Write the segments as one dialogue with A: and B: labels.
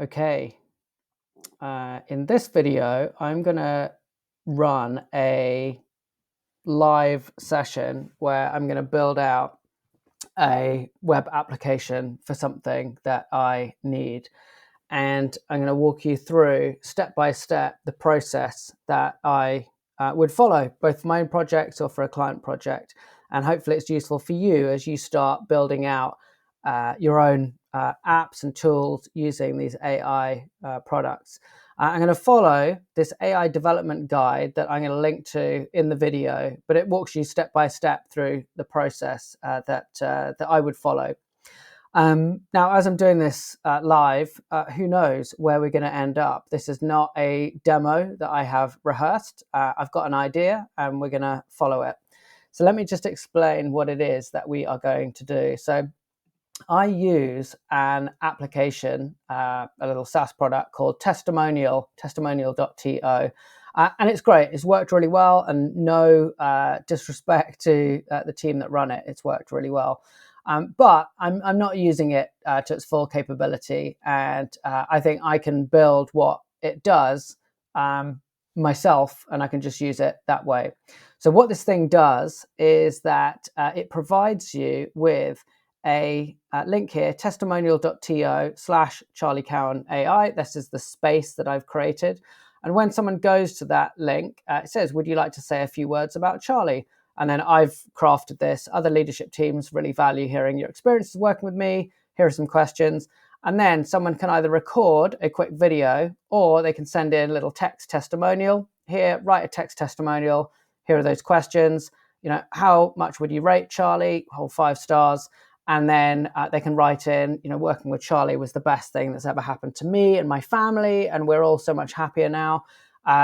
A: Okay, in this video, I'm going to run a live session where I'm going to build out a web application for something that I need. And I'm going to walk you through step by step the process that I would follow, both for my own projects or for a client project. And hopefully it's useful for you as you start building out your own apps and tools using these AI products. I'm going to follow this AI development guide that I'm going to link to in the video, but it walks you step by step through the process that I would follow. Now, as I'm doing this live, who knows where we're going to end up? This is not a demo that I have rehearsed. I've got an idea and we're going to follow it. So let me just explain what it is that we are going to do. So I use an application, a little SaaS product called Testimonial, testimonial.to. And it's great. It's worked really well, and no disrespect to the team that run it. It's worked really well. But I'm not using it to its full capability. And I think I can build what it does myself, and I can just use it that way. So what this thing does is that it provides you with a link here, testimonial.to/CharlieCowanAI. This is the space that I've created. And when someone goes to that link, it says, would you like to say a few words about Charlie? And then I've crafted this. Other leadership teams really value hearing your experiences working with me. Here are some questions. And then someone can either record a quick video or they can send in a little text testimonial. Here, write a text testimonial. Here are those questions. How much would you rate Charlie? Whole 5 stars. And then they can write in, working with Charlie was the best thing that's ever happened to me and my family, and we're all so much happier now.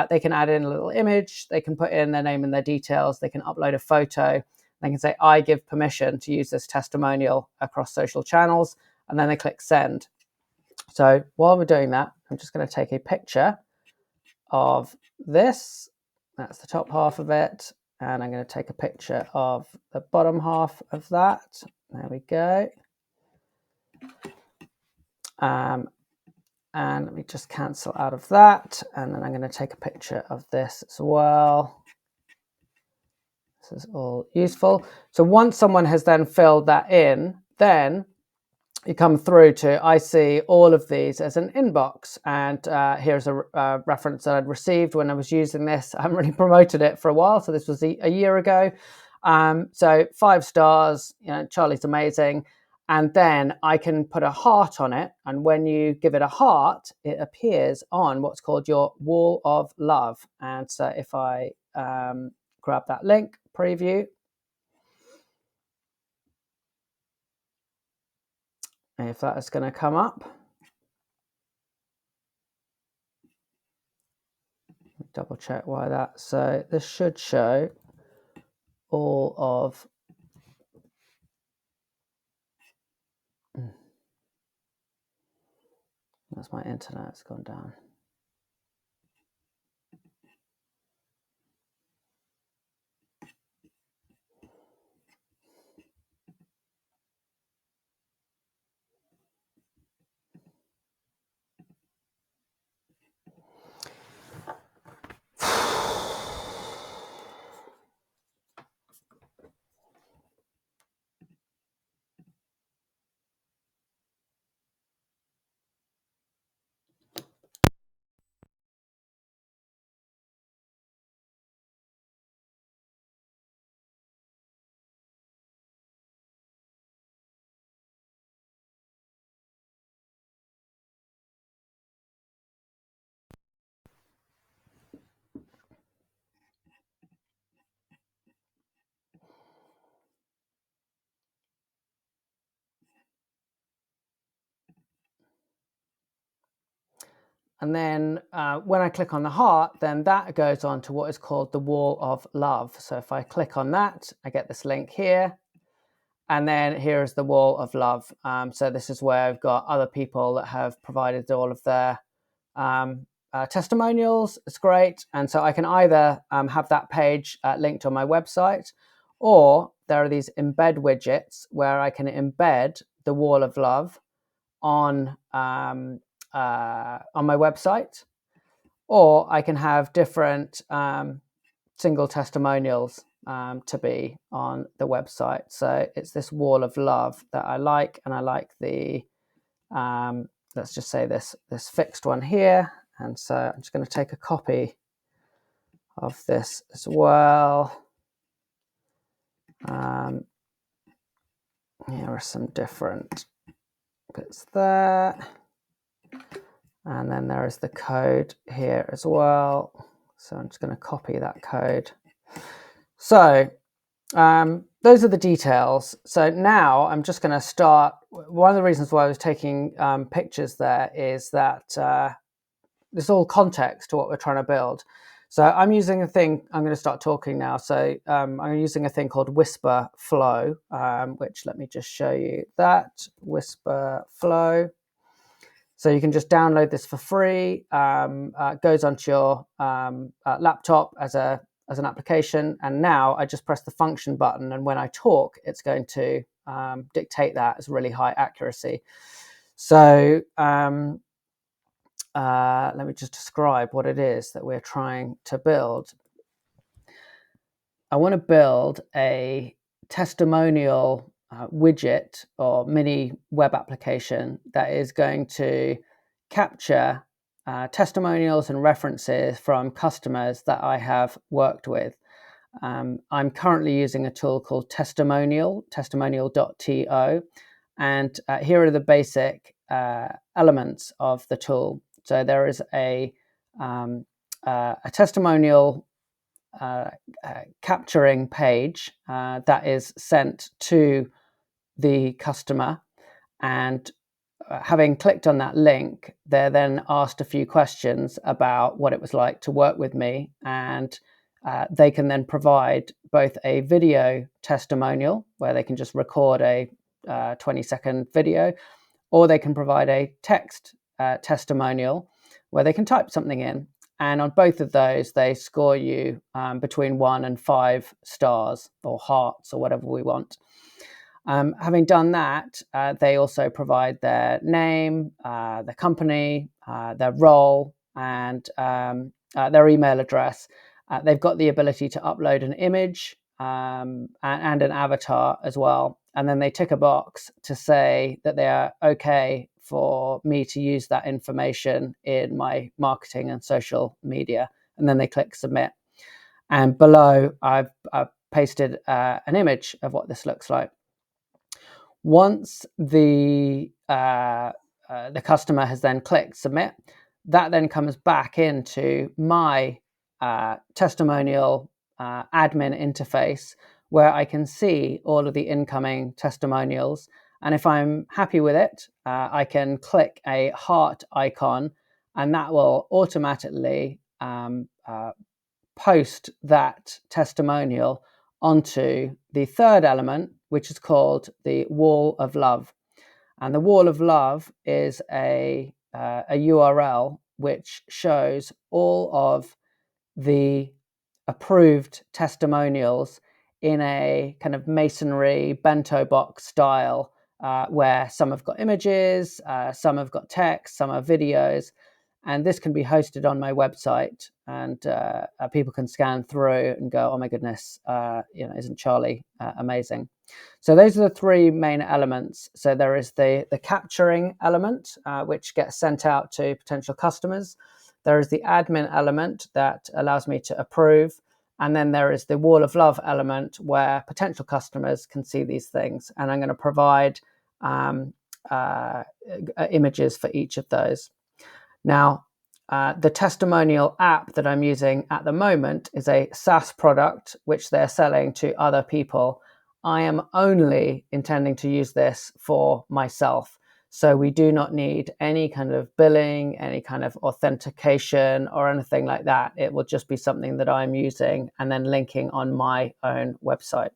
A: They can add in a little image. They can put in their name and their details. They can upload a photo. They can say, I give permission to use this testimonial across social channels. And then they click send. So while we're doing that, I'm just going to take a picture of this. That's the top half of it. And I'm going to take a picture of the bottom half of that. There we go. And let me just cancel out of that. And then I'm going to take a picture of this as well. This is all useful. So once someone has then filled that in, then you come through to, I see all of these as an inbox. And here's a reference that I'd received when I was using this. I haven't really promoted it for a while. So this was a year ago. So 5 stars, Charlie's amazing. And then I can put a heart on it. And when you give it a heart, it appears on what's called your wall of love. And so if I grab that link, preview, if that is going to come up, double check why that. So this should show all of that's my internet, it's gone down. And then when I click on the heart, then that goes on to what is called the wall of love. So if I click on that, I get this link here. And then here's the wall of love. So this is where I've got other people that have provided all of their testimonials. It's great. And so I can either have that page linked on my website, or there are these embed widgets where I can embed the wall of love on on my website, or I can have different single testimonials to be on the website. So it's this wall of love that I like, and I like the let's just say this fixed one here. And so I'm just going to take a copy of this as well. Here are some different bits there, and then there is the code here as well. So I'm just going to copy that code. So those are the details. So now I'm just going to start. One of the reasons why I was taking pictures there is that there's all context to what we're trying to build. So I'm using a thing, I'm going to start talking now. So I'm using a thing called Whisper Flow, which let me just show you that. Whisper Flow. So you can just download this for free. It goes onto your laptop as an application. And now I just press the function button. And when I talk, it's going to dictate that as really high accuracy. So let me just describe what it is that we're trying to build. I want to build a testimonial widget or mini web application that is going to capture testimonials and references from customers that I have worked with. I'm currently using a tool called testimonial.to, and here are the basic elements of the tool. So there is a testimonial capturing page that is sent to the customer, and having clicked on that link, they're then asked a few questions about what it was like to work with me, and they can then provide both a video testimonial where they can just record a 20-second video, or they can provide a text testimonial where they can type something in. And on both of those, they score you between 1 and 5 stars or hearts or whatever we want. Having done that, they also provide their name, the company, their role, and their email address. They've got the ability to upload an image and an avatar as well. And then they tick a box to say that they are okay for me to use that information in my marketing and social media. And then they click submit. And below, I've pasted an image of what this looks like. Once the customer has then clicked submit, that then comes back into my testimonial admin interface, where I can see all of the incoming testimonials. And if I'm happy with it, I can click a heart icon, and that will automatically post that testimonial onto the third element, which is called the wall of love. And the wall of love is a URL which shows all of the approved testimonials in a kind of masonry bento box style, where some have got images, some have got text, some are videos. And this can be hosted on my website, and people can scan through and go, oh my goodness, isn't Charlie amazing? So those are the three main elements. So there is the capturing element, which gets sent out to potential customers. There is the admin element that allows me to approve. And then there is the wall of love element where potential customers can see these things. And I'm going to provide images for each of those. Now, the testimonial app that I'm using at the moment is a SaaS product, which they're selling to other people. I am only intending to use this for myself. So we do not need any kind of billing, any kind of authentication or anything like that. It will just be something that I'm using and then linking on my own website.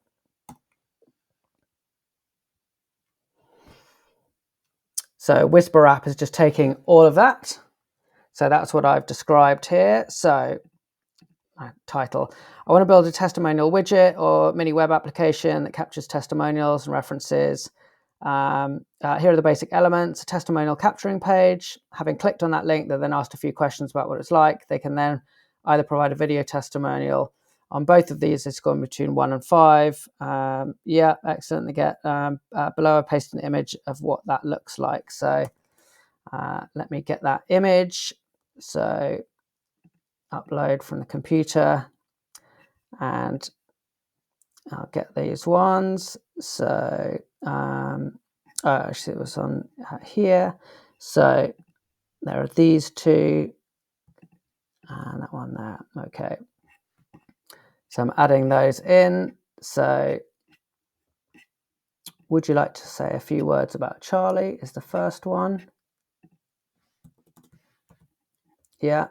A: So Whisper app is just taking all of that. So that's what I've described here. So title, I want to build a testimonial widget or mini web application that captures testimonials and references Here are the basic elements: a testimonial capturing page. Having clicked on that link, they're then asked a few questions about what it's like. They can then either provide a video testimonial. On both of these, it's gone between 1 and 5. Yeah, excellent. They get below, I paste an image of what that looks like. So let me get that image. So upload from the computer, and I'll get these ones. So actually, it was on here. So there are these two, and that one there. Okay. So I'm adding those in. So would you like to say a few words about Charlie is the first one. Yeah.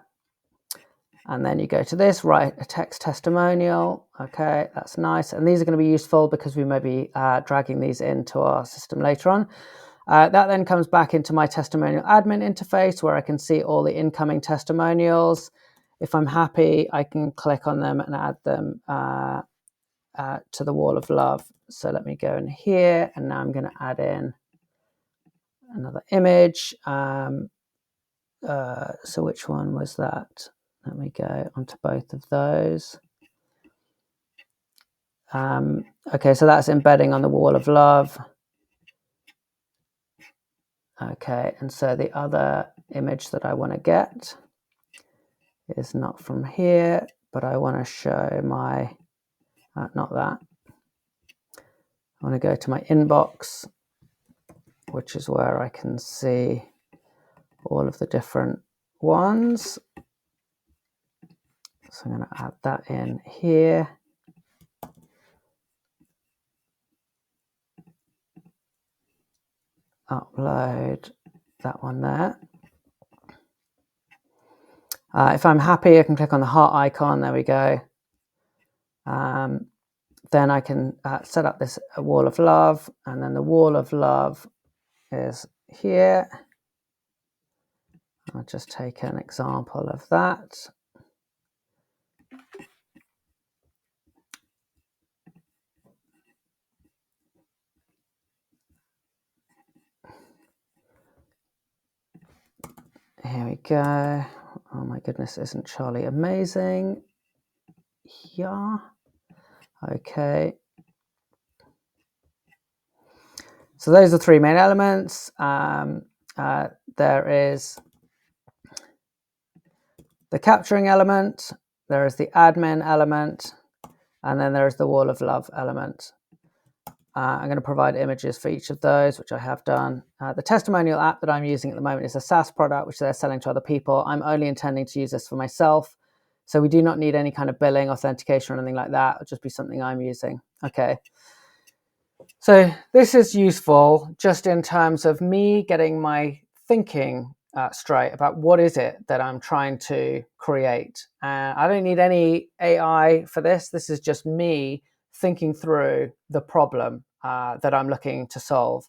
A: And then you go to this, write a text testimonial. Okay, that's nice. And these are going to be useful because we may be dragging these into our system later on. That then comes back into my testimonial admin interface where I can see all the incoming testimonials. If I'm happy, I can click on them and add them to the wall of love. So let me go in here, and now I'm going to add in another image. So which one was that? Let me go onto both of those. Okay, so that's embedding on the wall of love. Okay, and so the other image that I want to get is not from here, but I want to show my, not that. I want to go to my inbox, which is where I can see all of the different ones. So I'm going to add that in here. Upload that one there. If I'm happy, I can click on the heart icon. There we go. Then I can set up this wall of love, and then the wall of love is here. I'll just take an example of that. Here we go. Oh my goodness, isn't Charlie amazing? Yeah. Okay. So those are the three main elements. There is the capturing element, there is the admin element, and then there is the wall of love element. I'm going to provide images for each of those, which I have done. The testimonial app that I'm using at the moment is a SaaS product, which they're selling to other people. I'm only intending to use this for myself. So we do not need any kind of billing, authentication, or anything like that. It'll just be something I'm using. Okay. So this is useful just in terms of me getting my thinking straight about what is it that I'm trying to create. I don't need any AI for this. This is just me thinking through the problem that I'm looking to solve.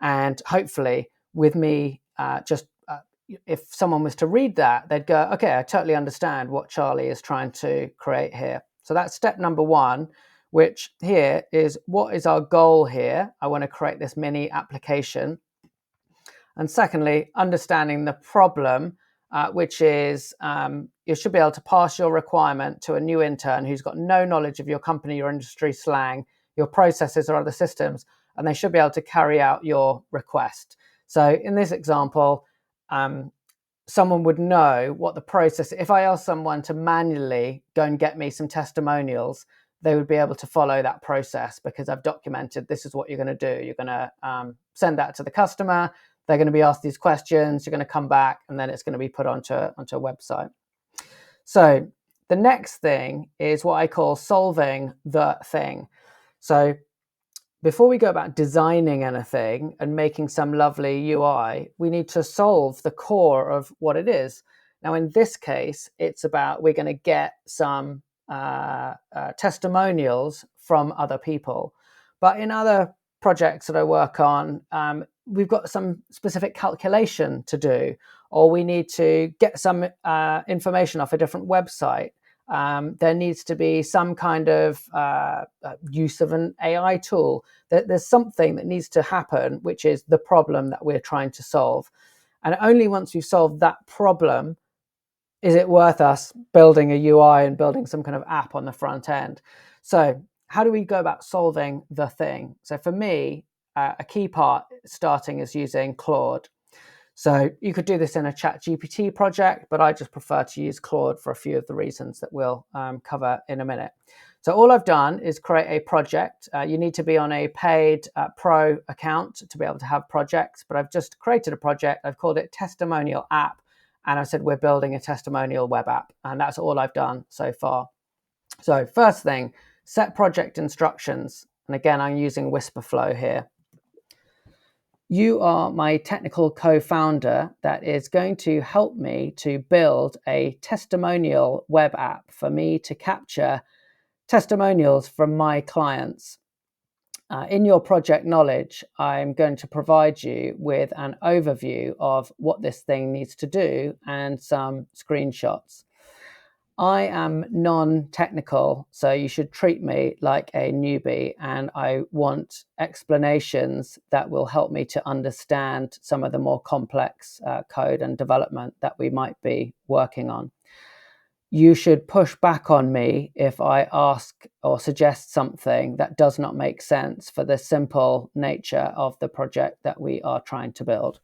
A: And hopefully with me if someone was to read that, they'd go, okay, I totally understand what Charlie is trying to create here. So that's step number one, which here is what is our goal here? I want to create this mini application. And secondly, understanding the problem, which is you should be able to pass your requirement to a new intern who's got no knowledge of your company, your industry slang, your processes or other systems, and they should be able to carry out your request. So in this example, someone would know what the process, if I asked someone to manually go and get me some testimonials, they would be able to follow that process because I've documented this is what you're going to do. You're going to send that to the customer. They're going to be asked these questions. You're going to come back, and then it's going to be put onto a website. So the next thing is what I call solving the thing. So before we go about designing anything and making some lovely UI, we need to solve the core of what it is. Now, in this case, it's about we're going to get some testimonials from other people. But in other projects that I work on, we've got some specific calculation to do, or we need to get some information off a different website. There needs to be some kind of use of an AI tool. There's something that needs to happen, which is the problem that we're trying to solve. And only once we've solved that problem is it worth us building a UI and building some kind of app on the front end. So how do we go about solving the thing? So for me, a key part starting is using Claude. So you could do this in a ChatGPT project, but I just prefer to use Claude for a few of the reasons that we'll cover in a minute. So all I've done is create a project. You need to be on a paid pro account to be able to have projects, but I've just created a project. I've called it Testimonial App, and I said we're building a testimonial web app, and that's all I've done so far. So first thing, set project instructions. And again, I'm using Whisperflow here. You are my technical co-founder that is going to help me to build a testimonial web app for me to capture testimonials from my clients. In your project knowledge, I'm going to provide you with an overview of what this thing needs to do and some screenshots. I am non-technical, so you should treat me like a newbie, and I want explanations that will help me to understand some of the more complex code and development that we might be working on. You should push back on me if I ask or suggest something that does not make sense for the simple nature of the project that we are trying to build.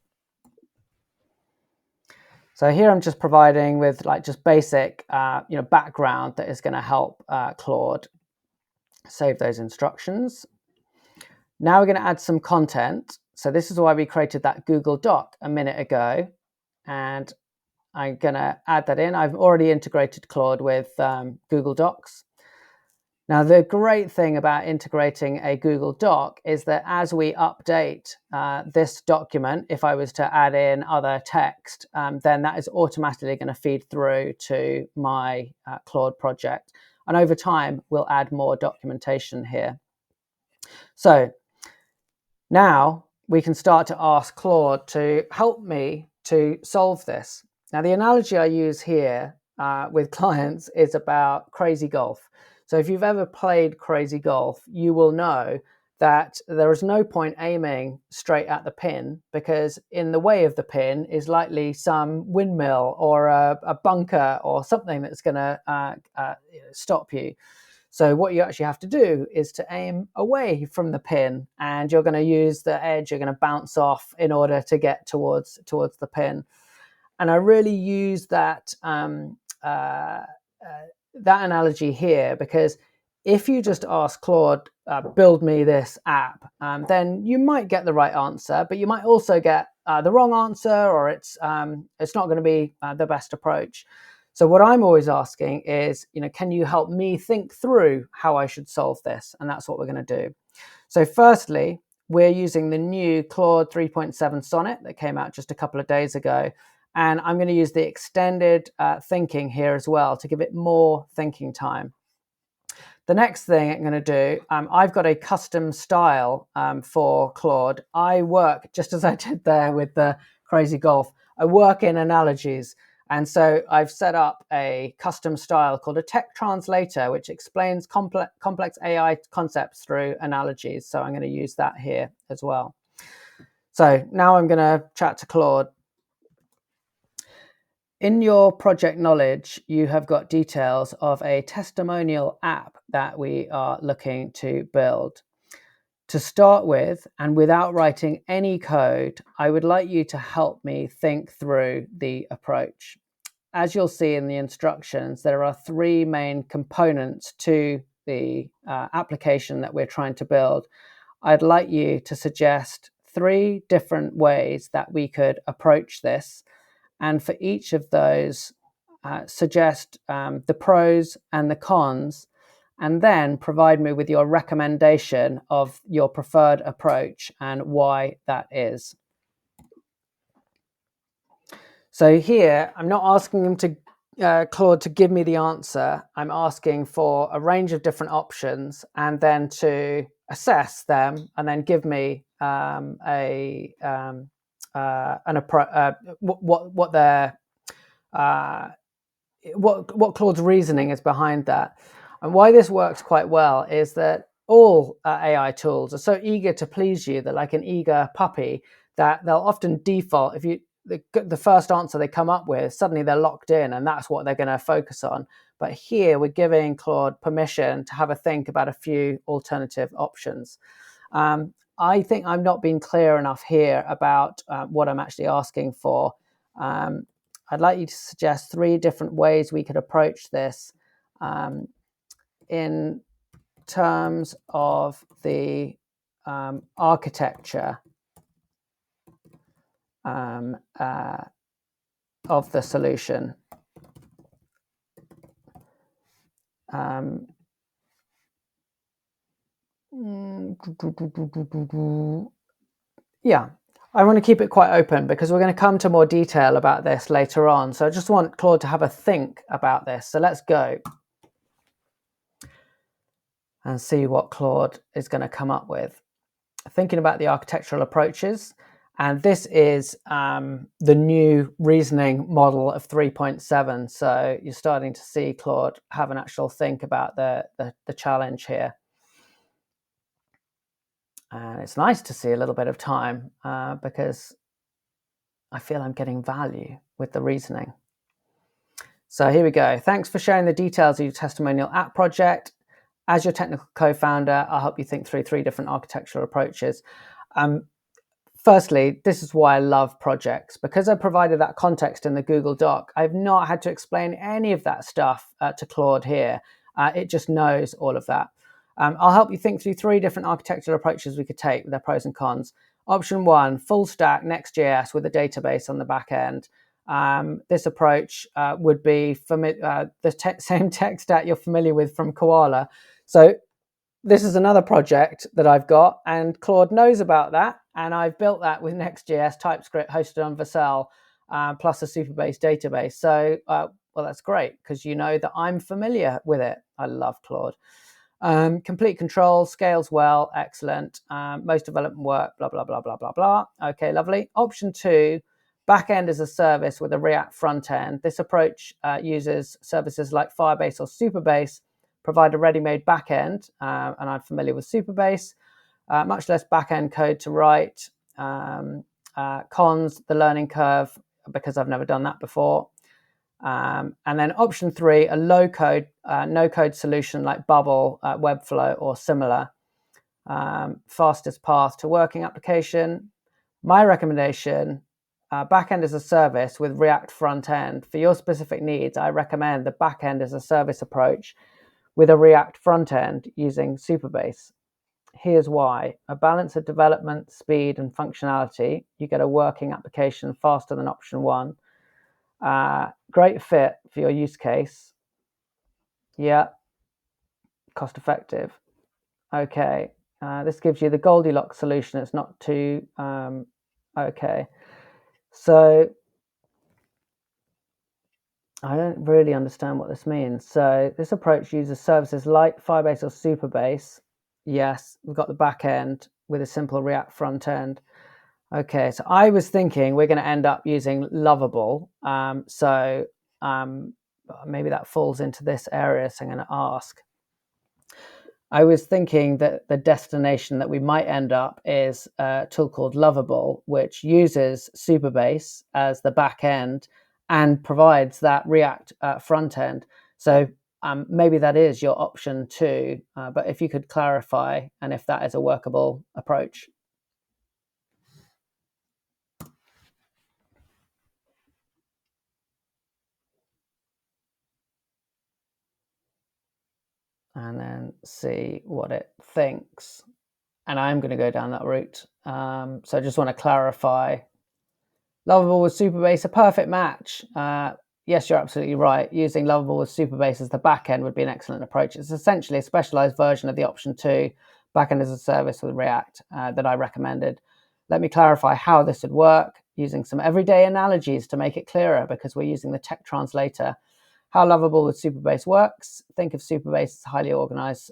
A: So here I'm just providing with like just basic, background that is going to help Claude save those instructions. Now we're going to add some content. So this is why we created that Google Doc a minute ago, and I'm going to add that in. I've already integrated Claude with Google Docs. Now, the great thing about integrating a Google Doc is that as we update this document, if I was to add in other text, then that is automatically going to feed through to my Claude project. And over time, we'll add more documentation here. So now we can start to ask Claude to help me to solve this. Now, the analogy I use here with clients is about crazy golf. So if you've ever played crazy golf, you will know that there is no point aiming straight at the pin, because in the way of the pin is likely some windmill or a bunker or something that's going to stop you. So what you actually have to do is to aim away from the pin, and you're going to use the edge, you're going to bounce off in order to get towards the pin. And I really use that that analogy here, because if you just ask Claude, build me this app, then you might get the right answer, but you might also get the wrong answer, or it's not going to be the best approach. So what I'm always asking is, can you help me think through how I should solve this? And that's what we're going to do. So firstly, we're using the new Claude 3.7 Sonnet that came out just a couple of days ago. And I'm going to use the extended thinking here as well to give it more thinking time. The next thing I'm going to do, I've got a custom style for Claude. I work, just as I did there with the crazy golf, I work in analogies. And so I've set up a custom style called a tech translator, which explains complex AI concepts through analogies. So I'm going to use that here as well. So now I'm going to chat to Claude. In your project knowledge, you have got details of a testimonial app that we are looking to build. To start with, and without writing any code, I would like you to help me think through the approach. As you'll see in the instructions, there are three main components to the application that we're trying to build. I'd like you to suggest three different ways that we could approach this. And for each of those, suggest the pros and the cons, and then provide me with your recommendation of your preferred approach and why that is. So here, I'm not asking them to Claude to give me the answer. I'm asking for a range of different options, and then to assess them, and then give me what their what Claude's reasoning is behind that. And why this works quite well is that all AI tools are so eager to please you. They're like an eager puppy that they'll often default, if you the first answer they come up with, suddenly they're locked in and that's what they're going to focus on. But here we're giving Claude permission to have a think about a few alternative options. I think I'm not being clear enough here about what I'm actually asking for. I'd like you to suggest 3 different ways we could approach this in terms of the architecture of the solution. Yeah, I want to keep it quite open because we're going to come to more detail about this later on. So I just want Claude to have a think about this. So let's go and see what Claude is going to come up with. Thinking about the architectural approaches. And this is the new reasoning model of 3.7. So you're starting to see Claude have an actual think about the challenge here. And it's nice to see a little bit of time because I feel I'm getting value with the reasoning. So here we go. Thanks for sharing the details of your testimonial app project. As your technical co-founder, I'll help you think through 3 different architectural approaches. Firstly, this is why I love projects. Because I provided that context in the Google Doc, I've not had to explain any of that stuff to Claude here. It just knows all of that. I'll help you think through 3 different architectural approaches we could take with their pros and cons. Option 1, full stack Next.js with a database on the back end. This approach would be the same tech stack you're familiar with from Koala. So this is another project that I've got, and Claude knows about that, and I've built that with Next.js, TypeScript hosted on Vercel, plus a Supabase database. So, well, that's great, because you know that I'm familiar with it. I love Claude. Complete control, scales well, excellent. Most development work, blah, blah, blah, blah, blah, blah. Okay, lovely. Option 2, backend as a service with a React front end. This approach uses services like Firebase or Supabase, provide a ready-made backend, and I'm familiar with Supabase. Much less backend code to write. Cons, the learning curve, because I've never done that before. And then option 3, a low-code, no-code solution like Bubble, Webflow, or similar. Fastest path to working application. My recommendation, backend as a service with React front end. For your specific needs, I recommend the backend as a service approach with a React front end using Supabase. Here's why. A balance of development, speed, and functionality. You get a working application faster than option 1. Great fit for your use case. Yeah. Cost effective. Okay. This gives you the Goldilocks solution. It's not too... okay. So I don't really understand what this means. So this approach uses services like Firebase or Supabase. Yes, we've got the back end with a simple React front end. Okay, so I was thinking we're going to end up using Lovable. Maybe that falls into this area, so I'm going to ask. I was thinking that the destination that we might end up is a tool called Lovable, which uses Supabase as the back end and provides that React front end. So maybe that is your option 2, but if you could clarify and if that is a workable approach. And then see what it thinks. And I'm going to go down that route. So I just want to clarify. Lovable with Supabase, a perfect match. Yes, you're absolutely right. Using Lovable with Supabase as the backend would be an excellent approach. It's essentially a specialized version of the option 2, backend as a service with React, that I recommended. Let me clarify how this would work using some everyday analogies to make it clearer, because we're using the tech translator. How Lovable with Supabase works. Think of Supabase as a highly organized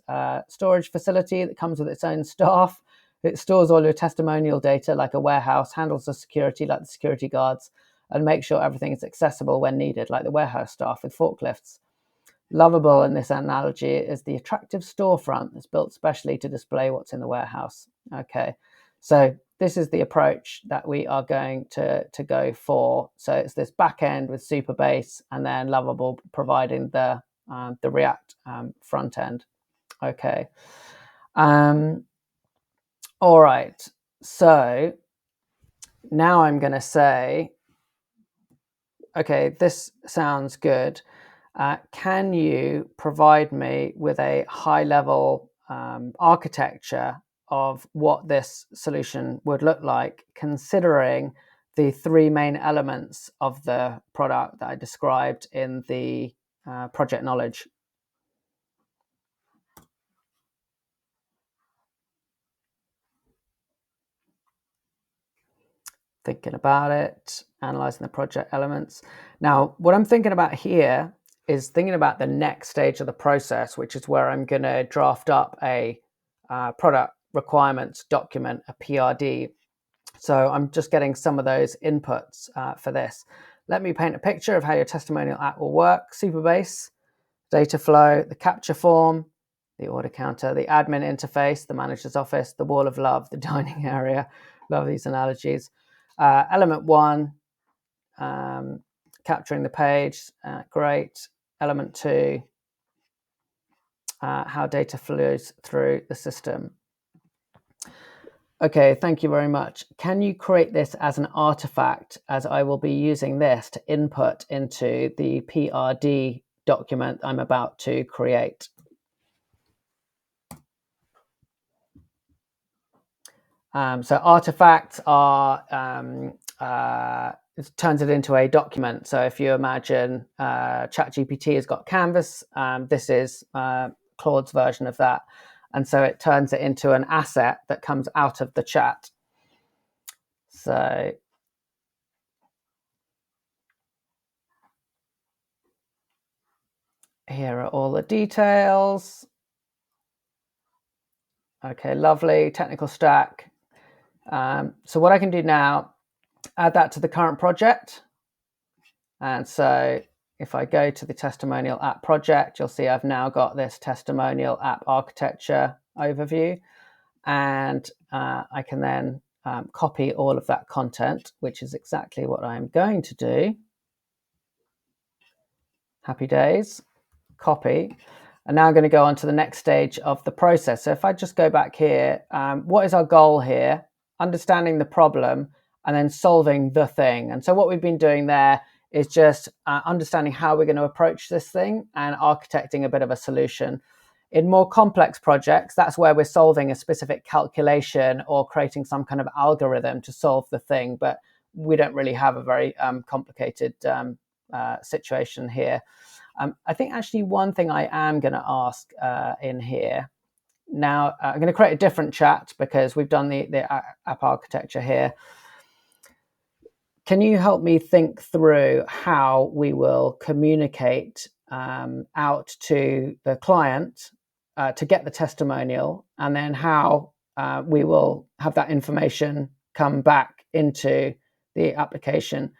A: storage facility that comes with its own staff. It stores all your testimonial data like a warehouse, handles the security like the security guards, and make sure everything is accessible when needed, like the warehouse staff with forklifts. Lovable in this analogy is the attractive storefront that's built specially to display what's in the warehouse. Okay, so this is the approach that we are going to go for. So it's this backend with Supabase, and then Lovable providing the React front end. Okay. All right. So now I'm going to say, okay, this sounds good. Can you provide me with a high-level architecture of what this solution would look like, considering the three main elements of the product that I described in the project knowledge? Thinking about it, analyzing the project elements. Now, what I'm thinking about here is thinking about the next stage of the process, which is where I'm going to draft up a product requirements document, a PRD. So I'm just getting some of those inputs for this. Let me paint a picture of how your testimonial app will work. Supabase, data flow, the capture form, the order counter, the admin interface, the manager's office, the wall of love, the dining area. Love these analogies. Element one, capturing the page, great. Element two, how data flows through the system. Okay, thank you very much. Can you create this as an artifact, as I will be using this to input into the PRD document I'm about to create? So artifacts are, it turns it into a document. So if you imagine ChatGPT has got Canvas, this is Claude's version of that. And so it turns it into an asset that comes out of the chat. So here are all the details. Okay, lovely. Technical stack. So what I can do now, add that to the current project. And so if I go to the testimonial app project, you'll see I've now got this testimonial app architecture overview. And I can then copy all of that content, which is exactly what I'm going to do. Happy days. Copy. And now I'm going to go on to the next stage of the process. So if I just go back here, what is our goal here? Understanding the problem and then solving the thing. And so what we've been doing there is just understanding how we're going to approach this thing and architecting a bit of a solution. In more complex projects, that's where we're solving a specific calculation or creating some kind of algorithm to solve the thing. But we don't really have a very complicated situation here. I think actually one thing I am going to ask in here, now I'm going to create a different chat because we've done the app architecture here. Can you help me think through how we will communicate out to the client to get the testimonial, and then how we will have that information come back into the application?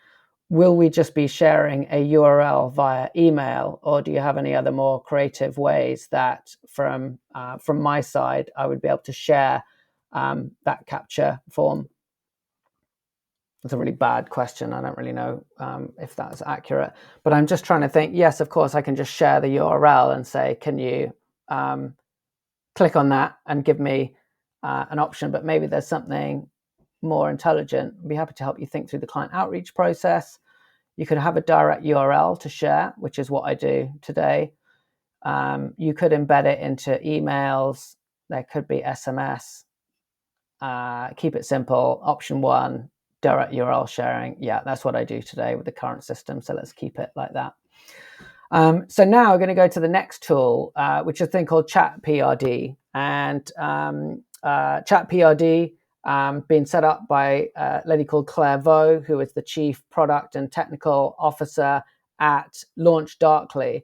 A: Will we just be sharing a URL via email, or do you have any other more creative ways that from my side, I would be able to share that capture form? That's a really bad question. I don't really know if that's accurate, but I'm just trying to think. Yes, of course, I can just share the URL and say, can you click on that and give me an option? But maybe there's something more intelligent. I'd be happy to help you think through the client outreach process. You could have a direct URL to share, which is what I do today. You could embed it into emails. There could be SMS. Keep it simple. Option one, direct URL sharing. Yeah, that's what I do today with the current system. So let's keep it like that. So now we're going to go to the next tool, which is a thing called ChatPRD. And ChatPRD being set up by a lady called Claire Vaux, who is the Chief Product and Technical Officer at Launch Darkly.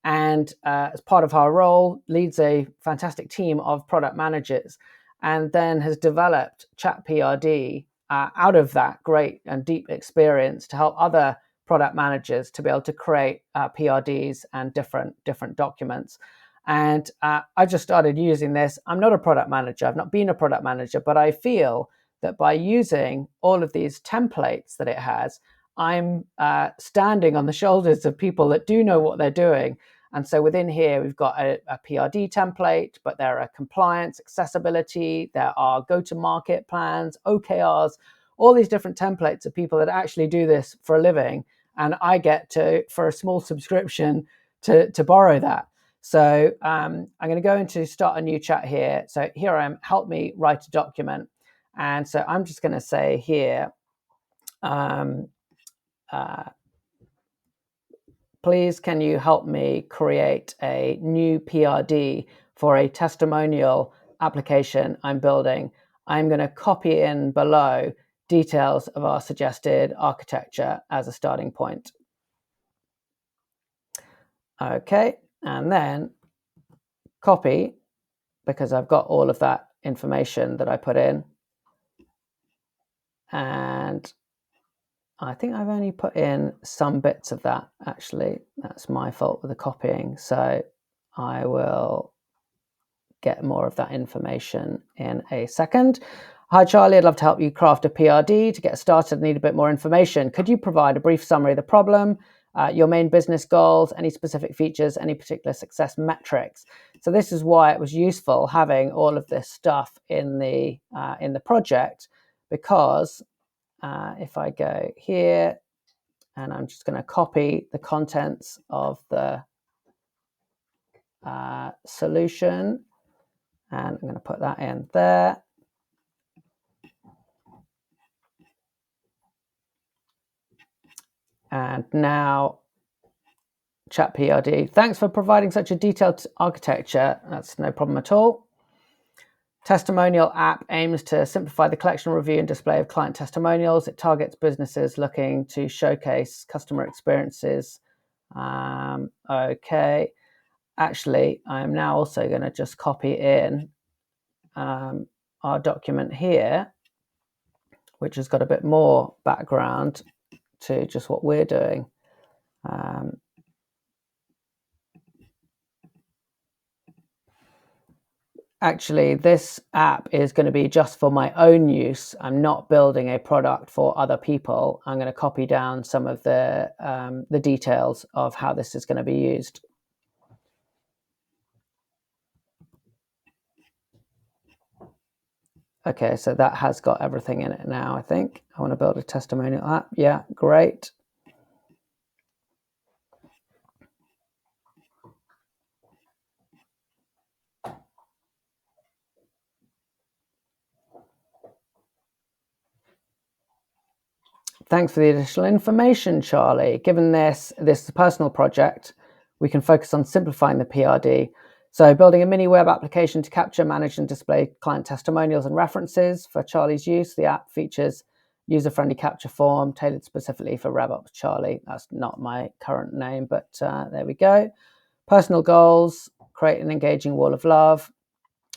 A: And as part of her role, leads a fantastic team of product managers, and then has developed ChatPRD out of that great and deep experience to help other product managers to be able to create PRDs and different documents. And I just started using this. I'm not a product manager. I've not been a product manager, but I feel that by using all of these templates that it has, I'm standing on the shoulders of people that do know what they're doing. And so within here, we've got a PRD template, but there are compliance, accessibility, there are go-to-market plans, OKRs, all these different templates of people that actually do this for a living. And I get to, for a small subscription, to borrow that. So I'm going to go into start a new chat here. So here I am, help me write a document. And so I'm just going to say here, please can you help me create a new PRD for a testimonial application I'm building. I'm going to copy in below details of our suggested architecture as a starting point. Okay, and then copy, because I've got all of that information that I put in. And I think I've only put in some bits of that, actually. That's my fault with the copying. So I will get more of that information in a second. Hi, Charlie. I'd love to help you craft a PRD. To get started, I need a bit more information. Could you provide a brief summary of the problem, your main business goals, any specific features, any particular success metrics? So this is why it was useful having all of this stuff in the project, because if I go here and I'm just going to copy the contents of the solution, and I'm going to put that in there. And now ChatPRD, thanks for providing such a detailed architecture. That's no problem at all. Testimonial app aims to simplify the collection, review, and display of client testimonials. It targets businesses looking to showcase customer experiences. Okay. Actually, I'm now also going to just copy in our document here, which has got a bit more background to just what we're doing. Actually, this app is going to be just for my own use. I'm not building a product for other people. I'm going to copy down some of the details of how this is going to be used. Okay, so that has got everything in it now, I think. I want to build a testimonial app. Yeah, great. Thanks for the additional information, Charlie. Given this is a personal project, we can focus on simplifying the PRD. So building a mini web application to capture, manage, and display client testimonials and references for Charlie's use. The app features user-friendly capture form tailored specifically for RevOps Charlie. That's not my current name, but there we go. Personal goals, create an engaging wall of love.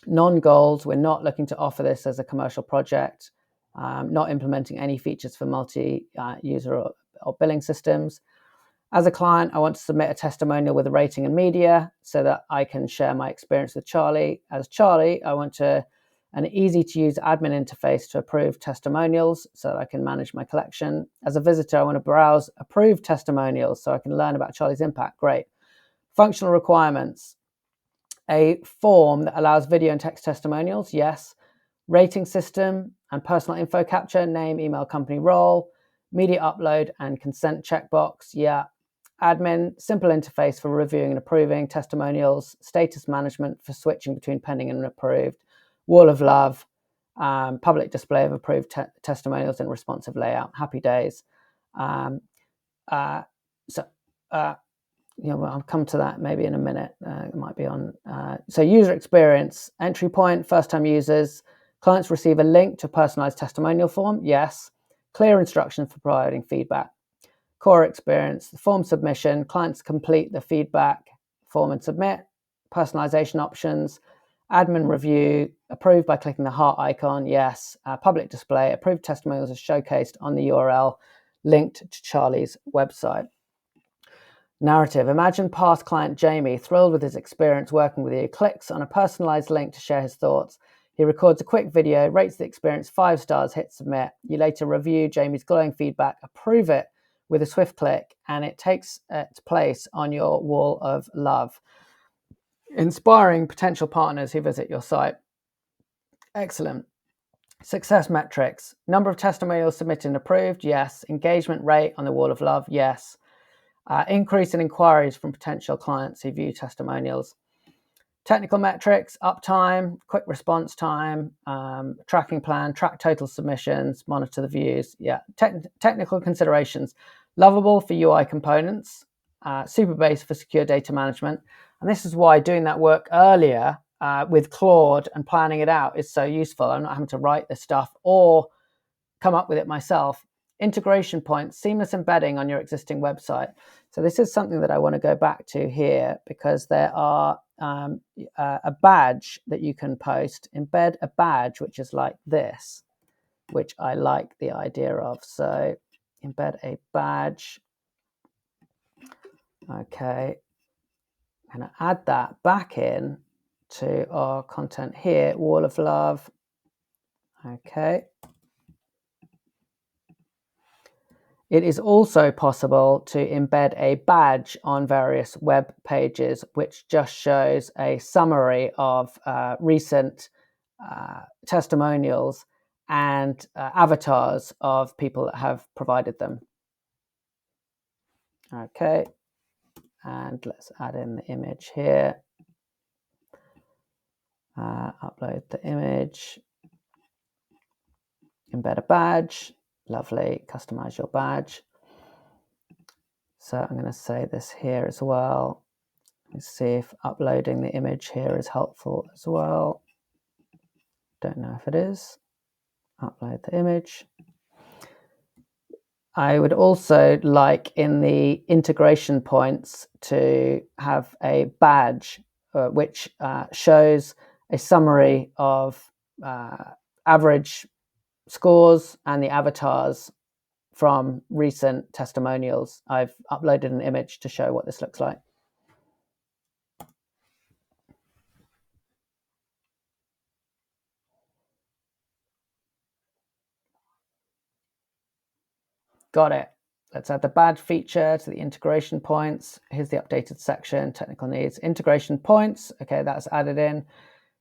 A: Non-goals, we're not looking to offer this as a commercial project. Not implementing any features for multi-user or billing systems. As a client, I want to submit a testimonial with a rating and media so that I can share my experience with Charlie. As Charlie, I want an easy-to-use admin interface to approve testimonials so that I can manage my collection. As a visitor, I want to browse approved testimonials so I can learn about Charlie's impact. Great. Functional requirements. A form that allows video and text testimonials. Yes. Rating system and personal info capture, name, email, company, role, media upload and consent checkbox. Yeah. Admin, simple interface for reviewing and approving testimonials, status management for switching between pending and approved, wall of love, public display of approved testimonials in responsive layout. Happy days. I'll come to that maybe in a minute. It might be on. So user experience, entry point, first-time users. Clients receive a link to a personalized testimonial form. Yes. Clear instructions for providing feedback. Core experience, the form submission. Clients complete the feedback form and submit. Personalization options. Admin review, approved by clicking the heart icon, yes. Public display, approved testimonials are showcased on the URL linked to Charlie's website. Narrative, imagine past client Jamie, thrilled with his experience working with you, clicks on a personalized link to share his thoughts. He records a quick video, rates the experience 5 stars, hit submit. You later review Jamie's glowing feedback, approve it with a swift click, and it takes its place on your wall of love, inspiring potential partners who visit your site. Excellent. Success metrics, number of testimonials submitted and approved, yes. Engagement rate on the wall of love, yes. Increase in inquiries from potential clients who view testimonials. Technical metrics, uptime, quick response time, tracking plan, track total submissions, monitor the views. Yeah, technical considerations, Lovable for UI components, Supabase for secure data management. And this is why doing that work earlier with Claude and planning it out is so useful. I'm not having to write this stuff or come up with it myself. Integration points, seamless embedding on your existing website. So this is something that I want to go back to here, because there are a badge that you can post, embed a badge, which is like this, which I like the idea of. So embed a badge. Okay. I'm going to add that back in to our content here, wall of love. Okay. It is also possible to embed a badge on various web pages, which just shows a summary of recent testimonials and avatars of people that have provided them. Okay, and let's add in the image here. Upload the image, embed a badge. Lovely, customize your badge. So I'm going to say this here as well. Let's see if uploading the image here is helpful as well. Don't know if it is. Upload the image. I would also like in the integration points to have a badge which shows a summary of average scores and the avatars from recent testimonials. I've uploaded an image to show what this looks like. Got it. Let's add the badge feature to the integration points. Here's the updated section, technical needs, integration points. Okay, that's added in.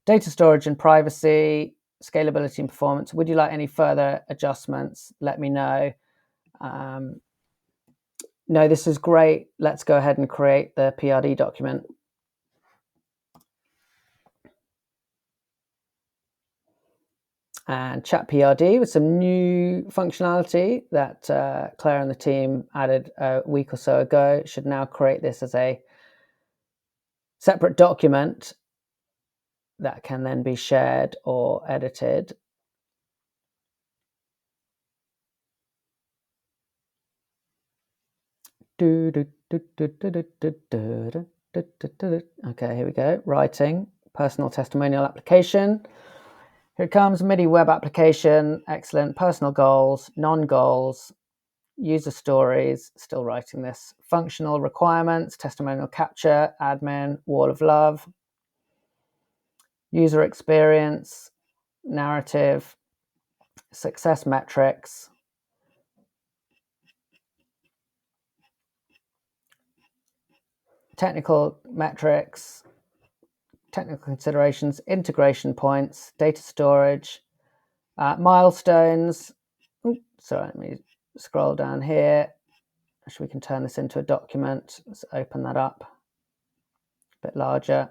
A: Data storage and privacy, scalability and performance. Would you like any further adjustments? Let me know. No, this is great. Let's go ahead and create the PRD document. And ChatPRD with some new functionality that Claire and the team added a week or so ago. Should now create this as a separate document that can then be shared or edited. Okay, here we go. Writing, personal testimonial application. Here it comes, MIDI web application. Excellent. Personal goals, non-goals, user stories, still writing this. Functional requirements, testimonial capture, admin, wall of love, user experience, narrative, success metrics, technical metrics, technical considerations, integration points, data storage, milestones. Oops, sorry, let me scroll down here. Actually, we can turn this into a document. Let's open that up a bit larger.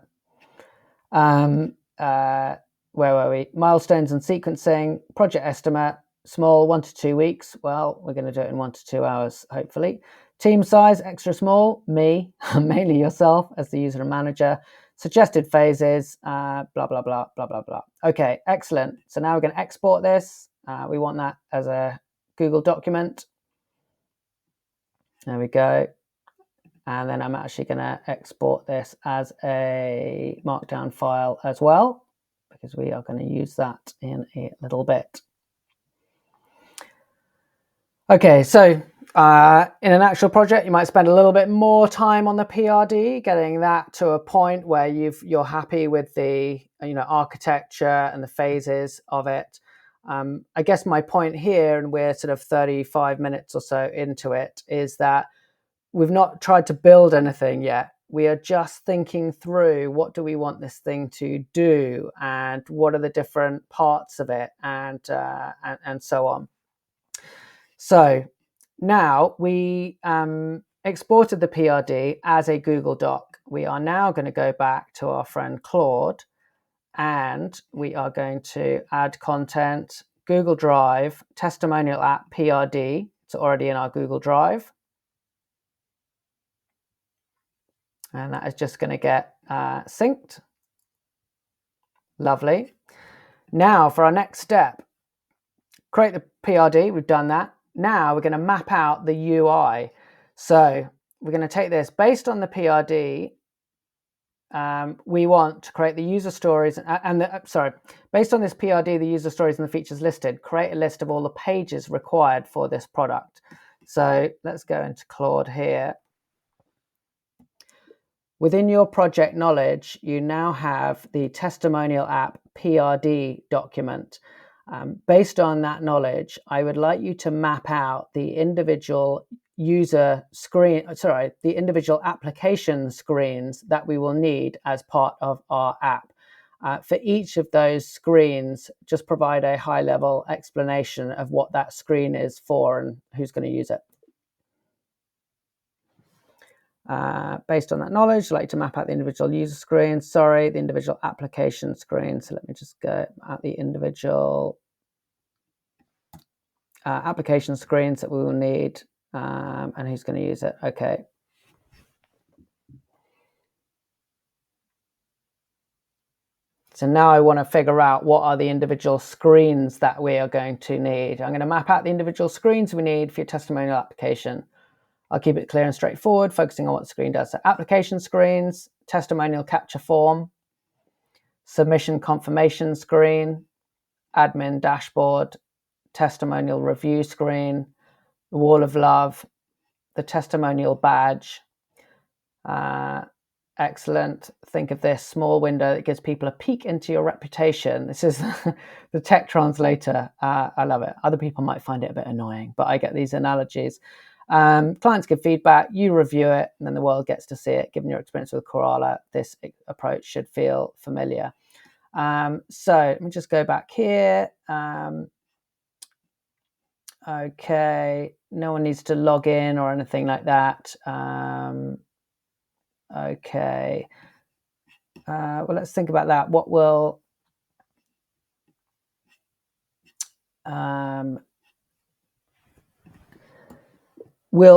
A: Where were we? Milestones and sequencing, project estimate, small, 1 to 2 weeks. Well, we're going to do it in 1 to 2 hours, hopefully. Team size, extra small, me, mainly yourself as the user and manager. Suggested phases, blah, blah, blah, blah, blah, blah. Okay, excellent. So now we're going to export this. We want that as a Google document. There we go. And then I'm actually going to export this as a markdown file as well. because we are going to use that in a little bit. Okay, so in an actual project, you might spend a little bit more time on the PRD, getting that to a point where you're happy with the architecture and the phases of it. I guess my point here, and we're sort of 35 minutes or so into it, is that we've not tried to build anything yet. We are just thinking through what do we want this thing to do, and what are the different parts of it, and so on. So now we exported the PRD as a Google Doc. We are now going to go back to our friend Claude, and we are going to add content, Google Drive, testimonial app PRD. It's already in our Google Drive. And that is just going to get synced. Lovely. Now for our next step, create the PRD. We've done that. Now we're going to map out the UI. So we're going to take this based on the PRD. We want to create the user stories based on this PRD, the user stories and the features listed, create a list of all the pages required for this product. So let's go into Claude here. Within your project knowledge, you now have the testimonial app PRD document. Based on that knowledge, I would like you to map out the individual the individual application screens that we will need as part of our app. For each of those screens, just provide a high-level explanation of what that screen is for and who's going to use it. Based on that knowledge, I'd like to map out the individual user screens, the individual application screens. So let me just go at the individual application screens that we will need and who's going to use it. Okay. So now I want to figure out what are the individual screens that we are going to need. I'm going to map out the individual screens we need for your testimonial application. I'll keep it clear and straightforward, focusing on what the screen does. So application screens, testimonial capture form, submission confirmation screen, admin dashboard, testimonial review screen, the wall of love, the testimonial badge. Excellent. Think of this small window that gives people a peek into your reputation. This is the tech translator. I love it. Other people might find it a bit annoying, but I get these analogies. Clients give feedback, you review it, and then the world gets to see it. Given your experience with Koala, this approach should feel familiar. So let me just go back here. Okay, no one needs to log in or anything like that. Okay. Well, let's think about that. What will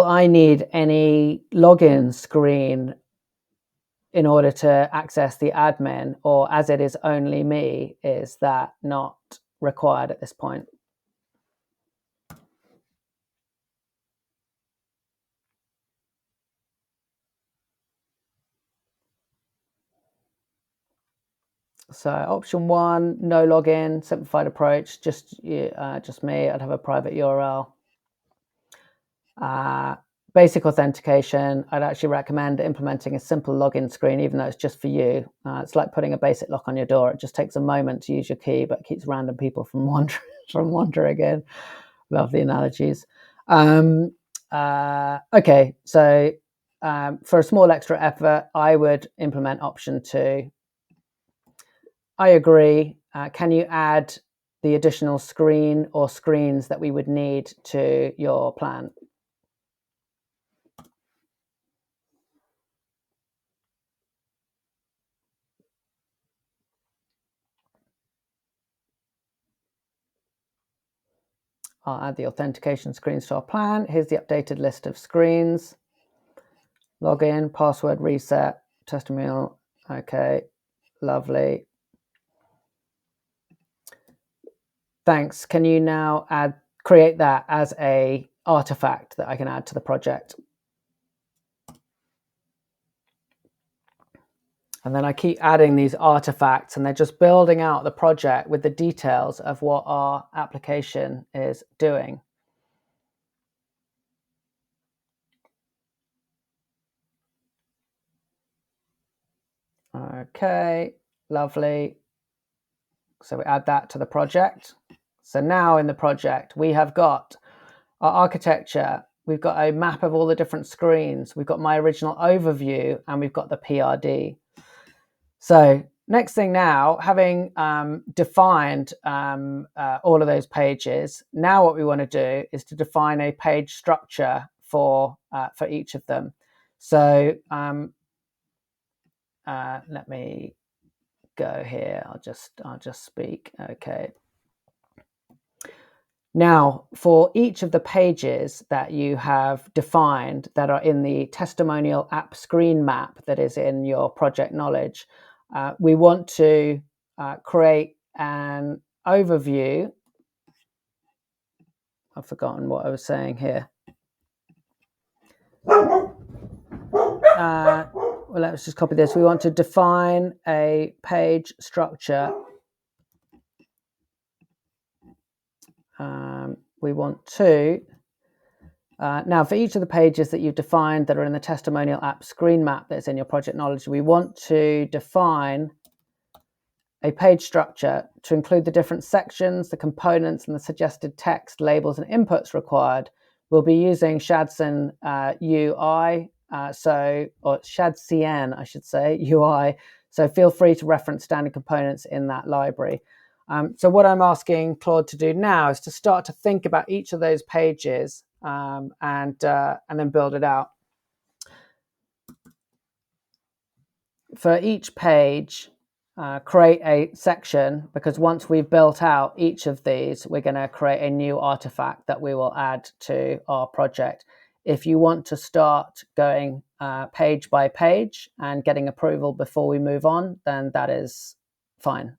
A: I need any login screen in order to access the admin, or as it is only me, is that not required at this point? So option 1, no login, simplified approach, just me. I'd have a private URL. Basic authentication, I'd actually recommend implementing a simple login screen, even though it's just for you. It's like putting a basic lock on your door. It just takes a moment to use your key, but keeps random people from wandering in. Love the analogies. Okay, so for a small extra effort, I would implement option 2. I agree. Can you add the additional screen or screens that we would need to your plan? I'll add the authentication screens to our plan. Here's the updated list of screens. Login, password reset, testimonial. Okay, lovely. Thanks. Can you now create that as a artifact that I can add to the project? And then I keep adding these artifacts, and they're just building out the project with the details of what our application is doing. Okay, lovely. So we add that to the project. So now in the project, we have got our architecture. We've got a map of all the different screens. We've got my original overview, and we've got the PRD. So next thing now, having defined all of those pages, now what we want to do is to define a page structure for each of them. So let me go here. I'll just speak. Okay. Now, for each of the pages that you have defined that are in the testimonial app screen map that is in your project knowledge, we want to create an overview. I've forgotten what I was saying here. Well, let's just copy this. We want to define a page structure. We want to now, for each of the pages that you've defined that are in the testimonial app screen map that's in your project knowledge, we want to define a page structure to include the different sections, the components, and the suggested text, labels, and inputs required. We'll be using Shadson UI, or Shadcn, I should say, UI. So feel free to reference standard components in that library. So what I'm asking Claude to do now is to start to think about each of those pages and then build it out. For each page, create a section, because once we've built out each of these, we're going to create a new artifact that we will add to our project. If you want to start going page by page and getting approval before we move on, then that is fine.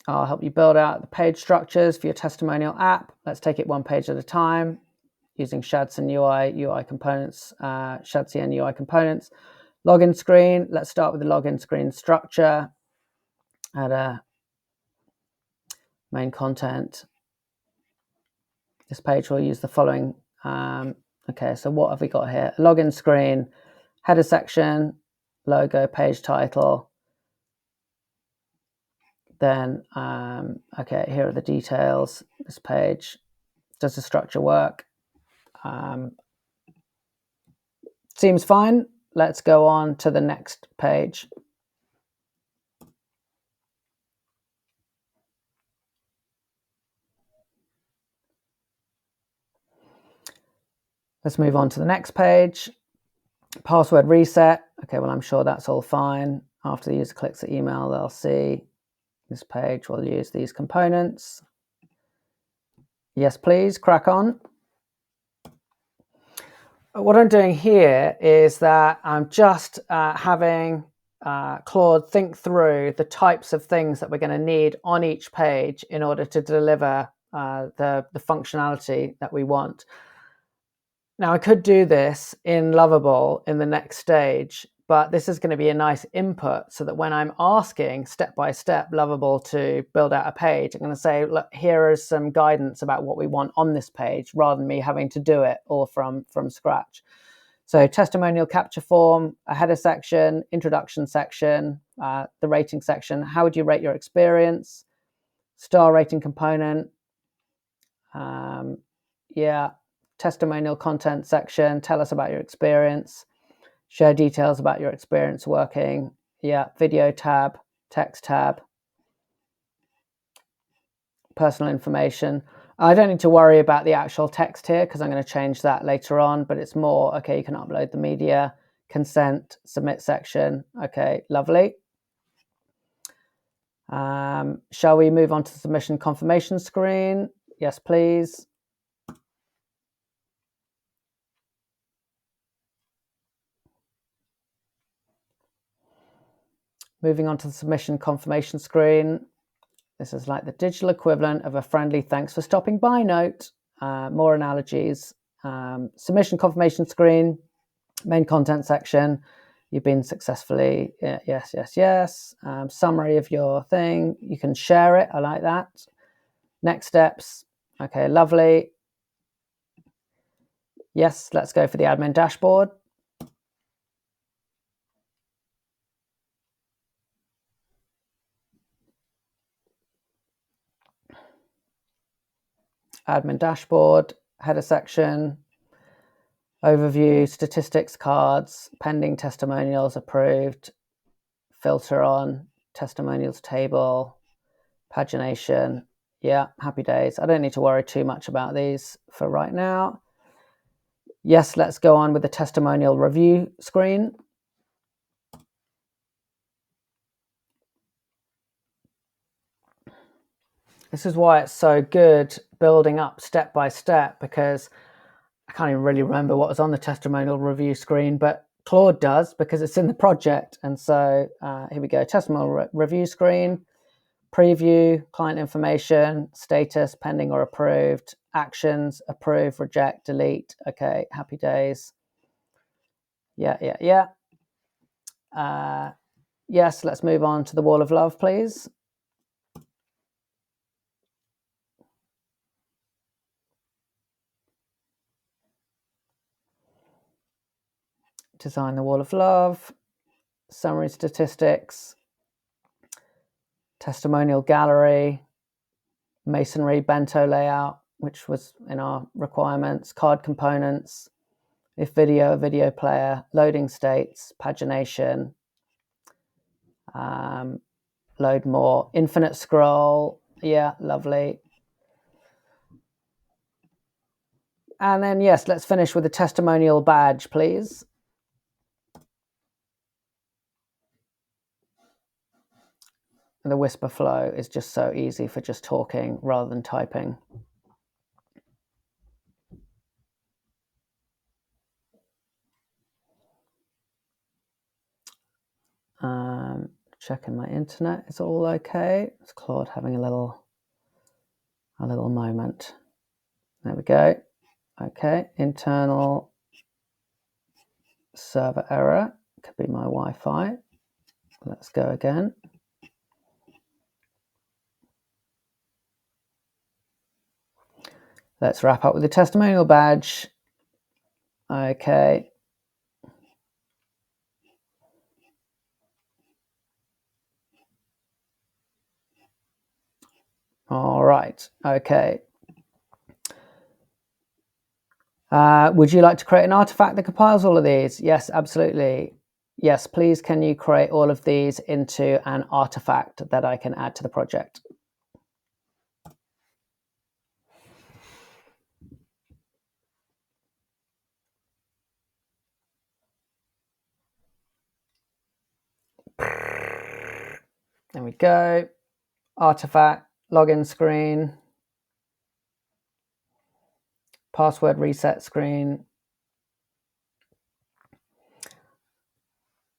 A: I'll help you build out the page structures for your testimonial app. Let's take it one page at a time using Shadson UI components, Shadcn UI components. Login screen. Let's start with the login screen structure. Add a main content. This page will use the following. Okay, so what have we got here? Login screen, header section, logo, page title. Then, okay, here are the details. This page, does the structure work? Seems fine. Let's go on to the next page. Let's move on to the next page. Password reset. Okay, well, I'm sure that's all fine. After the user clicks the email, they'll see this page will use these components. Yes, please, crack on. What I'm doing here is that I'm just having Claude think through the types of things that we're going to need on each page in order to deliver the functionality that we want. Now, I could do this in Lovable in the next stage, but this is going to be a nice input so that when I'm asking step by step Lovable to build out a page, I'm going to say, look, here is some guidance about what we want on this page, rather than me having to do it all from scratch. So testimonial capture form, a header section, introduction section, the rating section. How would you rate your experience? Star rating component. Yeah. Testimonial content section, tell us about your experience, share details about your experience working. Yeah, video tab, text tab, personal information. I don't need to worry about the actual text here because I'm going to change that later on, but it's more, okay, you can upload the media, consent, submit section. Okay, lovely. Shall we move on to the submission confirmation screen? Yes, please. Moving on to the submission confirmation screen. This is like the digital equivalent of a friendly thanks for stopping by note. more analogies, submission confirmation screen, main content section. You've been successfully, yes. Summary of your thing. You can share it. I like that. Next steps. Okay, lovely. Yes, let's go for the admin dashboard. Admin dashboard, header section, overview, statistics, cards, pending testimonials, approved, filter on, testimonials table, pagination. Yeah, happy days. I don't need to worry too much about these for right now. Yes, let's go on with the testimonial review screen. This is why it's so good building up step by step, because I can't even really remember what was on the testimonial review screen, but Claude does because it's in the project. And so here we go, testimonial review screen, preview, client information, status, pending or approved, actions, approve, reject, delete. Okay, happy days. Yeah. Yes, let's move on to the wall of love, please. Design the wall of love, summary statistics, testimonial gallery, masonry bento layout, which was in our requirements, card components, if video, a video player, loading states, pagination, load more, infinite scroll. Yeah, lovely. And then, yes, let's finish with a testimonial badge, please. The whisper flow is just so easy for just talking rather than typing. Checking my internet, is all okay? It's Claude having a little moment. There we go. Okay, internal server error, could be my Wi-Fi. Let's go again. Let's wrap up with the testimonial badge. Okay. All right. Okay. Would you like to create an artifact that compiles all of these? Yes, absolutely. Yes, please, can you create all of these into an artifact that I can add to the project? There we go. Artifact, login screen, password reset screen.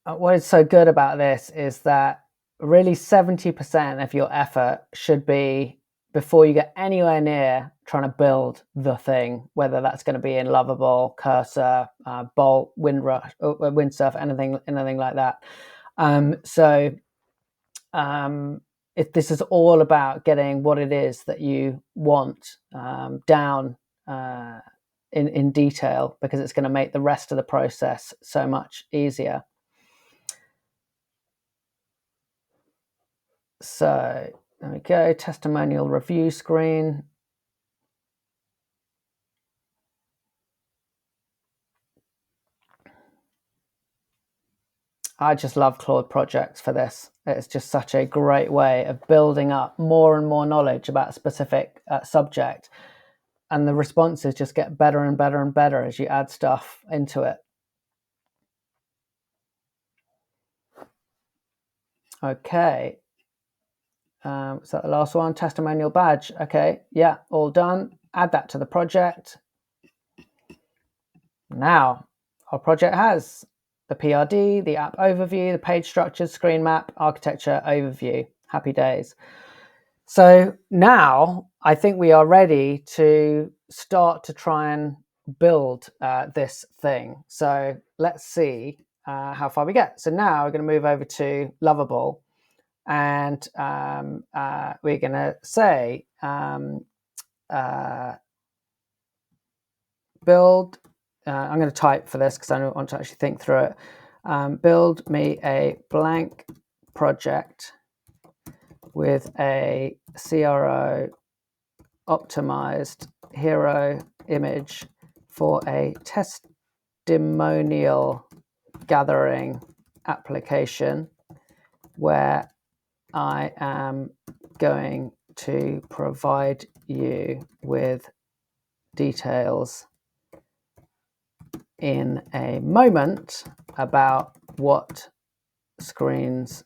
A: What is so good about this is that really 70% of your effort should be before you get anywhere near trying to build the thing, whether that's going to be in Lovable, Cursor, Bolt, Windsurf, anything like that. If this is all about getting what it is that you want down in detail, because it's going to make the rest of the process so much easier. So there we go, testimonial review screen. I just love Claude projects for this. It's just such a great way of building up more and more knowledge about a specific subject. And the responses just get better and better and better as you add stuff into it. Okay. Is that the last one? Testimonial badge. Okay, yeah, all done. Add that to the project. Now, our project has the PRD, the app overview, the page structures, screen map, architecture overview. Happy days. So now I think we are ready to start to try and build this thing. So let's see how far we get. So now we're going to move over to Lovable, and we're going to say build. I'm going to type for this because I don't want to actually think through it. Build me a blank project with a CRO optimized hero image for a testimonial gathering application where I am going to provide you with details in a moment about what screens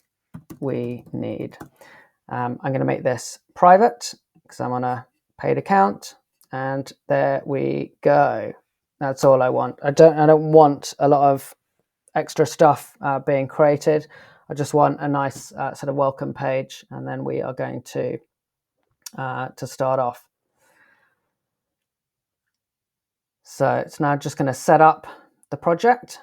A: we need. I'm going to make this private because I'm on a paid account, and there we go. That's all I want. I don't want a lot of extra stuff being created. I just want a nice sort of welcome page, and then we are going to start off. So it's now just going to set up the project.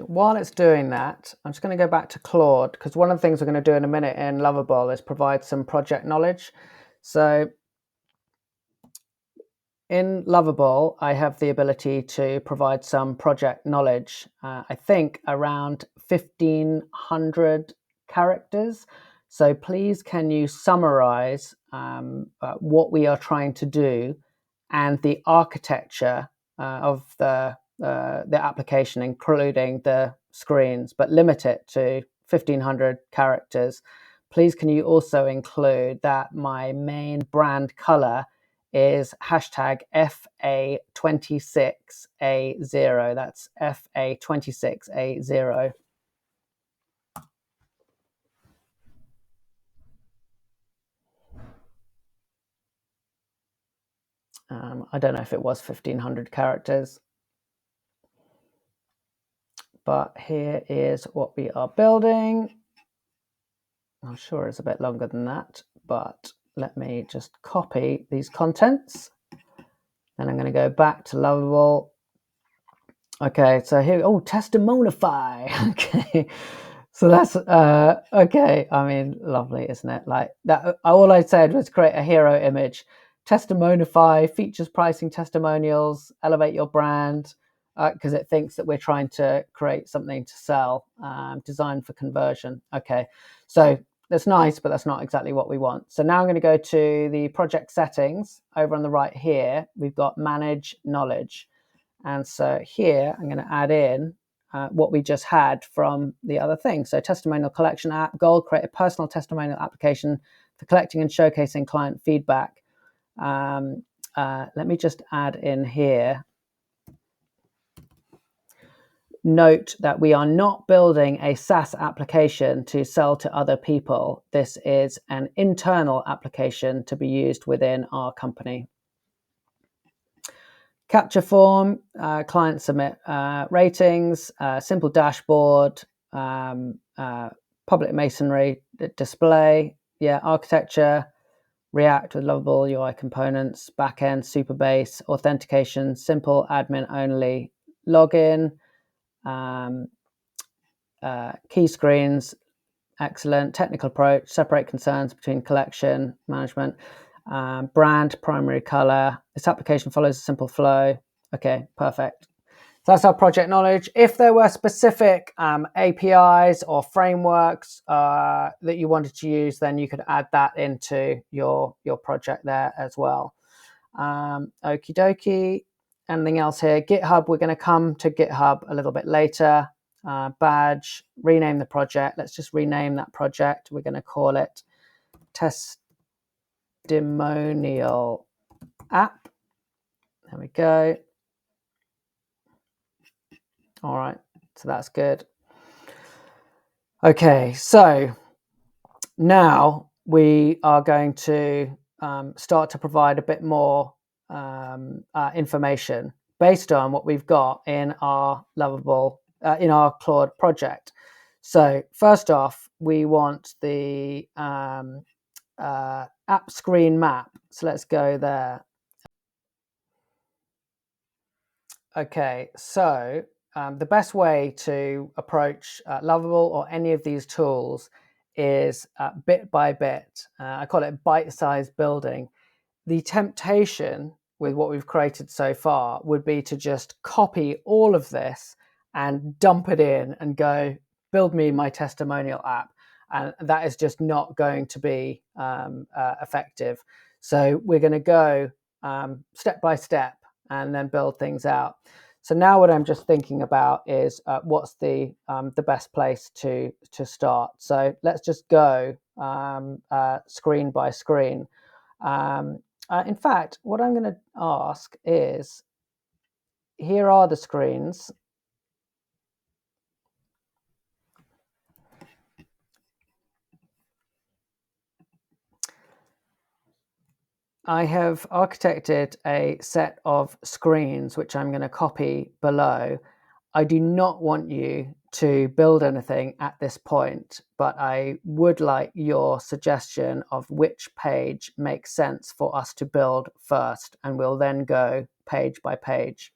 A: While it's doing that, I'm just going to go back to Claude, because one of the things we're going to do in a minute in Lovable is provide some project knowledge. So in Lovable, I have the ability to provide some project knowledge. I think around 1,500 characters. So please, can you summarize what we are trying to do and the architecture of the application, including the screens, but limit it to 1,500 characters. Please, can you also include that my main brand color is hashtag FA26A0. That's FA26A0. I don't know if it was 1,500 characters, but here is what we are building. I'm sure it's a bit longer than that, but let me just copy these contents. Then I'm going to go back to Lovable. Okay, so here, Testimonify. Okay, so that's okay. I mean, lovely, isn't it? Like that. All I said was create a hero image. Testimonify, features, pricing, testimonials, elevate your brand, because it thinks that we're trying to create something to sell. Design for conversion. Okay, so that's nice, but that's not exactly what we want. So now I'm going to go to the project settings over on the right here. We've got manage knowledge. And so here I'm going to add in what we just had from the other thing. So testimonial collection app, goal, create a personal testimonial application for collecting and showcasing client feedback. Let me just add in here. Note that we are not building a SaaS application to sell to other people. This is an internal application to be used within our company. Capture form, client submit ratings, simple dashboard, public masonry display, architecture, React with Lovable UI components, backend, Supabase, authentication, simple admin only, login, key screens, excellent, technical approach, separate concerns between collection, management, brand, primary color. This application follows a simple flow. Okay, perfect. So that's our project knowledge. If there were specific APIs or frameworks that you wanted to use, then you could add that into your project there as well. Okie dokie. Anything else here? GitHub, we're going to come to GitHub a little bit later. Badge, rename the project. Let's just rename that project. We're going to call it Testimonial App. There we go. All right, so that's good. Okay, so now we are going to start to provide a bit more information. based on what we've got in our Lovable, in our Claude project. So first off, we want the app screen map. So let's go there. Okay, so the best way to approach Lovable or any of these tools is bit by bit. I call it bite-sized building. The temptation with what we've created so far would be to just copy all of this and dump it in and go, build me my testimonial app. And that is just not going to be effective. So we're going to go step by step and then build things out. So now what I'm just thinking about is what's the best place to start. So let's just go screen by screen. In fact, what I'm going to ask is, here are the screens. I have architected a set of screens, which I'm going to copy below. I do not want you to build anything at this point, but I would like your suggestion of which page makes sense for us to build first, and we'll then go page by page.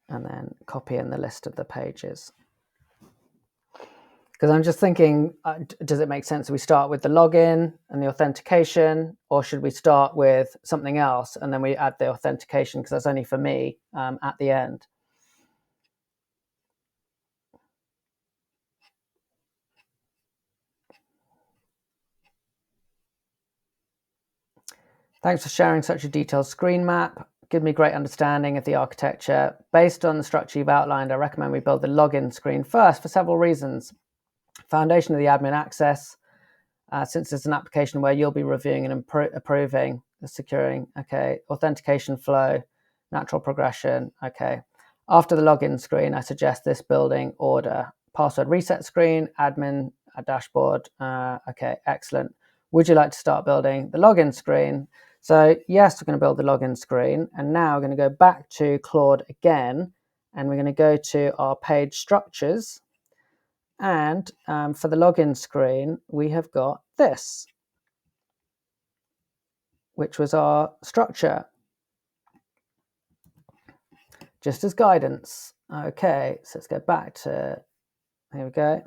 A: And then copy in the list of the pages. Because I'm just thinking, does it make sense we start with the login and the authentication, or should we start with something else and then we add the authentication, because that's only for me at the end? Thanks for sharing such a detailed screen map. Give me great understanding of the architecture. Based on the structure you've outlined, I recommend we build the login screen first for several reasons. Foundation of the admin access, since it's an application where you'll be reviewing and approving, securing, okay. Authentication flow, natural progression, okay. After the login screen, I suggest this building order. Password reset screen, admin, dashboard, okay, excellent. Would you like to start building the login screen? So yes, we're going to build the login screen, and now we're going to go back to Claude again, and we're going to go to our page structures. And for the login screen, we have got this, which was our structure, just as guidance. Okay, so let's go back to, here we go.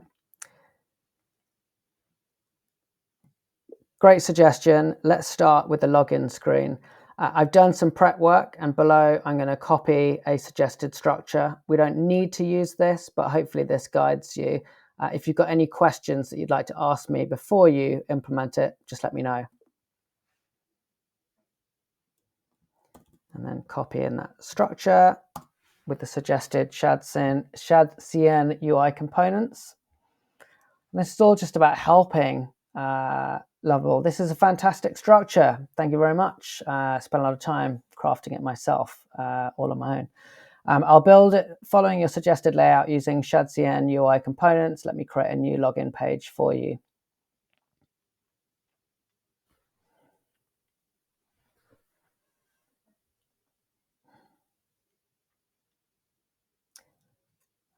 A: Great suggestion. Let's start with the login screen. I've done some prep work, and below I'm going to copy a suggested structure. We don't need to use this, but hopefully this guides you. If you've got any questions that you'd like to ask me before you implement it, just let me know. And then copy in that structure with the suggested ShadCN UI components. And this is all just about helping Lovable. This is a fantastic structure. Thank you very much. Spent a lot of time crafting it myself, all on my own. I'll build it following your suggested layout using ShadCN UI components. Let me create a new login page for you.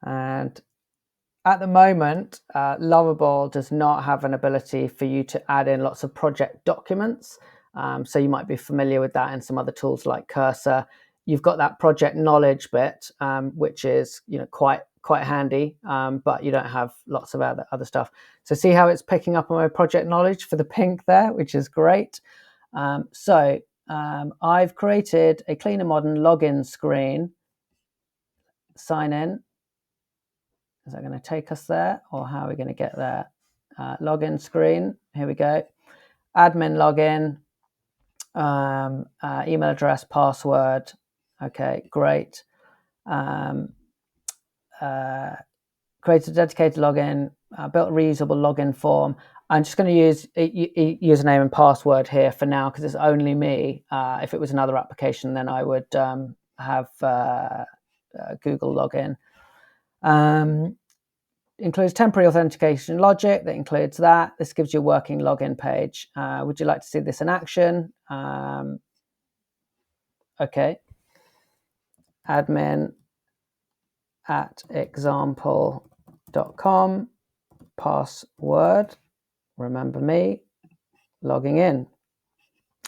A: And at the moment, Lovable does not have an ability for you to add in lots of project documents. So you might be familiar with that in some other tools like Cursor. You've got that project knowledge bit, which is quite handy, but you don't have lots of other stuff. So see how it's picking up on my project knowledge for the pink there, which is great. I've created a clean and modern login screen. Sign in. Is that going to take us there, or how are we going to get there? Login screen. Here we go. Admin login. Email address, password. Okay, great. Create a dedicated login. Built a reusable login form. I'm just going to use username and password here for now because it's only me. If it was another application, then I would have Google login. includes temporary authentication logic that includes that. This gives you a working login page. Would you like to see this in action? Okay. Admin at example.com, password, remember me, logging in.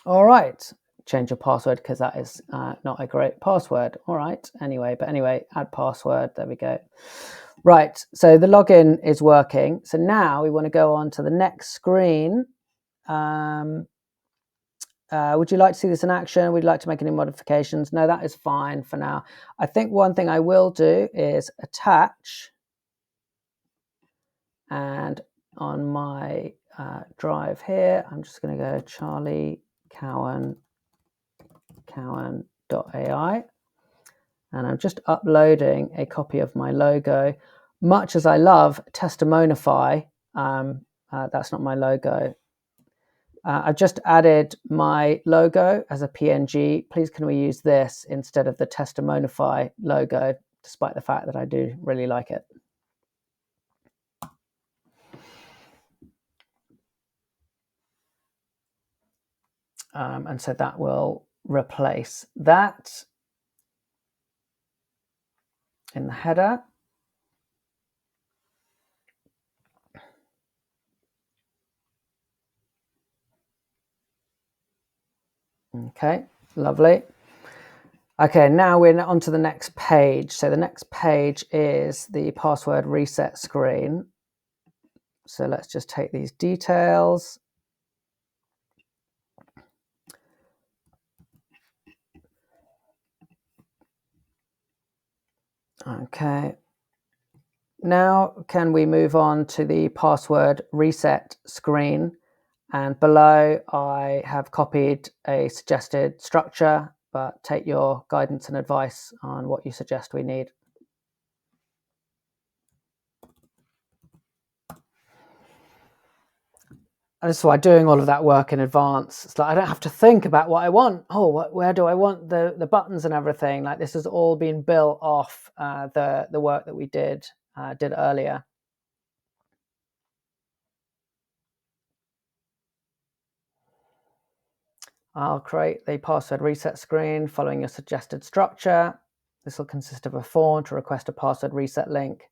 A: All right, change your password because that is not a great password. All right, anyway, add password, there we go. Right, so the login is working. So now we want to go on to the next screen. Would you like to see this in action? Would you like to make any modifications? No, that is fine for now. I think one thing I will do is attach, and on my drive here, I'm just going to go Charlie Cowan.ai, and I'm just uploading a copy of my logo. Much as I love Testimonify, that's not my logo. I've just added my logo as a PNG. Please can we use this instead of the Testimonify logo, despite the fact that I do really like it. And so that will replace that in the header. Okay, lovely. Okay, now we're on to the next page. So the next page is the password reset screen. So let's just take these details. Okay. Now can we move on to the password reset screen? And below I have copied a suggested structure, but take your guidance and advice on what you suggest we need. And this is why doing all of that work in advance, it's like I don't have to think about what I want. Oh, where do I want the buttons and everything? Like this has all been built off the work that we did earlier. I'll create the password reset screen following your suggested structure. This will consist of a form to request a password reset link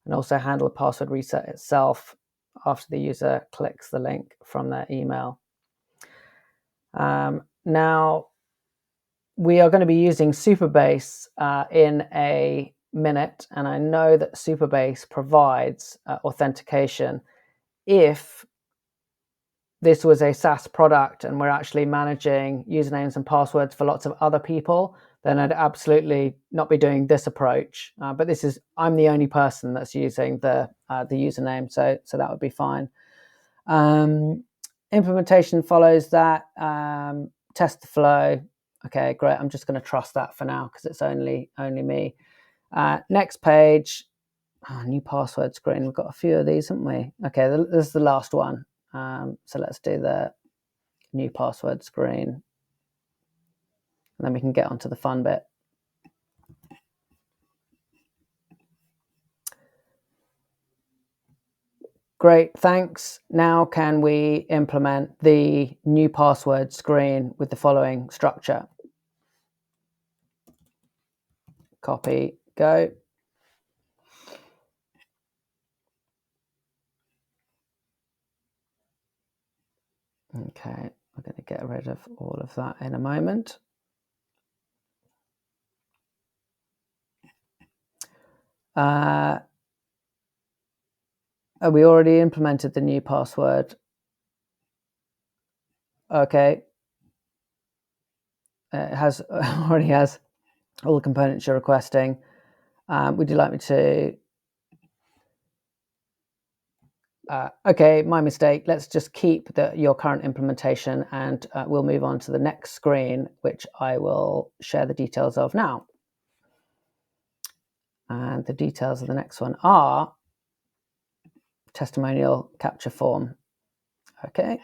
A: and also handle the password reset itself after the user clicks the link from their email. Now, we are going to be using Supabase in a minute, and I know that Supabase provides authentication. If this was a SaaS product and we're actually managing usernames and passwords for lots of other people, then I'd absolutely not be doing this approach. But I'm the only person that's using the username, so that would be fine. Implementation follows that. Test the flow. Okay, great. I'm just going to trust that for now because it's only me. Next page. New password screen. We've got a few of these, haven't we? Okay, this is the last one. So let's do the new password screen. And then we can get onto the fun bit. Great, thanks. Now can we implement the new password screen with the following structure? Copy, go. Okay, we're going to get rid of all of that in a moment. We already implemented the new password. Okay. It already has all the components you're requesting. Would you like me to? Okay, my mistake. Let's just keep your current implementation and we'll move on to the next screen, which I will share the details of now. And the details of the next one are testimonial capture form. Okay.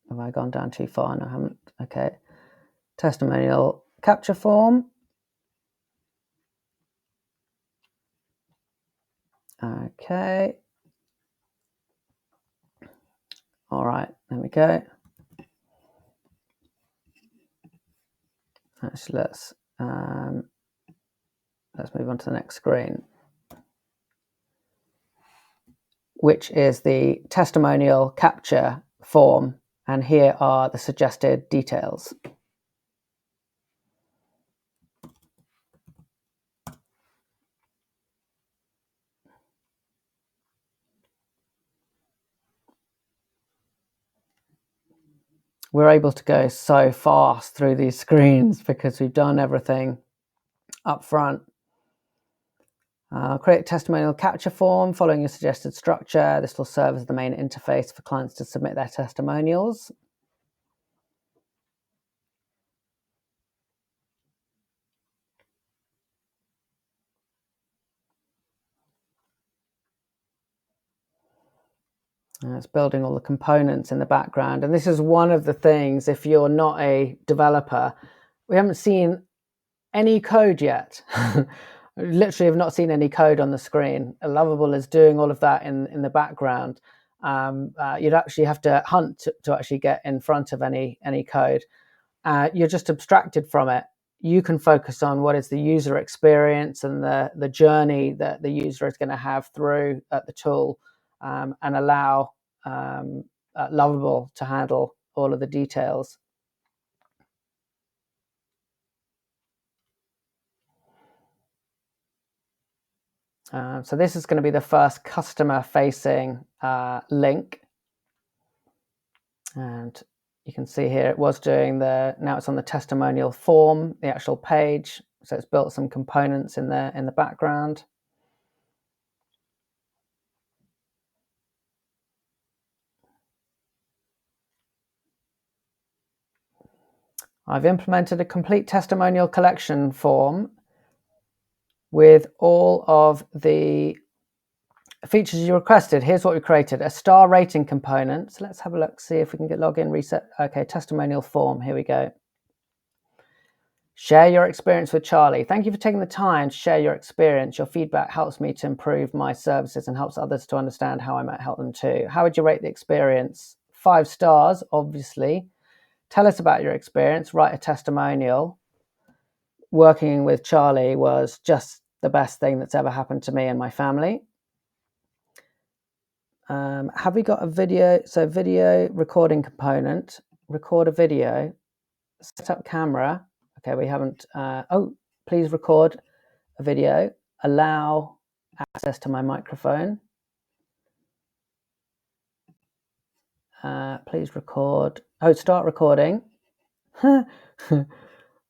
A: Have I gone down too far? No, I haven't. Okay. Testimonial capture form. Okay. All right, there we go. Actually, let's move on to the next screen, which is the testimonial capture form. And here are the suggested details. We're able to go so fast through these screens because we've done everything up front. Create a testimonial capture form following a suggested structure. This will serve as the main interface for clients to submit their testimonials. It's building all the components in the background. And this is one of the things, if you're not a developer, we haven't seen any code yet. Literally have not seen any code on the screen. Lovable is doing all of that in the background. You'd actually have to hunt to actually get in front of any code. You're just abstracted from it. You can focus on what is the user experience and the journey that the user is going to have through the tool, and allow Lovable to handle all of the details. So this is going to be the first customer-facing link, and you can see here it was doing now it's on the testimonial form, the actual page. So it's built some components in the background. I've implemented a complete testimonial collection form with all of the features you requested. Here's what we created: a star rating component. So let's have a look, see if we can get login, reset. Okay, testimonial form. Here we go. Share your experience with Charlie. Thank you for taking the time to share your experience. Your feedback helps me to improve my services and helps others to understand how I might help them too. How would you rate the experience? 5 stars, obviously. Tell us about your experience. Write a testimonial. Working with Charlie was just the best thing that's ever happened to me and my family. Have we got a video? So video recording component, record a video, set up camera. Okay, we haven't, please record a video, allow access to my microphone. Please record, start recording.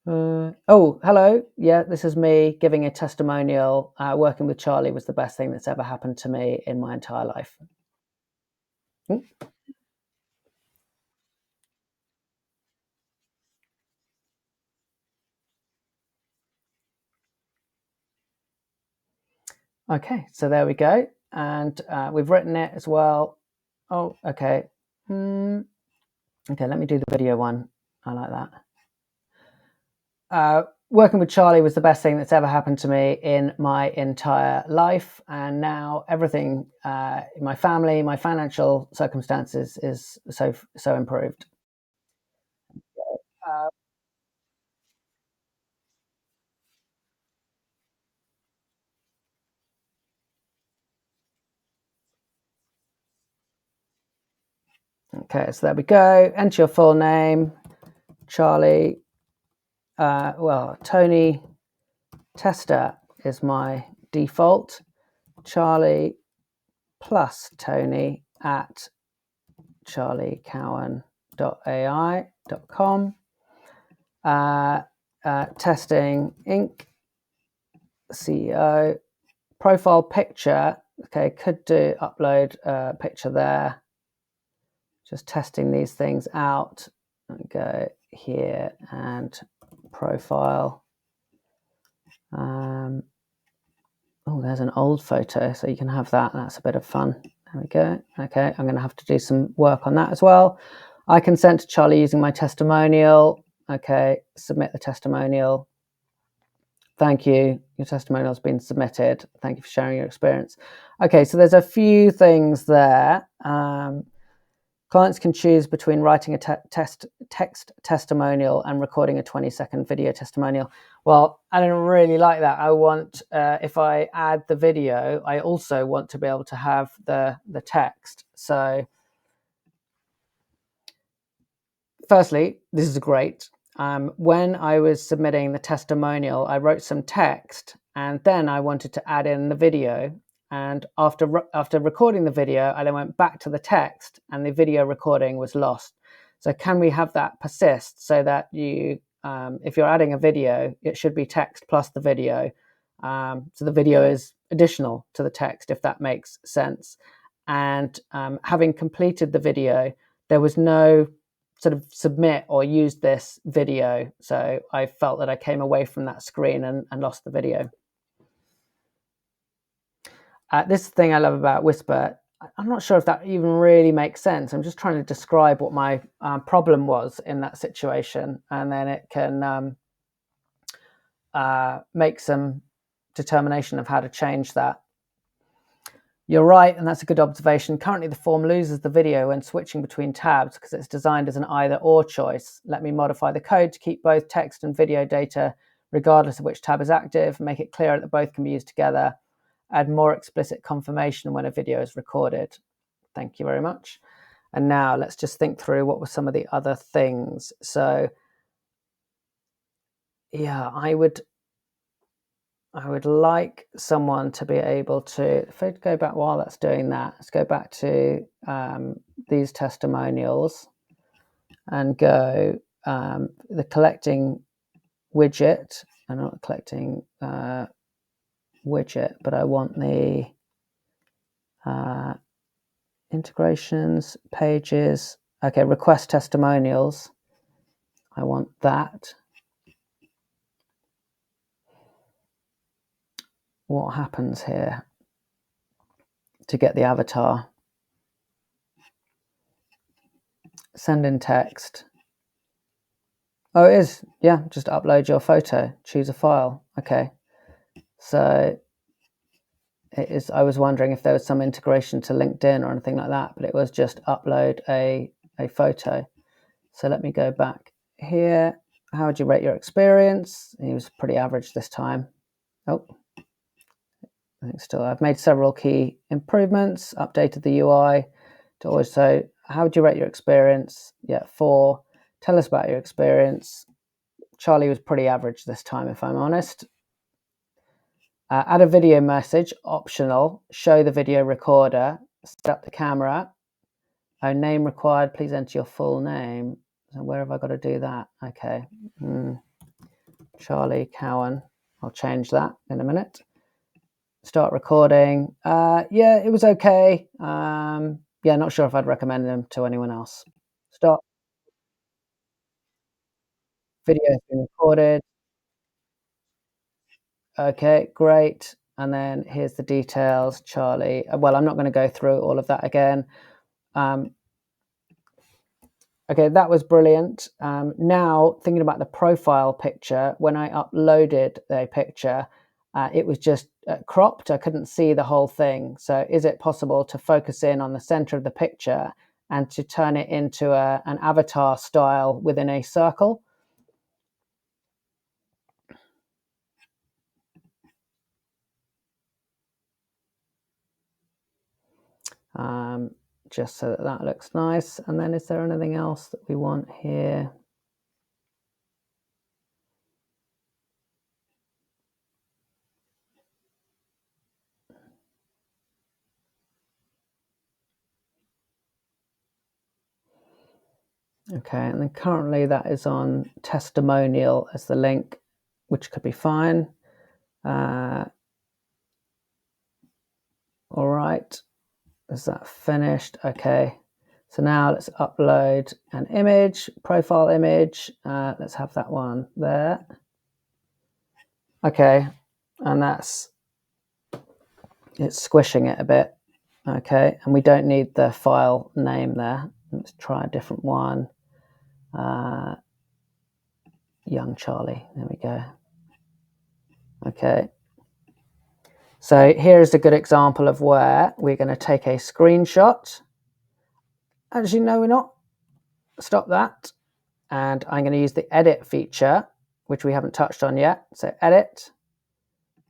A: Hello. Yeah, this is me giving a testimonial. Working with Charlie was the best thing that's ever happened to me in my entire life. Okay, so there we go. And we've written it as well. Oh, okay. Okay, let me do the video one. I like that. Working with Charlie was the best thing that's ever happened to me in my entire life. And now everything in my family, my financial circumstances is so improved. Okay, so there we go. Enter your full name, Charlie. Tony Tester is my default. Charlie plus Tony at charliecowan.ai.com. Testing Inc. CEO. Profile picture. Okay, could do upload a picture there. Just testing these things out. Go here and profile. There's an old photo, so you can have that. That's a bit of fun. There we go. Okay, I'm going to have to do some work on that as well. I consent to Charlie using my testimonial. Okay, submit the testimonial. Thank you. Your testimonial has been submitted. Thank you for sharing your experience. Okay, so there's a few things there. Clients can choose between writing a text testimonial and recording a 20-second video testimonial. Well, I don't really like that. I want, if I add the video, I also want to be able to have the text. So firstly, this is great. When I was submitting the testimonial, I wrote some text and then I wanted to add in the video. And after recording the video, I then went back to the text and the video recording was lost. So can we have that persist so that you, if you're adding a video, it should be text plus the video. So the video is additional to the text, if that makes sense. And having completed the video, there was no sort of submit or use this video. So I felt that I came away from that screen and lost the video. This thing I love about Whisper, I'm not sure if that even really makes sense. I'm just trying to describe what my problem was in that situation, and then it can make some determination of how to change that. You're right, and that's a good observation. Currently, the form loses the video when switching between tabs because it's designed as an either-or choice. Let me modify the code to keep both text and video data regardless of which tab is active, make it clear that both can be used together, add more explicit confirmation when a video is recorded. Thank you very much. And now let's just think through what were some of the other things. So yeah, I would like someone to be able to, if I go back while that's doing that, let's go back to these testimonials and go the collecting widget. I'm not collecting widget, but I want the integrations, pages. Okay, request testimonials. I want that. What happens here to get the avatar? Send in text. Oh, it is. Yeah, just upload your photo. Choose a file. Okay. So it is. I was wondering if there was some integration to LinkedIn or anything like that, but it was just upload a photo. So let me go back here. How would you rate your experience? He was pretty average this time. Oh, I think still. I've made several key improvements, updated the UI to also. How would you rate your experience? Yeah, 4. Tell us about your experience. Charlie was pretty average this time, if I'm honest. Add a video message, optional. Show the video recorder. Set up the camera. Oh, name required. Please enter your full name. So where have I got to do that? Okay. Charlie Cowan. I'll change that in a minute. Start recording. Yeah, it was okay. Yeah, not sure if I'd recommend them to anyone else. Start. Video has been recorded. Okay, great. And then here's the details, Charlie. Well, I'm not going to go through all of that again. Okay, that was brilliant. Now, thinking about the profile picture, when I uploaded a picture, it was just cropped. I couldn't see the whole thing. So is it possible to focus in on the center of the picture and to turn it into an avatar style within a circle? Just so that that looks nice. And then is there anything else that we want here? Okay, and then currently that is on testimonial as the link, which could be fine. All right, is that finished? Okay, so now let's upload an image, profile image. Let's have that one there. Okay, and it's squishing it a bit. Okay, and we don't need the file name there. Let's try a different one. Young Charlie, there we go. Okay. So here's a good example of where we're going to take a screenshot. Actually, no, we're not. Stop that. And I'm going to use the edit feature, which we haven't touched on yet. So edit.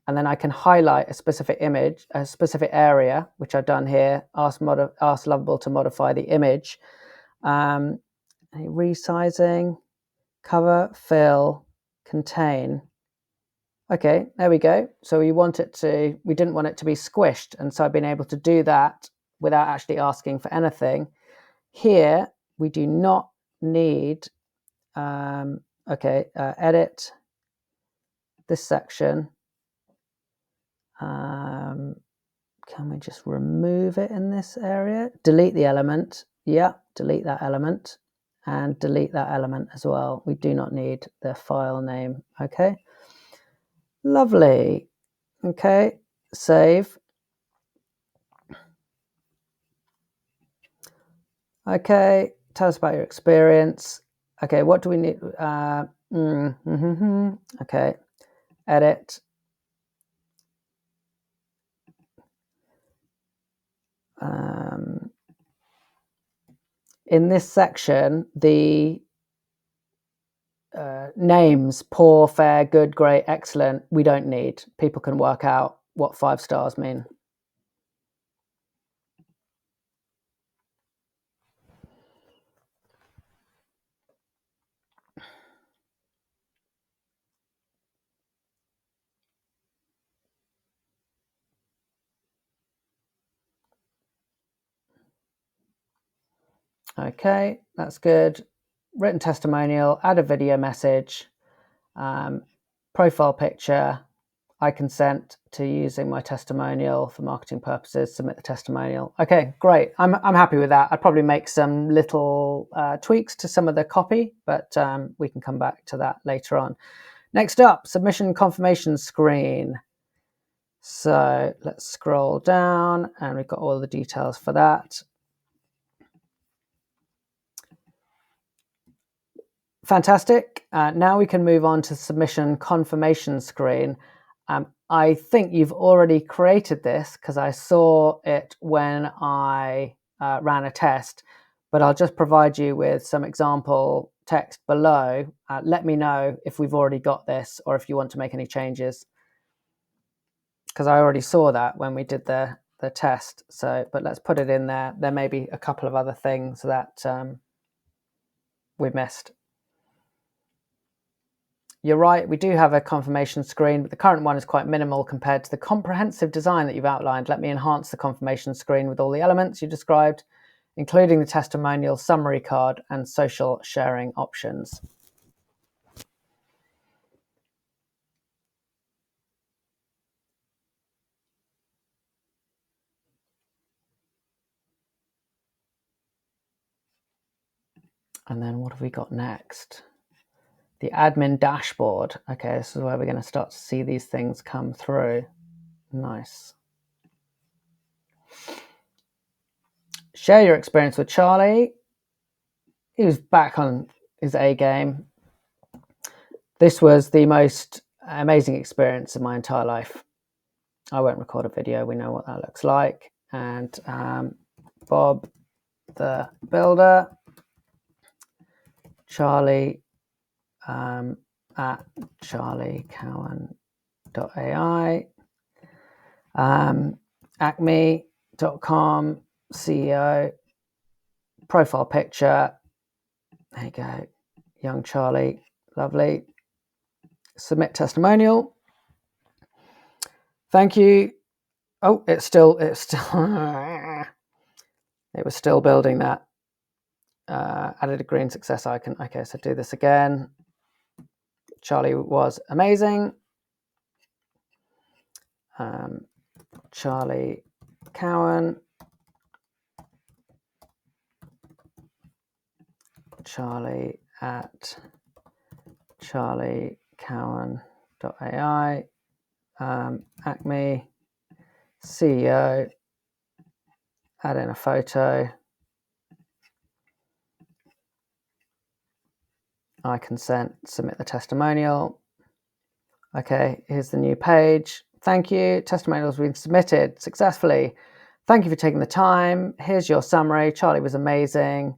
A: And then I can highlight a specific image, a specific area, which I've done here. Ask Lovable to modify the image. Resizing, cover, fill, contain. Okay, there we go. So we didn't want it to be squished. And so I've been able to do that without actually asking for anything. Here, we do not need, edit this section. Can we just remove it in this area? Delete the element. Yeah, delete that element. And delete that element as well. We do not need the file name. Okay. Lovely. Okay, save. Okay, tell us about your experience. Okay, what do we need? Okay, edit. In this section, the names poor, fair, good, great, excellent, we don't need. People can work out what 5 stars mean. Okay, that's good. Written testimonial, add a video message, profile picture. I consent to using my testimonial for marketing purposes, submit the testimonial. Okay, great. I'm happy with that. I'd probably make some little tweaks to some of the copy, but we can come back to that later on. Next up, submission confirmation screen. So let's scroll down and we've got all the details for that. Fantastic. Now we can move on to submission confirmation screen. I think you've already created this because I saw it when I ran a test, but I'll just provide you with some example text below. Let me know if we've already got this or if you want to make any changes, because I already saw that when we did the test. So, but let's put it in there. There may be a couple of other things that we missed. You're right, we do have a confirmation screen, but the current one is quite minimal compared to the comprehensive design that you've outlined. Let me enhance the confirmation screen with all the elements you described, including the testimonial summary card and social sharing options. And then what have we got next? The admin dashboard. Okay, this is where we're going to start to see these things come through. Nice. Share your experience with Charlie. He was back on his A game. This was the most amazing experience of my entire life. I won't record a video. We know what that looks like. And Bob the Builder, Charlie at charliecowan.ai, acme.com, CEO, profile picture. There you go. Young Charlie. Lovely. Submit testimonial. Thank you. Oh, it was still building that. Added a green success icon. Okay, so do this again. Charlie was amazing. Charlie Cowan. Charlie at charliecowan.ai. Acme. CEO. Add in a photo. I consent. Submit the testimonial. Okay, here's the new page. Thank you. Testimonials have been submitted successfully. Thank you for taking the time. Here's your summary. Charlie was amazing.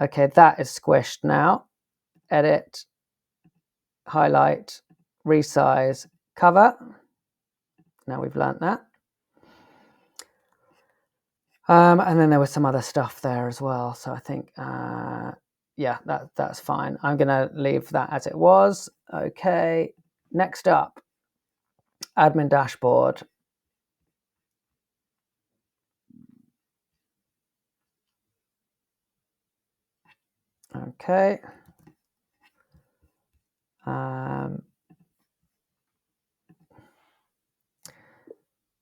A: Okay, that is squished now. Edit, highlight, resize, cover. Now we've learnt that. And then there was some other stuff there as well. So I think, yeah, that's fine. I'm going to leave that as it was. Okay, next up, admin dashboard. Okay.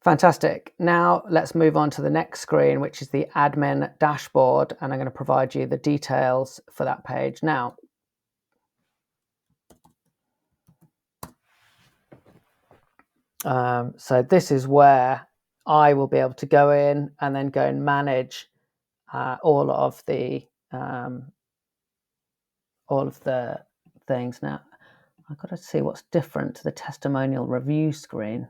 A: Fantastic. Now let's move on to the next screen, which is the admin dashboard, and I'm going to provide you the details for that page now. So this is where I will be able to go in and then go and manage all of the things. Now I've got to see what's different to the testimonial review screen.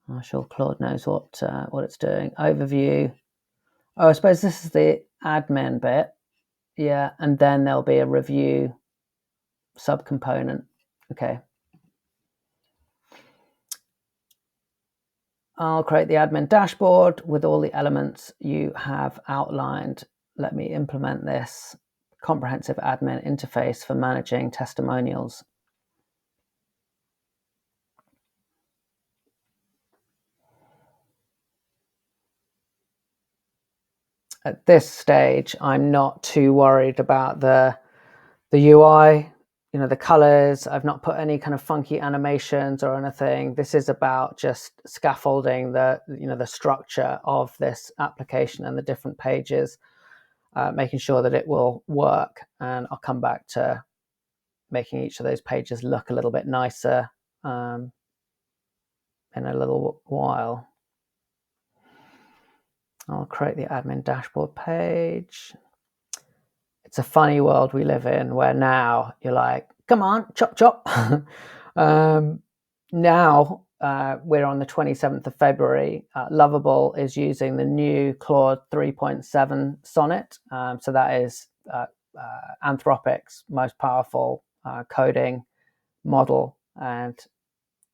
A: I'm sure Claude knows what it's doing. Overview. Oh, I suppose this is the admin bit. Yeah, and then there'll be a review subcomponent. Okay. I'll create the admin dashboard with all the elements you have outlined. Let me implement this comprehensive admin interface for managing testimonials. At this stage, I'm not too worried about the UI, you know, the colors. I've not put any kind of funky animations or anything. This is about just scaffolding the structure of this application and the different pages, making sure that it will work. And I'll come back to making each of those pages look a little bit nicer in a little while. I'll create the admin dashboard page. It's a funny world we live in where now you're like, come on, chop, chop. Now we're on the 27th of February. Lovable is using the new Claude 3.7 Sonnet. So that is Anthropic's most powerful coding model. And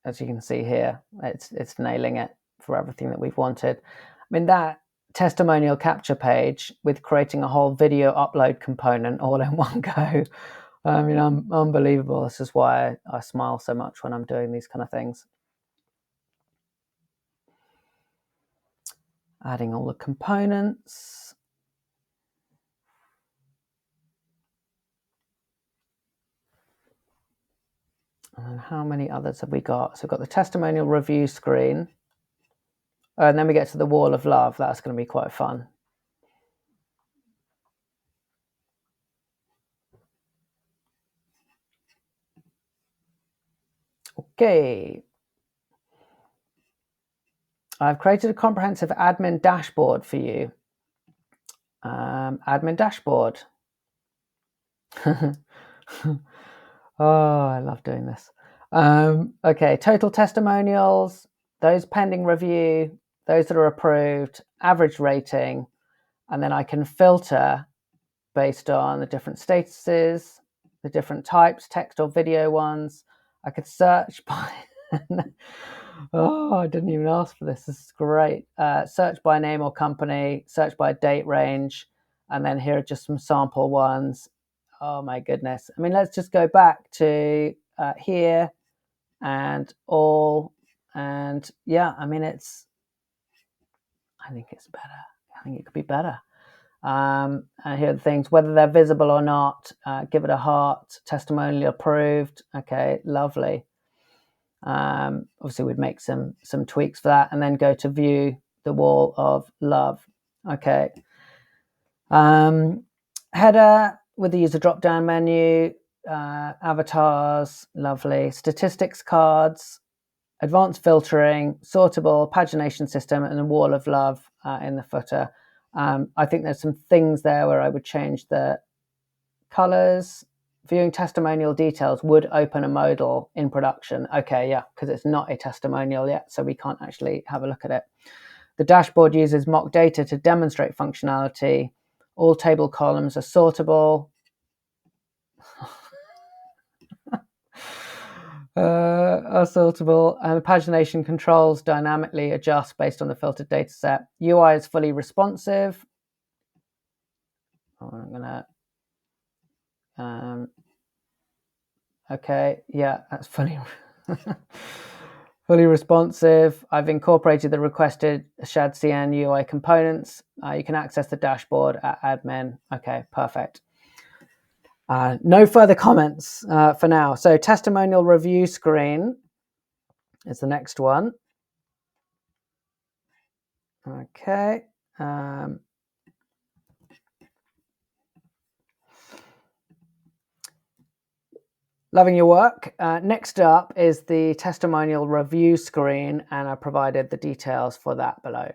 A: as you can see here, it's nailing it for everything that we've wanted. I mean, that testimonial capture page with creating a whole video upload component all in one go. I mean, unbelievable. This is why I smile so much when I'm doing these kind of things. Adding all the components. And how many others have we got? So we've got the testimonial review screen. And then we get to the wall of love. That's going to be quite fun. Okay. I've created a comprehensive admin dashboard for you. Admin dashboard. Oh, I love doing this. Okay, total testimonials, those pending review, those that are approved, average rating, and then I can filter based on the different statuses, the different types, text or video ones. I could search by... Oh, I didn't even ask for this. This is great. Search by name or company, search by date range, and then here are just some sample ones. Oh my goodness. I mean, let's just go back to here and all. And yeah, I mean, I think it's better. I think it could be better. And here are the things, whether they're visible or not, give it a heart, testimonial approved. Okay, lovely. Obviously we'd make some tweaks for that and then go to view the wall of love. Okay. Header with the user drop down menu, avatars, lovely, statistics cards, advanced filtering, sortable, pagination system, and a wall of love in the footer. I think there's some things there where I would change the colors Viewing testimonial details would open a modal in production. Okay, yeah, because it's not a testimonial yet, so we can't actually have a look at it. The dashboard uses mock data to demonstrate functionality. All table columns are sortable. And pagination controls dynamically adjust based on the filtered data set. UI is fully responsive. I'm gonna okay, yeah, that's fully fully responsive. I've incorporated the requested shared CN UI components. You can access the dashboard at admin. Okay, perfect. No further comments for now. So testimonial review screen is the next one. Okay. Loving your work. Next up is the testimonial review screen, and I provided the details for that below.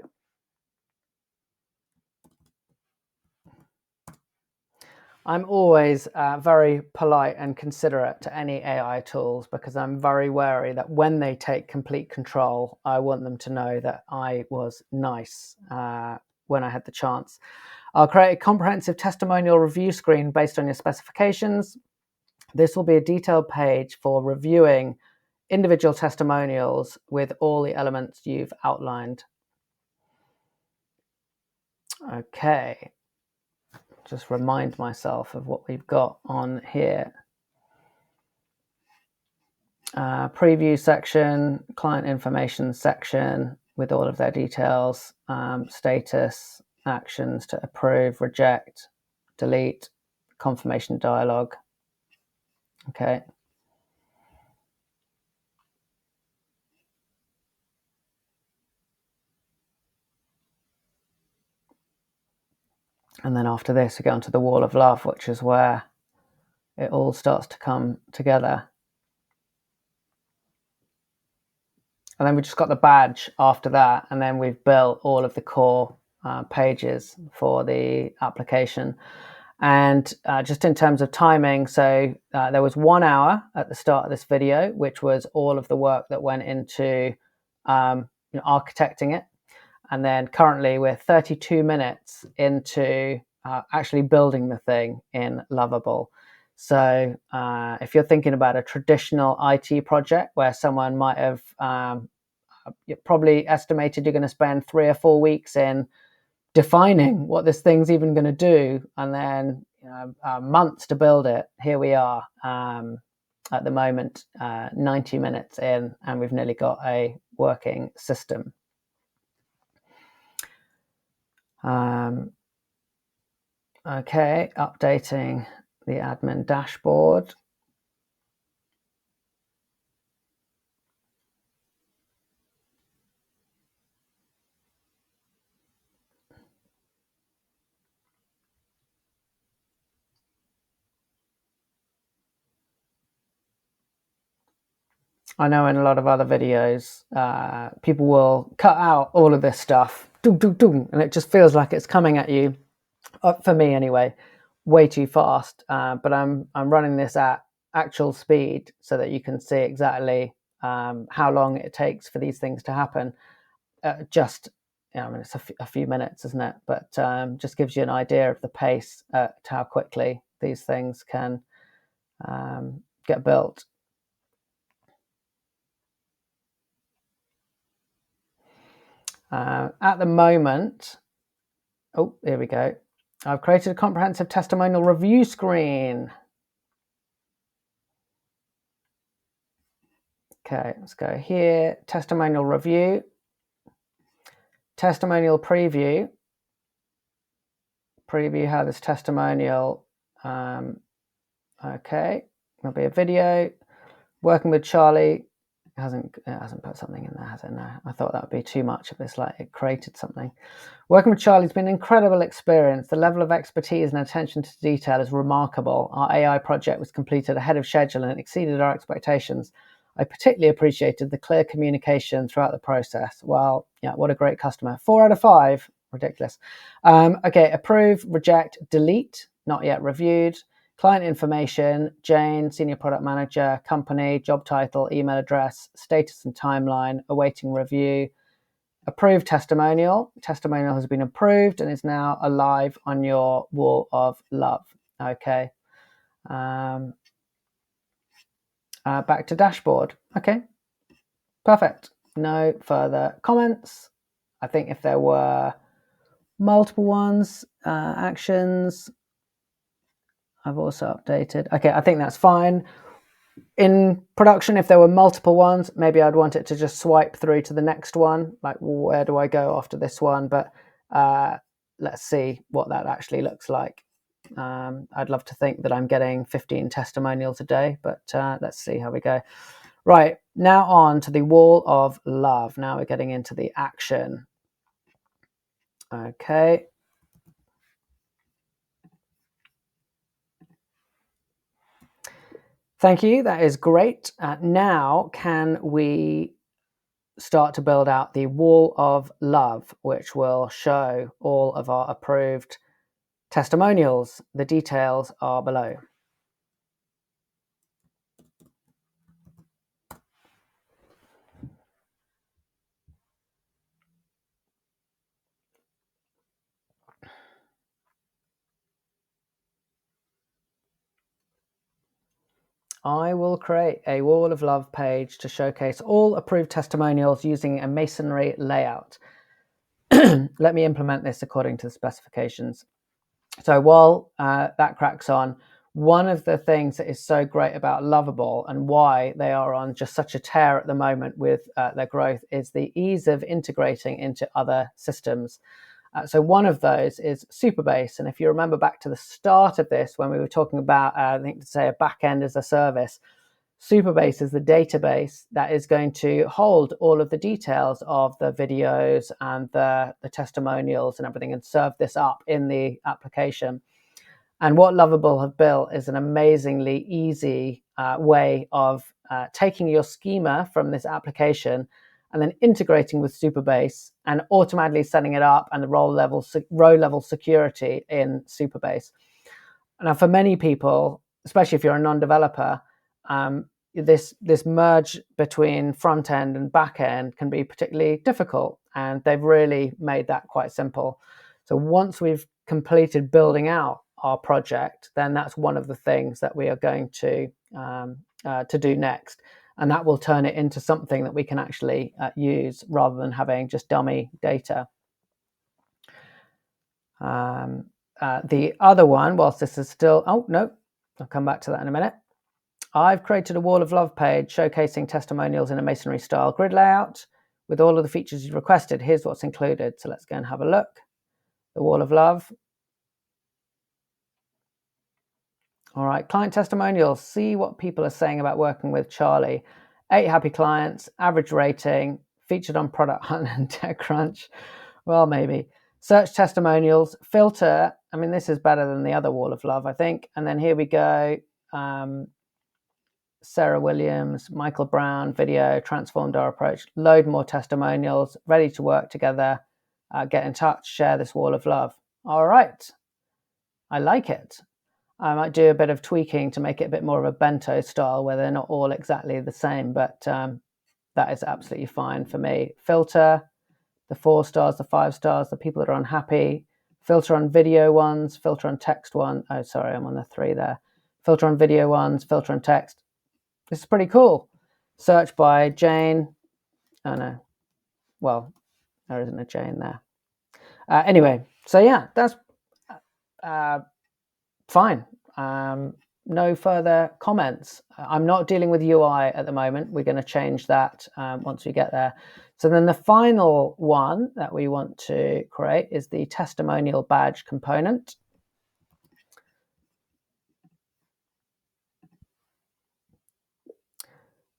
A: I'm always very polite and considerate to any AI tools because I'm very wary that when they take complete control, I want them to know that I was nice when I had the chance. I'll create a comprehensive testimonial review screen based on your specifications. This will be a detailed page for reviewing individual testimonials with all the elements you've outlined. Okay. Just remind myself of what we've got on here. Preview section, client information section with all of their details, status, actions to approve, reject, delete, confirmation dialog. Okay. And then after this, we go onto the wall of love, which is where it all starts to come together. And then we just got the badge after that, and then we've built all of the core pages for the application. And just in terms of timing, so there was 1 hour at the start of this video, which was all of the work that went into architecting it. And then currently we're 32 minutes into actually building the thing in Lovable. So if you're thinking about a traditional IT project where someone might have probably estimated you're going to spend 3 or 4 weeks in defining what this thing's even going to do, and then months to build it, here we are at the moment, 90 minutes in, and we've nearly got a working system. Okay, updating the admin dashboard. I know in a lot of other videos, people will cut out all of this stuff, and it just feels like it's coming at you, for me anyway, way too fast. But I'm running this at actual speed so that you can see exactly how long it takes for these things to happen. Just, I mean, it's a few minutes, isn't it? But just gives you an idea of the pace to how quickly these things can get built. At the moment, oh, here we go. I've created a comprehensive testimonial review screen. Okay, let's go here. Testimonial review. Testimonial preview. Preview how this testimonial. Okay, there'll be a video. Working with Charlie. It hasn't put something in there, has it? No, I thought that would be too much if it's like it created something. Working with Charlie's been an incredible experience. The level of expertise and attention to detail is remarkable. Our AI project was completed ahead of schedule and exceeded our expectations. I particularly appreciated the clear communication throughout the process. Well, yeah, what a great customer. 4 out of 5. Ridiculous. Okay, approve, reject, delete, not yet reviewed. Client information, Jane, Senior Product Manager, company, job title, email address, status and timeline, awaiting review. Approved testimonial. Testimonial has been approved and is now alive on your wall of love. Okay. Back to dashboard. Okay. Perfect. No further comments. I think if there were multiple ones, actions, I've also updated. Okay, I think that's fine. In production, if there were multiple ones, maybe I'd want it to just swipe through to the next one. Like, where do I go after this one? But let's see what that actually looks like. I'd love to think that I'm getting 15 testimonials a day, but let's see how we go. Right, now on to the wall of love. Now we're getting into the action. Okay. Thank you, that is great. Now can we start to build out the wall of love, which will show all of our approved testimonials. The details are below. I will create a wall of love page to showcase all approved testimonials using a masonry layout. Let me implement this according to the specifications. So while that cracks on, one of the things that is so great about Lovable and why they are on just such a tear at the moment with their growth is the ease of integrating into other systems. So one of those is Supabase. And if you remember back to the start of this, when we were talking about, I think to say a backend as a service, Supabase is the database that is going to hold all of the details of the videos and the testimonials and everything and serve this up in the application. And what Lovable have built is an amazingly easy way of taking your schema from this application and then integrating with Supabase and automatically setting it up and the row level security in Supabase. Now, for many people, especially if you're a non-developer, this merge between front end and back end can be particularly difficult, and they've really made that quite simple. So once we've completed building out our project, then that's one of the things that we are going to do next, and that will turn it into something that we can actually use rather than having just dummy data. The other one, whilst this is still, oh no, I'll come back to that in a minute. I've created a wall of love page showcasing testimonials in a masonry style grid layout with all of the features you requested. Here's what's included. So let's go and have a look. The wall of love. All right, client testimonials. See what people are saying about working with Charlie. 8 happy clients, average rating, featured on Product Hunt and TechCrunch. Well, maybe. Search testimonials, filter. I mean, this is better than the other wall of love, I think. And then here we go. Sarah Williams, Michael Brown, video, transformed our approach, load more testimonials, ready to work together, get in touch, share this wall of love. All right, I like it. I might do a bit of tweaking to make it a bit more of a bento style where they're not all exactly the same, but that is absolutely fine for me. Filter, the 4 stars, the 5 stars, the people that are unhappy, filter on video ones, filter on text one. Oh, sorry, I'm on the 3 there. Filter on video ones, filter on text. This is pretty cool. Search by Jane. Oh no, well, there isn't a Jane there. Anyway, so yeah, that's fine. No further comments. I'm not dealing with UI at the moment. We're going to change that once we get there. So then the final one that we want to create is the testimonial badge component.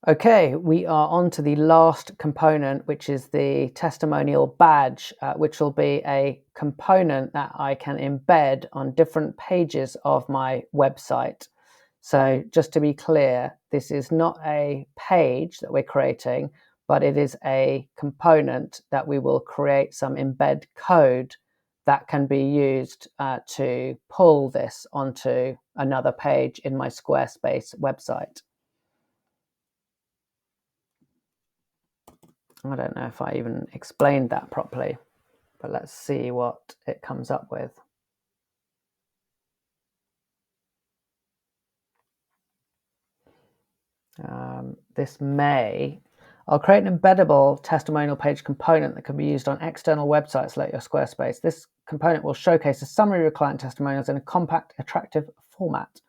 A: Okay, we are on to the last component, which is the testimonial badge, which will be a component that I can embed on different pages of my website. So just to be clear, this is not a page that we're creating, but it is a component that we will create some embed code that can be used to pull this onto another page in my Squarespace website. I don't know if I even explained that properly, but let's see what it comes up with. I'll create an embeddable testimonial page component that can be used on external websites like your Squarespace. This component will showcase a summary of client testimonials in a compact, attractive format.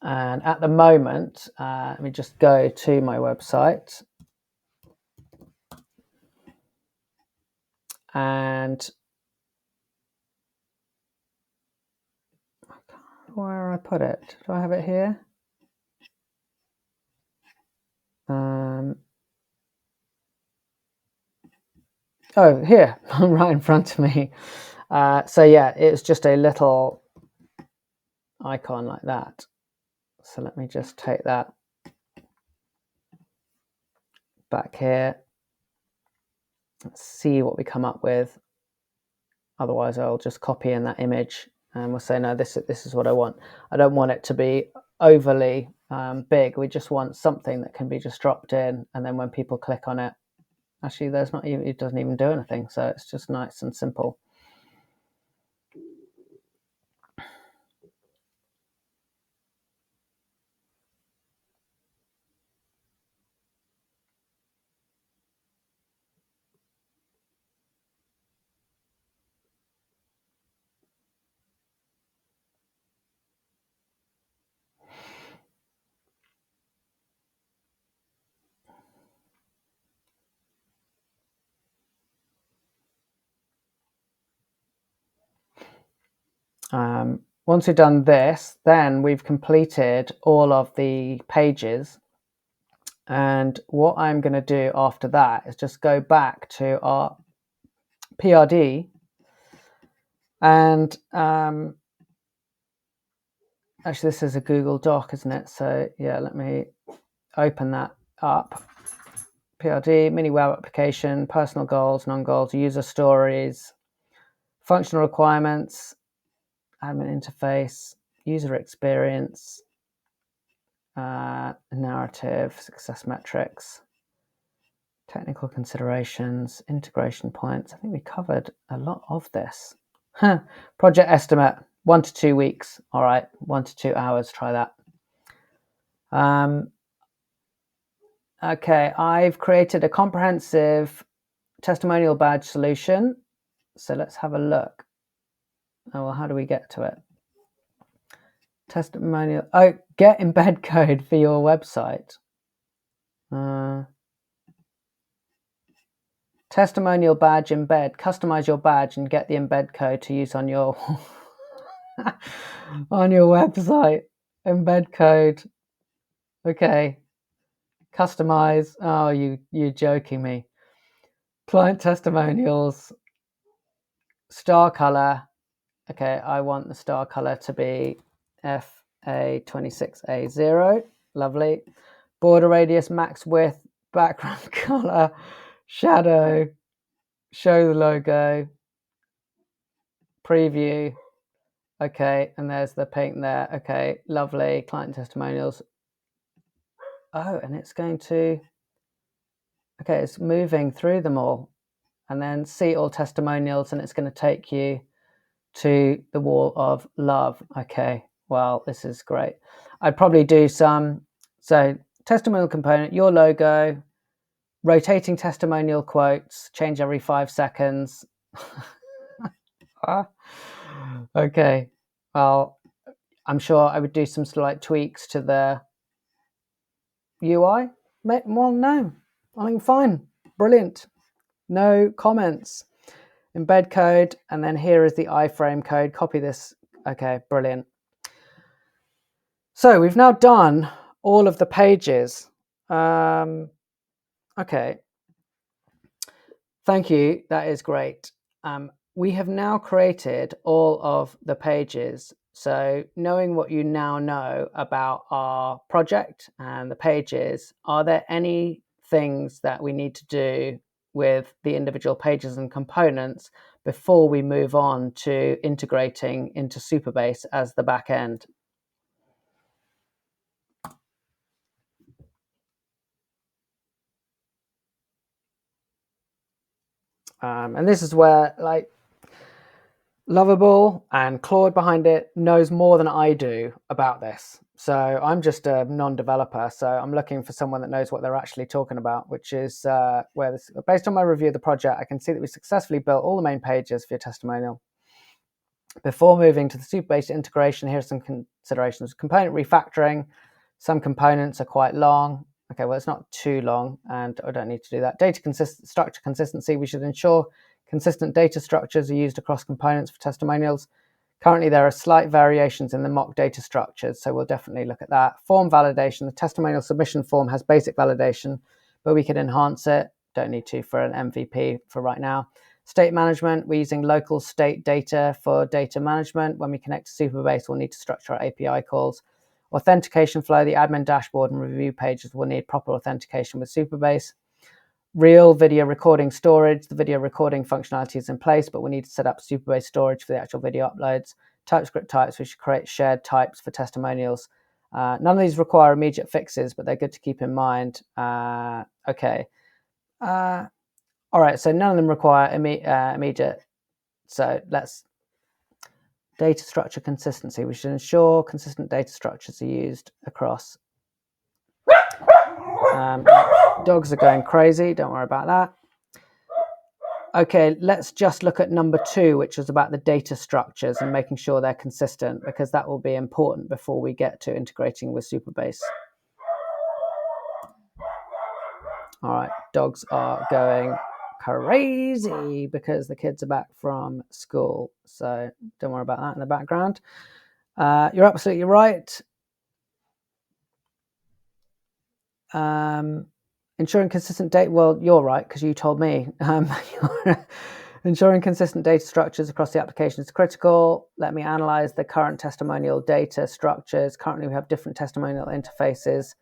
A: And at the moment, let me just go to my website. And where I put it? Do I have it here? Oh, here, right in front of me. So yeah, it's just a little icon like that. So let me just take that back here. Let's see what we come up with. Otherwise, I'll just copy in that image and we'll say, no, this is what I want. I don't want it to be overly big. We just want something that can be just dropped in, and then when people click on it, actually, there's not even, it doesn't even do anything. So it's just nice and simple. Once we've done this, then we've completed all of the pages. And what I'm going to do after that is just go back to our PRD and actually this is a Google Doc, isn't it? So yeah, let me open that up. PRD, mini web application, personal goals, non-goals, user stories, functional requirements, admin interface, user experience, narrative, success metrics, technical considerations, integration points. I think we covered a lot of this. Project estimate, 1 to 2 weeks. All right, 1 to 2 hours, try that. Okay, I've created a comprehensive testimonial badge solution. So let's have a look. Oh, well, how do we get to it? Testimonial. Oh, get embed code for your website. Testimonial badge embed. Customize your badge and get the embed code to use on your on your website. Embed code. Okay. Customize. Oh, you're joking me. Client testimonials. Star color. Okay, I want the star color to be FA26A0. Lovely. Border radius, max width, background color, shadow, show the logo, preview. Okay, and there's the pink there. Okay, lovely. Client testimonials. Oh, and it's going to, okay, it's moving through them all. And then see all testimonials, and it's going to take you to the wall of love. Okay, well, this is great. I'd probably do some, so testimonial component, your logo, rotating testimonial quotes, change every 5 seconds. Okay, well, I'm sure I would do some slight tweaks to the UI. Well, no, I think fine, brilliant. No comments. Embed code, and then here is the iframe code. Copy this. Okay, brilliant. So we've now done all of the pages. Okay. Thank you. That is great. We have now created all of the pages. So knowing what you now know about our project and the pages, are there any things that we need to do with the individual pages and components before we move on to integrating into Supabase as the back end. And this is where Lovable and Claude behind it knows more than I do about this. So I'm just a non-developer. So I'm looking for someone that knows what they're actually talking about, which is where this, based on my review of the project, I can see that we successfully built all the main pages for your testimonial. Before moving to the Supabase integration, here are some considerations. Component refactoring. Some components are quite long. Okay, well, it's not too long, and I don't need to do that. Data structure consistency. We should ensure consistent data structures are used across components for testimonials. Currently, there are slight variations in the mock data structures, so we'll definitely look at that. Form validation. The testimonial submission form has basic validation, but we could enhance it. Don't need to for an MVP for right now. State management. We're using local state data for data management. When we connect to Supabase, we'll need to structure our API calls. Authentication flow. The admin dashboard and review pages will need proper authentication with Supabase. Real video recording storage. The video recording functionality is in place, but we need to set up Supabase storage for the actual video uploads. TypeScript types. We should create shared types for testimonials. None of these require immediate fixes, but they're good to keep in mind. Okay. All right, so none of them require immediate. So let's data structure consistency. We should ensure consistent data structures are used across. Dogs are going crazy. Don't worry about that. Okay, let's just look at number 2, which is about the data structures and making sure they're consistent, because that will be important before we get to integrating with Supabase. All right, dogs are going crazy because the kids are back from school. So don't worry about that in the background. You're absolutely right. Ensuring consistent data. Well, you're right because you told me. Ensuring consistent data structures across the application is critical. Let me analyze the current testimonial data structures. Currently, we have different testimonial interfaces.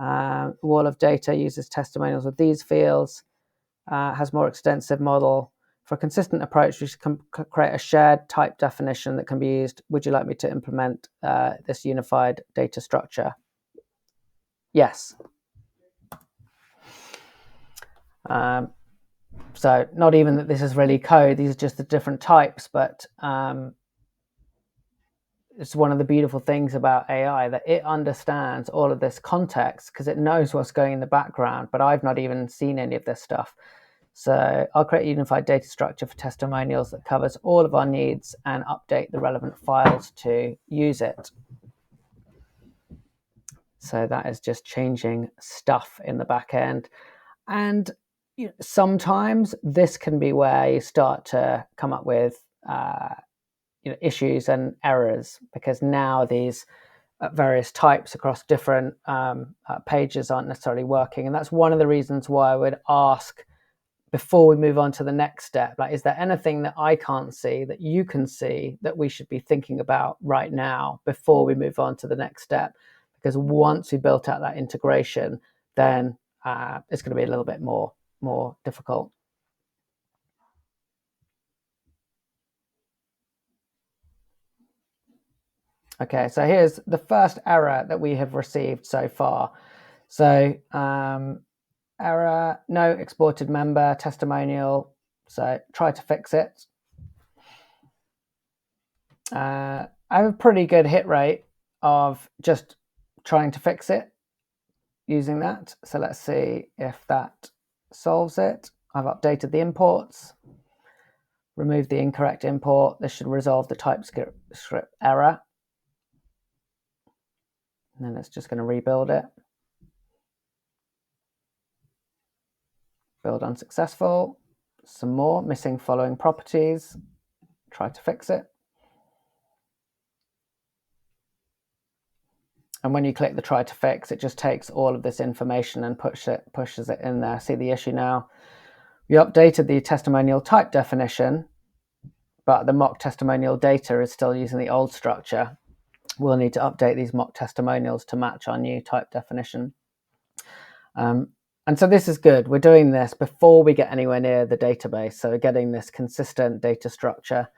A: Wall of data uses testimonials with these fields. Has more extensive model. For a consistent approach, we should create a shared type definition that can be used. Would you like me to implement this unified data structure? Yes. So not even that this is really code, these are just the different types, but it's one of the beautiful things about AI that it understands all of this context because it knows what's going in the background, but I've not even seen any of this stuff. So I'll create a unified data structure for testimonials that covers all of our needs and update the relevant files to use it. So that is just changing stuff in the back end. And sometimes this can be where you start to come up with issues and errors, because now these various types across different pages aren't necessarily working. And that's one of the reasons why I would ask before we move on to the next step, like, is there anything that I can't see that you can see that we should be thinking about right now before we move on to the next step? Because once we built out that integration, then it's going to be a little bit more difficult. Okay, so here's the first error that we have received so far. So error, no exported member testimonial. So try to fix it. I have a pretty good hit rate of just trying to fix it using that. So let's see if that solves it. I've updated the imports, removed the incorrect import. This should resolve the TypeScript error. And then it's just going to rebuild it. Build unsuccessful. Some more, missing following properties. Try to fix it. And when you click the try to fix, it just takes all of this information and pushes it in there. See the issue now? We updated the testimonial type definition, but the mock testimonial data is still using the old structure. We'll need to update these mock testimonials to match our new type definition. And so this is good. We're doing this before we get anywhere near the database. So we're getting this consistent data structure.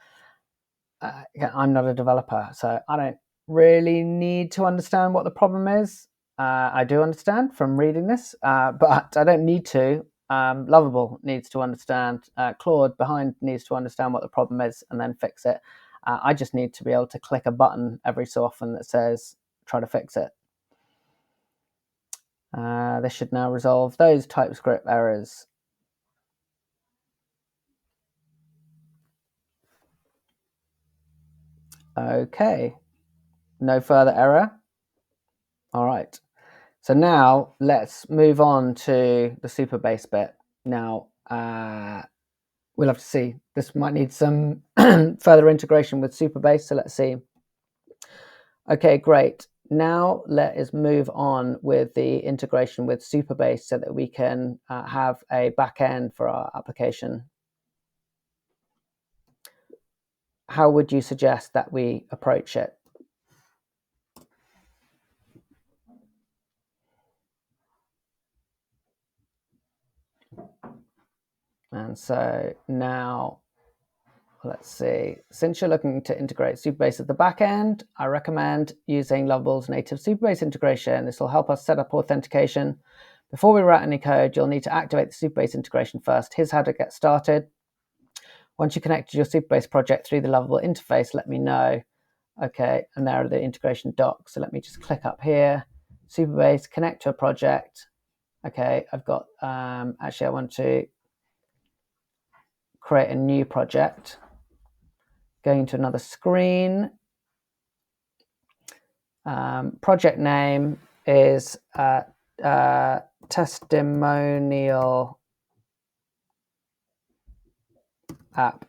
A: I'm not a developer, so I don't really need to understand what the problem is. I do understand from reading this, but I don't need to. Lovable needs to understand. Claude behind needs to understand what the problem is and then fix it. I just need to be able to click a button every so often that says try to fix it. This should now resolve those TypeScript errors. Okay, no further error. All right. So now let's move on to the Supabase bit. Now, we'll have to see. This might need some further integration with Supabase, so let's see. Okay, great. Now let us move on with the integration with Supabase so that we can have a backend for our application. How would you suggest that we approach it? And so now, let's see. Since you're looking to integrate Supabase at the back end, I recommend using Lovable's native Supabase integration. This will help us set up authentication. Before we write any code, you'll need to activate the Supabase integration first. Here's how to get started. Once you connect to your Supabase project through the Lovable interface, let me know. Okay, and there are the integration docs. So let me just click up here. Supabase, connect to a project. Okay, I've got, actually I want to create a new project. Going to another screen. Project name is testimonial app.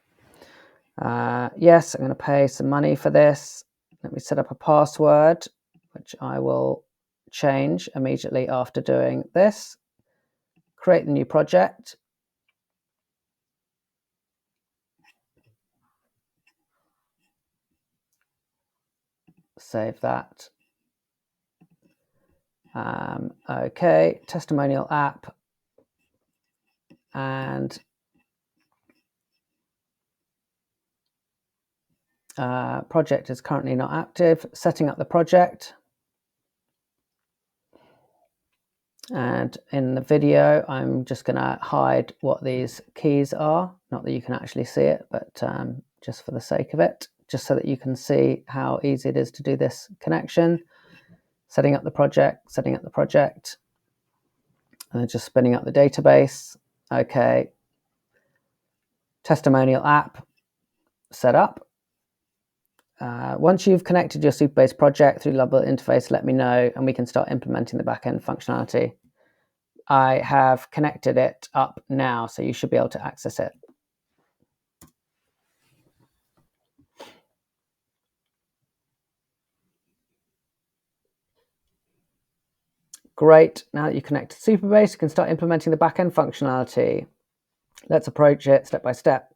A: Yes, I'm going to pay some money for this. Let me set up a password, which I will change immediately after doing this. Create the new project. Save that. Okay, testimonial app. And project is currently not active. Setting up the project. And in the video, I'm just going to hide what these keys are. Not that you can actually see it, but just for the sake of it, just so that you can see how easy it is to do this connection. Setting up the project, and then just spinning up the database. Okay. Testimonial app set up. Once you've connected your Supabase project through Lovable interface, let me know, and we can start implementing the backend functionality. I have connected it up now, so you should be able to access it. Great. Now that you connect to Supabase, you can start implementing the backend functionality. Let's approach it step by step.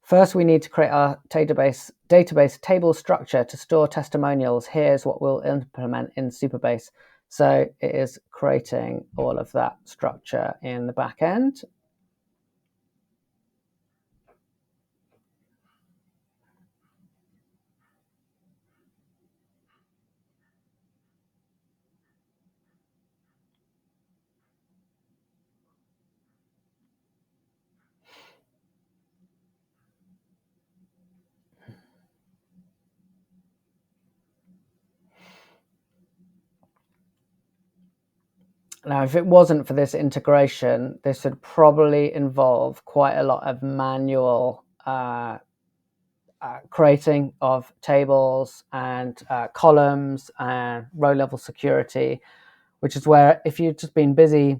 A: First, we need to create our database table structure to store testimonials. Here's what we'll implement in Supabase. So it is creating all of that structure in the back end. Now, if it wasn't for this integration, this would probably involve quite a lot of manual creating of tables and columns and row level security, which is where if you've just been busy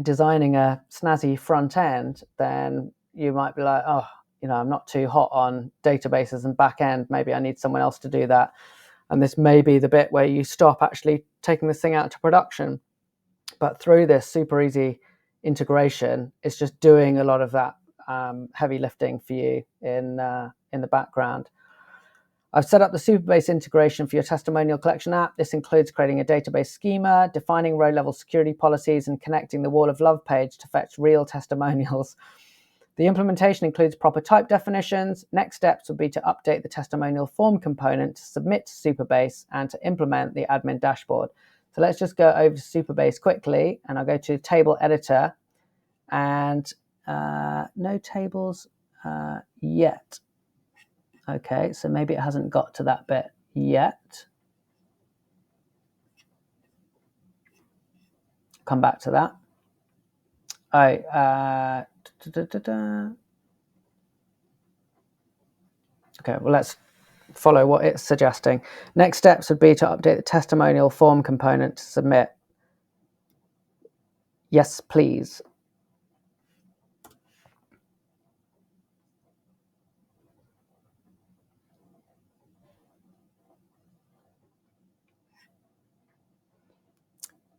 A: designing a snazzy front end, then you might be like, oh, I'm not too hot on databases and back end. Maybe I need someone else to do that. And this may be the bit where you stop actually taking this thing out to production. But through this super easy integration, it's just doing a lot of that heavy lifting for you in the background. I've set up the Supabase integration for your testimonial collection app. This includes creating a database schema, defining row-level security policies, and connecting the Wall of Love page to fetch real testimonials. The implementation includes proper type definitions. Next steps will be to update the testimonial form component to submit to Supabase and to implement the admin dashboard. So let's just go over to Supabase quickly, and I'll go to table editor, and no tables yet. Okay, so maybe it hasn't got to that bit yet. Come back to that. Okay, well, let's follow what it's suggesting. Next steps would be to update the testimonial form component to submit. Yes, please.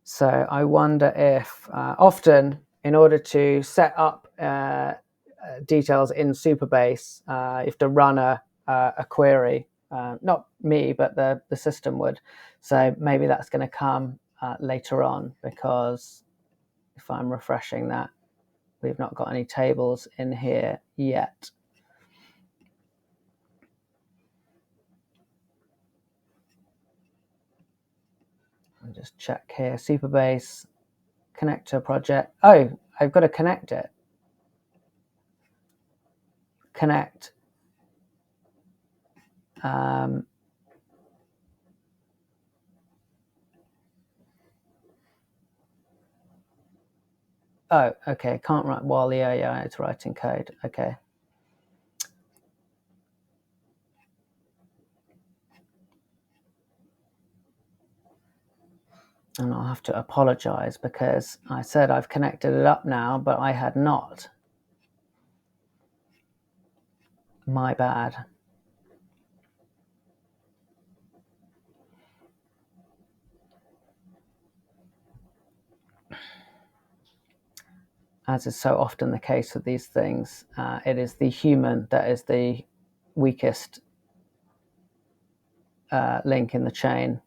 A: So I wonder if often, in order to set up details in Supabase, you have to run a query. Not me, but the system would. So maybe that's going to come later on, because if I'm refreshing that, we've not got any tables in here yet. I'll just check here. Supabase, connect to a project. Oh, I've got to connect it. Connect. Oh, okay. Can't write while the AI is writing code. Okay. And I'll have to apologize because I said I've connected it up now, but I had not. My bad. As is so often the case with these things, it is the human that is the weakest link in the chain.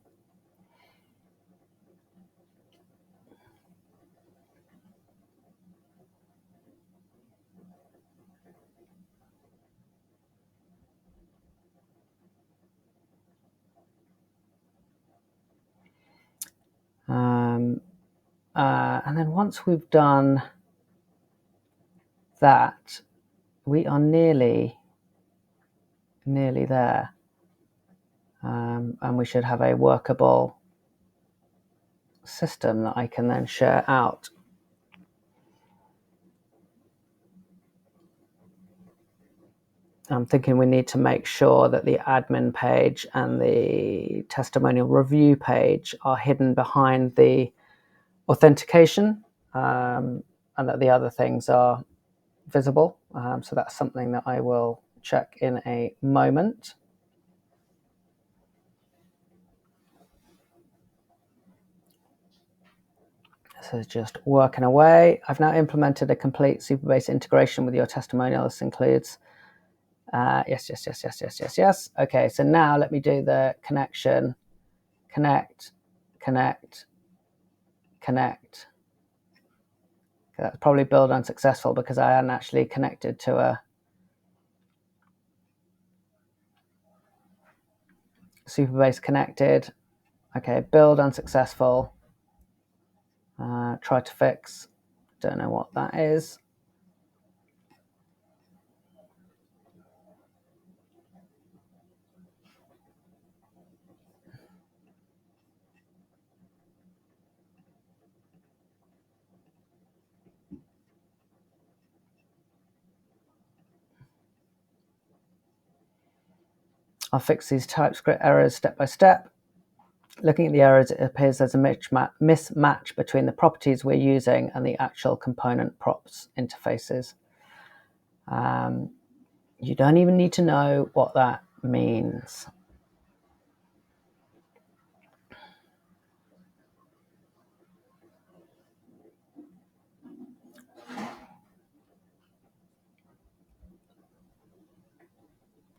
A: And then once we've done that, we are nearly there. And we should have a workable system that I can then share out. I'm thinking we need to make sure that the admin page and the testimonial review page are hidden behind the authentication, and that the other things are visible. So that's something that I will check in a moment. This is just working away. I've now implemented a complete Supabase integration with your testimonial. This includes yes. Okay, so now let me do the connection. Connect. Okay, that's probably build unsuccessful because I hadn't actually connected to a Supabase connected. Okay, build unsuccessful. Try to fix. Don't know what that is. I'll fix these TypeScript errors step by step. Looking at the errors, it appears there's a mismatch between the properties we're using and the actual component props interfaces. You don't even need to know what that means.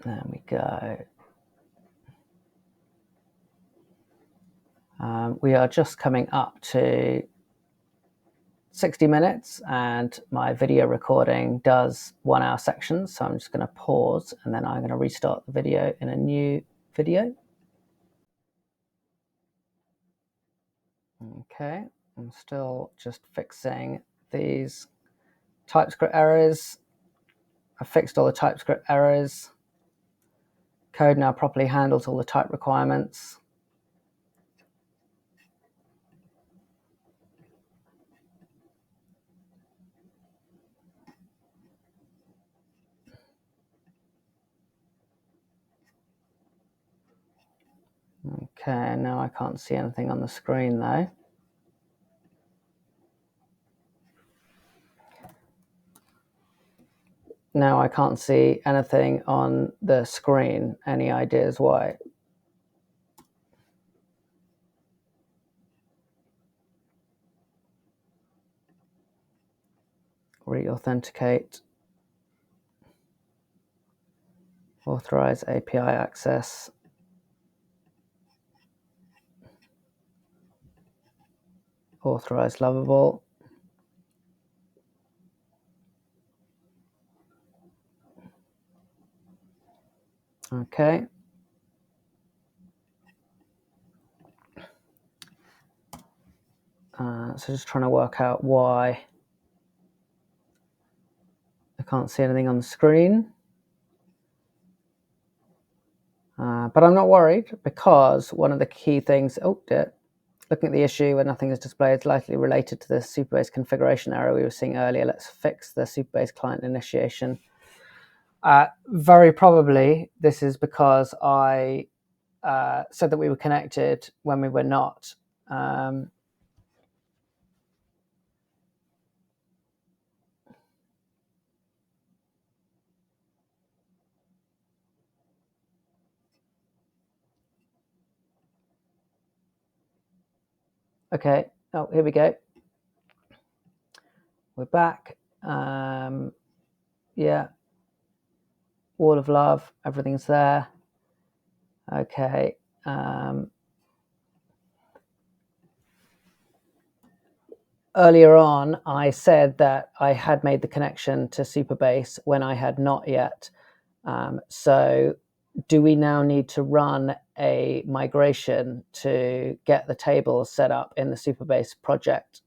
A: There we go. We are just coming up to 60 minutes and my video recording does 1 hour sections. So I'm just going to pause and then I'm going to restart the video in a new video. Okay, I'm still just fixing these TypeScript errors. I fixed all the TypeScript errors. Code now properly handles all the type requirements. Okay, now I can't see anything on the screen though. Now I can't see anything on the screen. Any ideas why? Re-authenticate. Authorize API access. Authorize Lovable. Okay. So just trying to work out why I can't see anything on the screen. But I'm not worried because one of the key things, looking at the issue where nothing is displayed is likely related to the Supabase configuration error we were seeing earlier. Let's fix the Supabase client initiation. Very probably this is because I said that we were connected when we were not. Okay, oh, here we go. We're back. Yeah, wall of love, everything's there. Okay. Earlier on, I said that I had made the connection to Supabase when I had not yet. So do we now need to run a migration to get the tables set up in the Supabase project?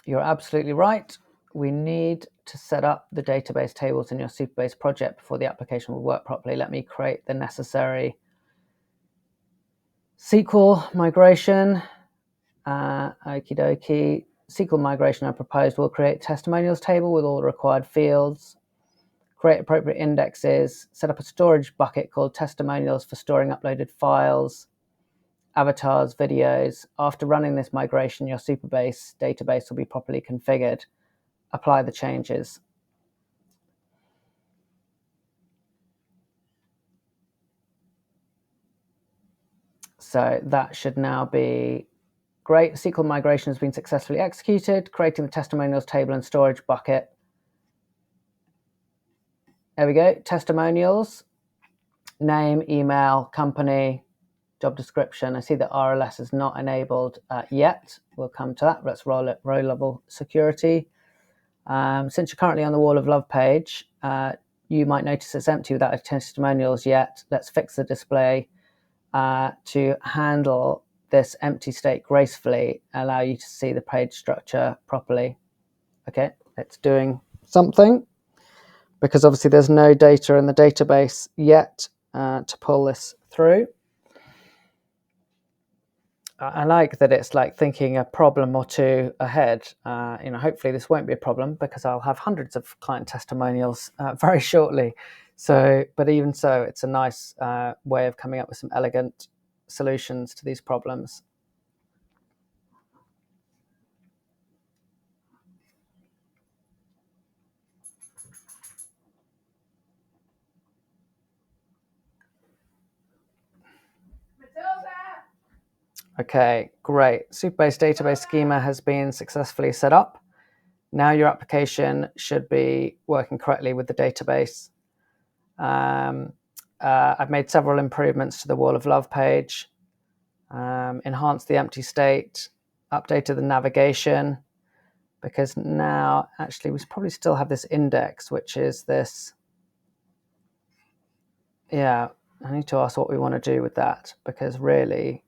A: You're absolutely right. We need to set up the database tables in your Supabase project before the application will work properly. Let me create the necessary SQL migration. Okie dokie. SQL migration I proposed will create testimonials table with all the required fields, create appropriate indexes, set up a storage bucket called testimonials for storing uploaded files, avatars, videos. After running this migration, your Supabase database will be properly configured. Apply the changes. So that should now be great. SQL migration has been successfully executed, creating the testimonials table and storage bucket. There we go, testimonials, name, email, company, job description. I see that RLS is not enabled yet. We'll come to that. Let's roll it, row-level security. Since you're currently on the Wall of Love page, you might notice it's empty without testimonials yet. Let's fix the display to handle this empty state gracefully, allow you to see the page structure properly. Okay, it's doing something because obviously there's no data in the database yet to pull this through. I like that it's like thinking a problem or two ahead. Hopefully this won't be a problem because I'll have hundreds of client testimonials very shortly. So, but even so, it's a nice way of coming up with some elegant solutions to these problems. Okay, great. Supabase database schema has been successfully set up. Now your application should be working correctly with the database. I've made several improvements to the Wall of Love page, enhanced the empty state, updated the navigation, because now actually we probably still have this index, which is this. Yeah, I need to ask what we want to do with that, because really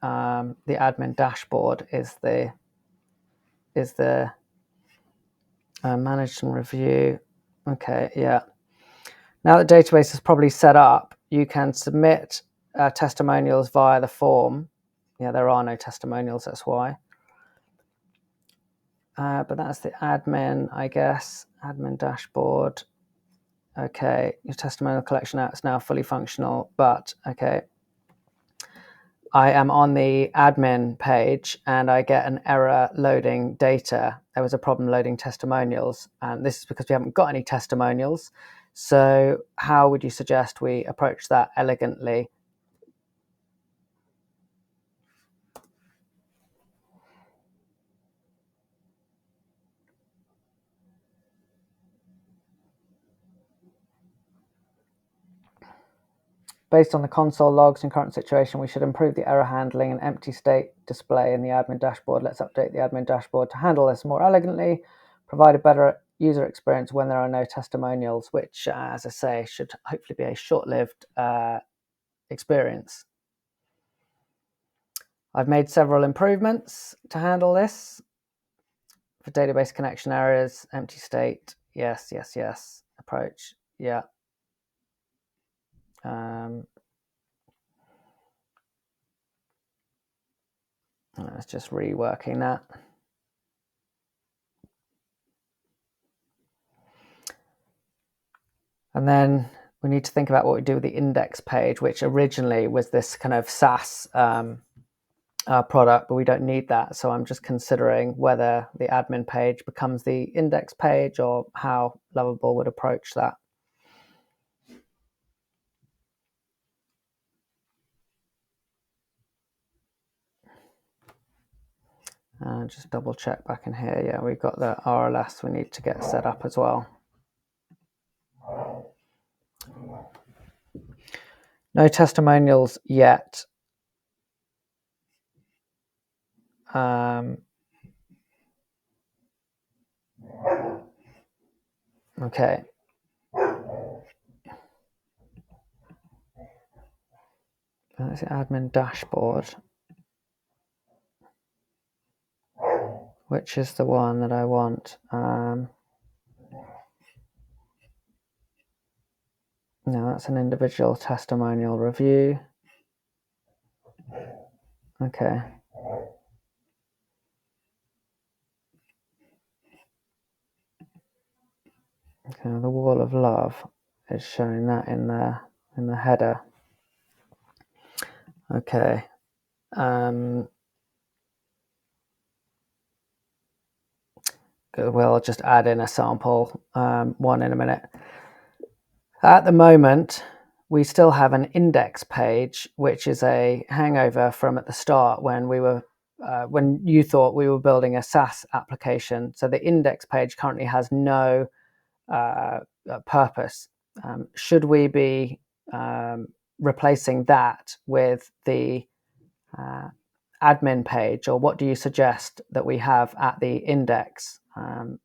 A: the admin dashboard is the manage and review. Okay, yeah. Now the database is probably set up, you can submit testimonials via the form. Yeah, there are no testimonials, that's why. But that's the admin, I guess. Admin dashboard. Okay, your testimonial collection app is now fully functional, but okay. I am on the admin page and I get an error loading data. There was a problem loading testimonials, and this is because we haven't got any testimonials. So how would you suggest we approach that elegantly? Based on the console logs and current situation, we should improve the error handling and empty state display in the admin dashboard. Let's update the admin dashboard to handle this more elegantly, provide a better user experience when there are no testimonials, which, as I say, should hopefully be a short-lived experience. I've made several improvements to handle this. For database connection errors, empty state, yes, yes, yes. Approach, yeah. It's just reworking that. And then we need to think about what we do with the index page, which originally was this kind of SaaS product, but we don't need that. So I'm just considering whether the admin page becomes the index page or how Lovable would approach that. Just double check back in here. Yeah, we've got the RLS we need to get set up as well. No testimonials yet. Okay. That's the admin dashboard. Which is the one that I want? No, that's an individual testimonial review. Okay. Okay, the Wall of Love is showing that in the header. Okay. We'll just add in a sample one in a minute. At the moment, we still have an index page, which is a hangover from at the start when we were when you thought we were building a SaaS application. So the index page currently has no purpose. Should we be replacing that with the admin page, or what do you suggest that we have at the index?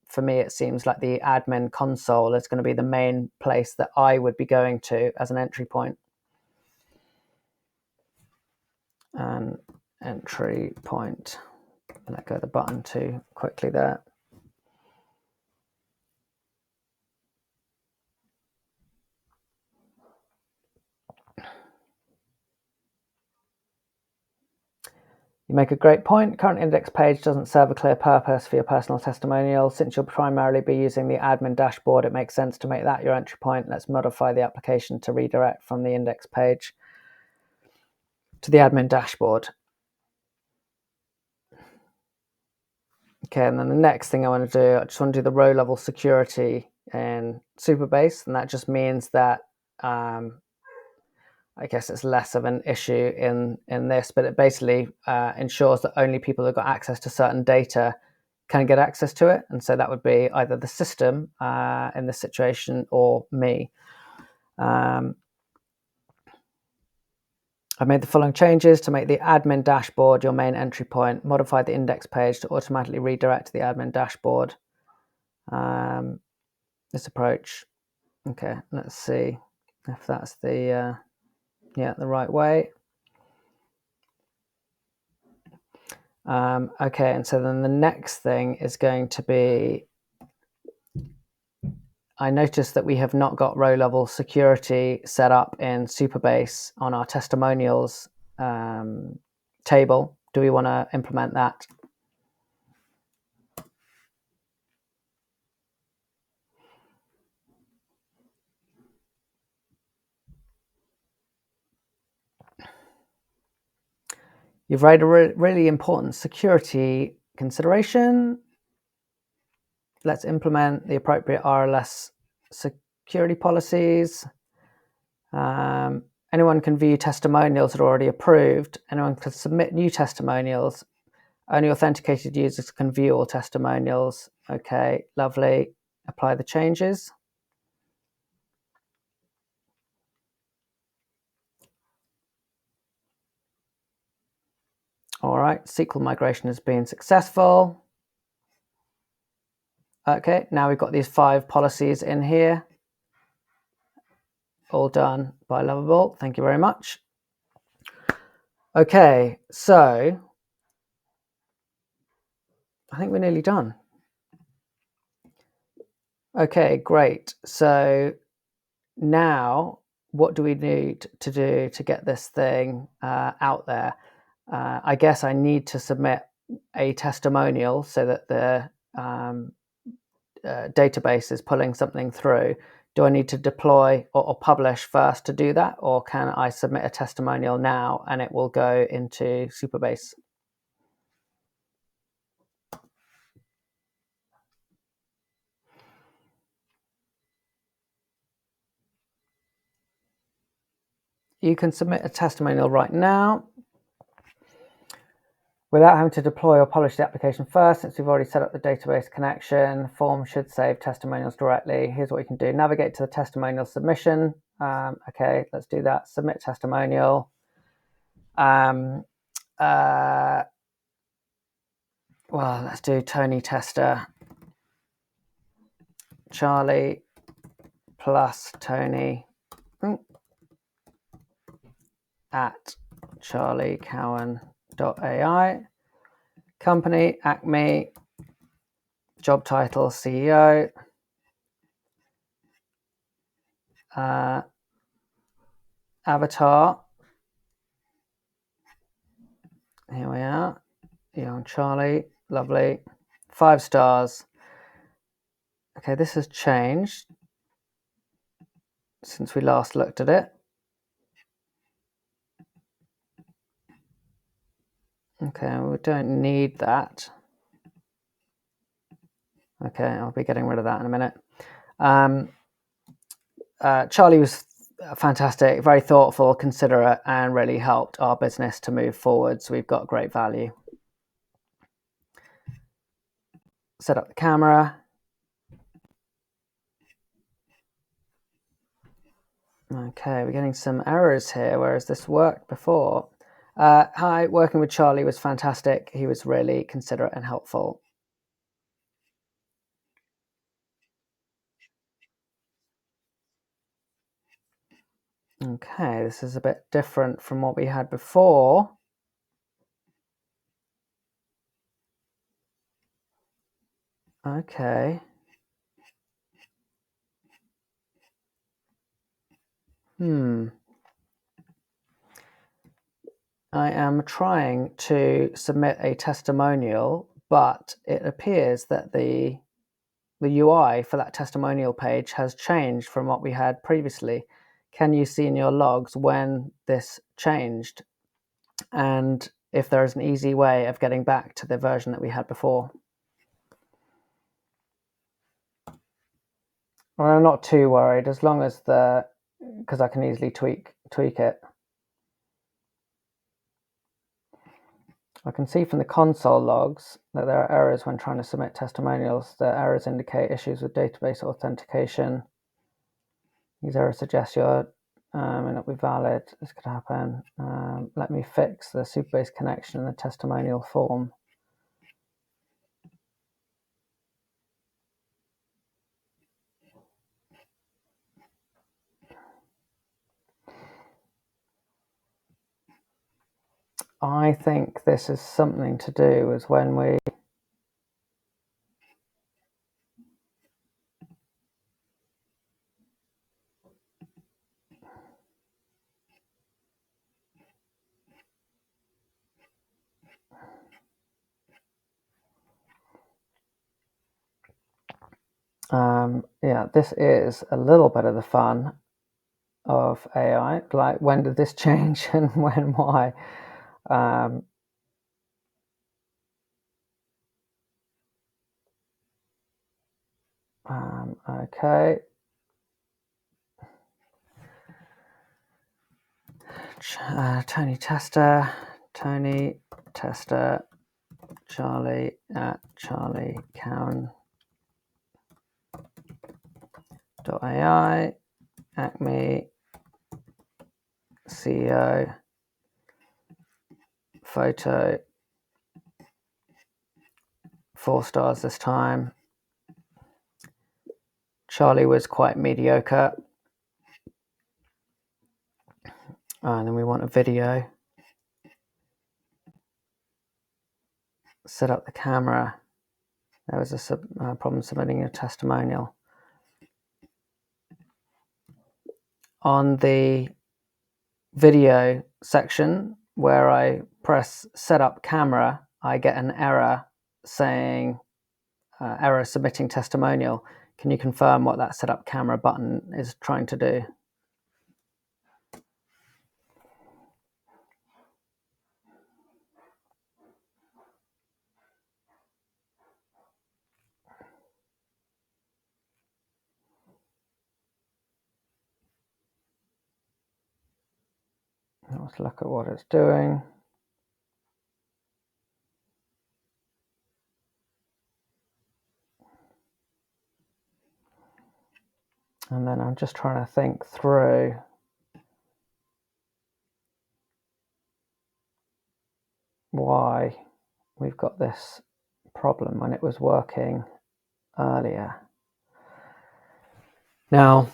A: For me, it seems like the admin console is going to be the main place that I would be going to as an entry point. An entry point. Let go of the button too quickly there. You make a great point. Current index page doesn't serve a clear purpose for your personal testimonial. Since you'll primarily be using the admin dashboard, it makes sense to make that your entry point. Let's modify the application to redirect from the index page to the admin dashboard. Okay, and then the next thing I want to do, I just want to do the row level security in Supabase, and that just means that I I guess it's less of an issue in this, but it basically ensures that only people who've got access to certain data can get access to it. And so that would be either the system in this situation or me. I've made the following changes to make the admin dashboard your main entry point, modify the index page to automatically redirect to the admin dashboard. This approach. Okay, let's see if that's the right way. Okay, and so then the next thing is going to be, I noticed that we have not got row level security set up in Supabase on our testimonials table. Do we want to implement that? You've raised a really important security consideration. Let's implement the appropriate RLS security policies. Anyone can view testimonials that are already approved. Anyone can submit new testimonials. Only authenticated users can view all testimonials. Okay, lovely. Apply the changes. All right, SQL migration has been successful. Okay, now we've got these 5 policies in here. All done by Lovable. Thank you very much. Okay, so I think we're nearly done. Okay, great. So now what do we need to do to get this thing out there? I guess I need to submit a testimonial so that the database is pulling something through. Do I need to deploy or publish first to do that, or can I submit a testimonial now and it will go into Supabase? You can submit a testimonial right now without having to deploy or publish the application first. Since we've already set up the database connection, form should save testimonials directly. Here's what we can do. Navigate to the testimonial submission. Okay, let's do that. Submit testimonial. Well, let's do Tony Tester. Charlie plus Tony at charliecowan.ai. Company, Acme. Job title, CEO. Avatar. Here we are. Young Charlie. Lovely. 5 stars. Okay, this has changed since we last looked at it. Okay, we don't need that. Okay, I'll be getting rid of that in a minute. Charlie was fantastic, very thoughtful, considerate, and really helped our business to move forward. So we've got great value. Set up the camera. Okay, we're getting some errors here, whereas this worked before. Hi, working with Charlie was fantastic. He was really considerate and helpful. Okay, this is a bit different from what we had before. Okay. I am trying to submit a testimonial, but it appears that the UI for that testimonial page has changed from what we had previously. Can you see in your logs when this changed? And if there is an easy way of getting back to the version that we had before? Well, I'm not too worried, as long as because I can easily tweak it. I can see from the console logs that there are errors when trying to submit testimonials. The errors indicate issues with database authentication. These errors suggest your may not be valid. This could happen. Let me fix the Supabase connection in the testimonial form. I think this is something to do with when we yeah, this is a little bit of the fun of AI. Like, when did this change and when, why? Okay. Tony Tester, Charlie at charliecowan.ai, Acme, CEO, photo, 4 stars this time. Charlie was quite mediocre. And then we want a video. Set up the camera. There was a problem submitting a testimonial. On the video section where I press set up camera, I get an error saying error submitting testimonial. Can you confirm what that set up camera button is trying to do? Let's look at what it's doing. And then I'm just trying to think through why we've got this problem when it was working earlier. Now,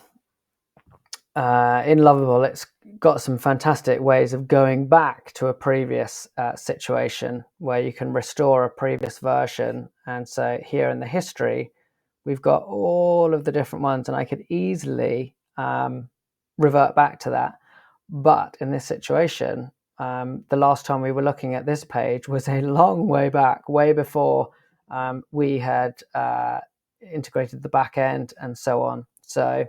A: in Lovable, it's got some fantastic ways of going back to a previous situation where you can restore a previous version. And so here in the history, we've got all of the different ones, and I could easily revert back to that. But in this situation, the last time we were looking at this page was a long way back, way before we had integrated the backend and so on. So,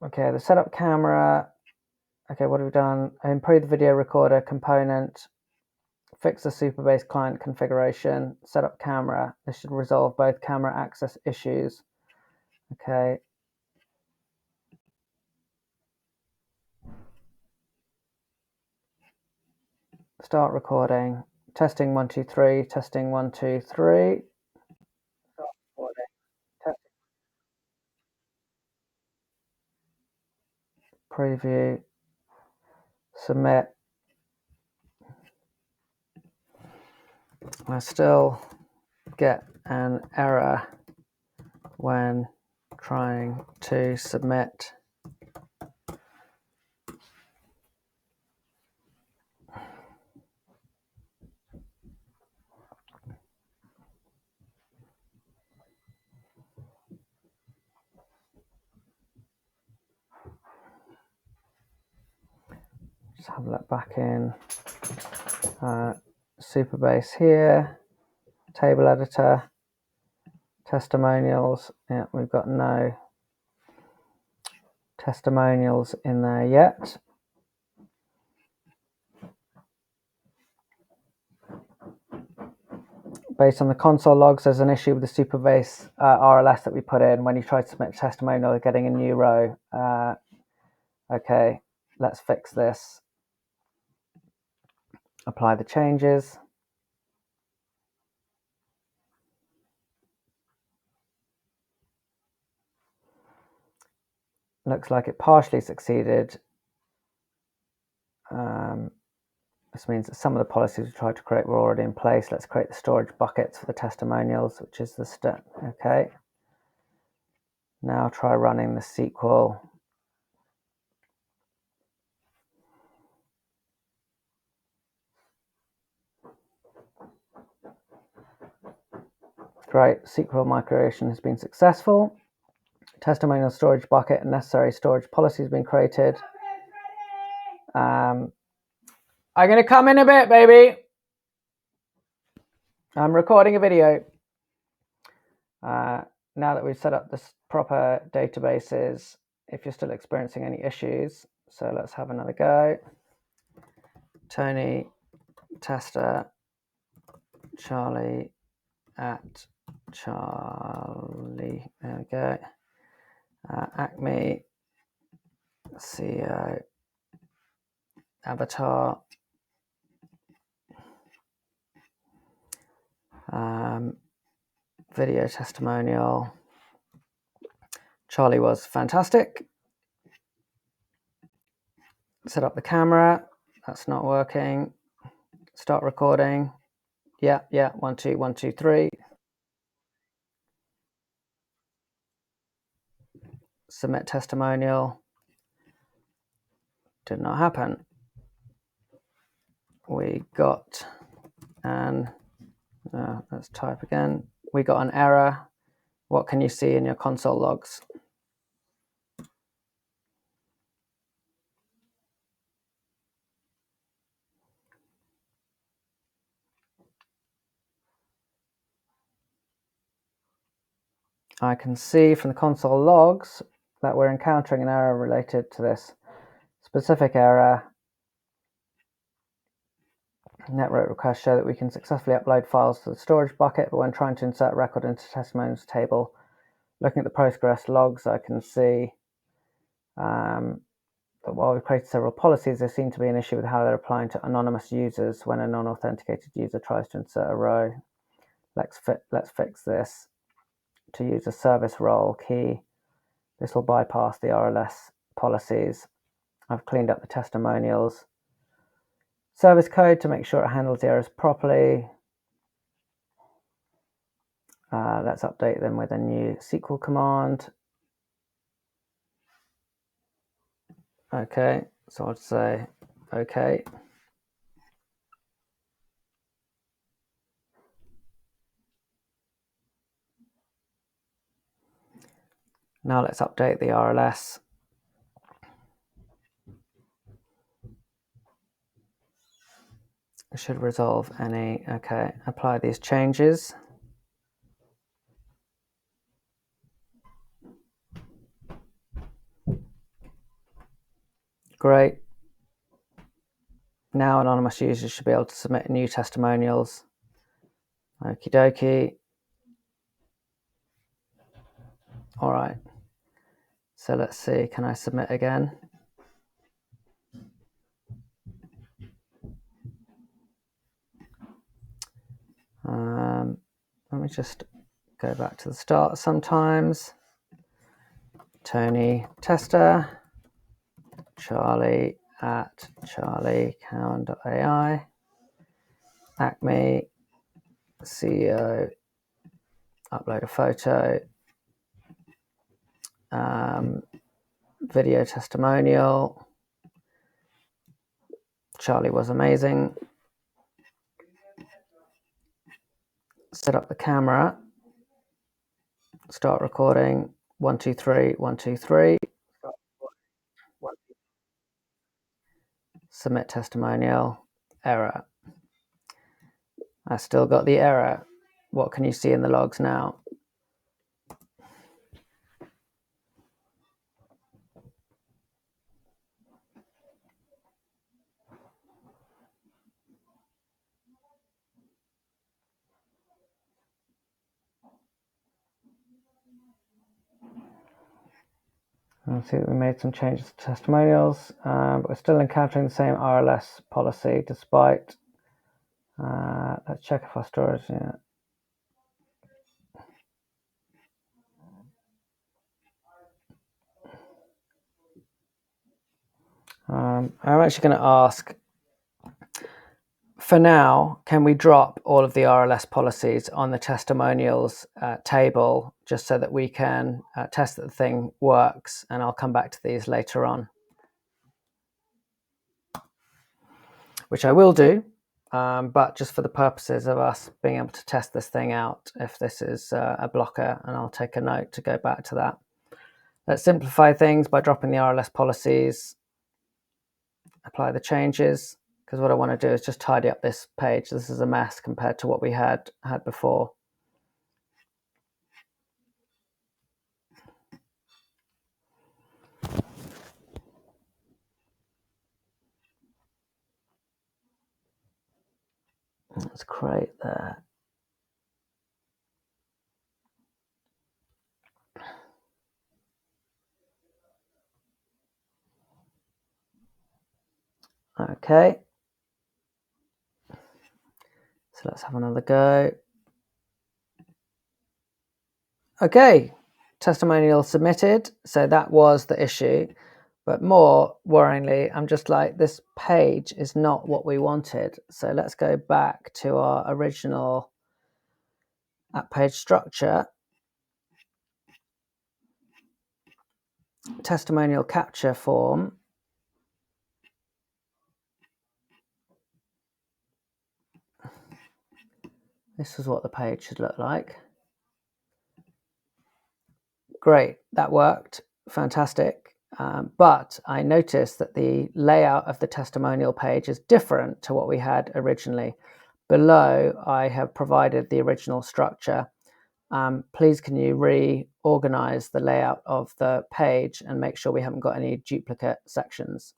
A: okay, the setup camera. Okay, what have we done? Improve the video recorder component, fix the Supabase client configuration, set up camera. This should resolve both camera access issues. Okay. Start recording. Testing 1 2 3. Testing 1 2 3. Start recording. Preview. Submit. I still get an error when trying to submit. Just have a look back in Supabase here, table editor, testimonials. Yeah, we've got no testimonials in there yet. Based on the console logs, there's an issue with the Supabase RLS that we put in when you try to submit a testimonial, getting a new row. Okay, let's fix this. apply the changes. Looks like it partially succeeded. This means that some of the policies we tried to create were already in place. Let's create the storage buckets for the testimonials, which is the step. Okay. Now try running the SQL. Great, SQL migration has been successful. Testimonial storage bucket and necessary storage policies have been created. I'm going to come in a bit, baby. I'm recording a video. Now that we've set up the proper databases, if you're still experiencing any issues, so let's have another go. Tony, tester, Charlie at Charlie, there we go. Acme, CEO, avatar, video testimonial. Charlie was fantastic. Set up the camera, that's not working. Start recording. Yeah, 1, 2, 1, 2, 3. Submit testimonial. Did not happen. We got an, let's type again. We got an error. What can you see in your console logs? I can see from the console logs that we're encountering an error related to this specific error. Network requests show that we can successfully upload files to the storage bucket, but when trying to insert a record into the testimonials table, looking at the Postgres logs, I can see that while we've created several policies, there seems to be an issue with how they're applying to anonymous users when a non-authenticated user tries to insert a row. Let's fix this. To use a service role key, this will bypass the RLS policies. I've cleaned up the testimonials service code to make sure it handles the errors properly. Let's update them with a new SQL command. Okay, so I'll say okay. Now let's update the RLS. It should resolve any, okay, apply these changes. Great. Now anonymous users should be able to submit new testimonials. Okie dokie. All right. So let's see, can I submit again? Let me just go back to the start sometimes. Tony tester, Charlie at charliecown.ai, Acme, CEO, upload a photo, video testimonial. Charlie was amazing. Set up the camera, start recording. 1, 2, 3, 1, 2, 3. Submit testimonial, error. I still got the error. What can you see in the logs now? I see that we made some changes to testimonials, but we're still encountering the same RLS policy despite Let's check if our storage. Yeah. I'm actually going to ask, for now, can we drop all of the RLS policies on the testimonials table just so that we can test that the thing works? And I'll come back to these later on, which I will do, but just for the purposes of us being able to test this thing out, if this is a blocker, and I'll take a note to go back to that. Let's simplify things by dropping the RLS policies, apply the changes, because what I want to do is just tidy up this page. This is a mess compared to what we had before. Let's create that. Okay. So let's have another go. Okay, testimonial submitted. So that was the issue. But more worryingly, I'm just like, this page is not what we wanted. So let's go back to our original app page structure. Testimonial capture form. This is what the page should look like. Great, that worked. Fantastic. But I noticed that the layout of the testimonial page is different to what we had originally. Below, I have provided the original structure. Please can you reorganize the layout of the page and make sure we haven't got any duplicate sections.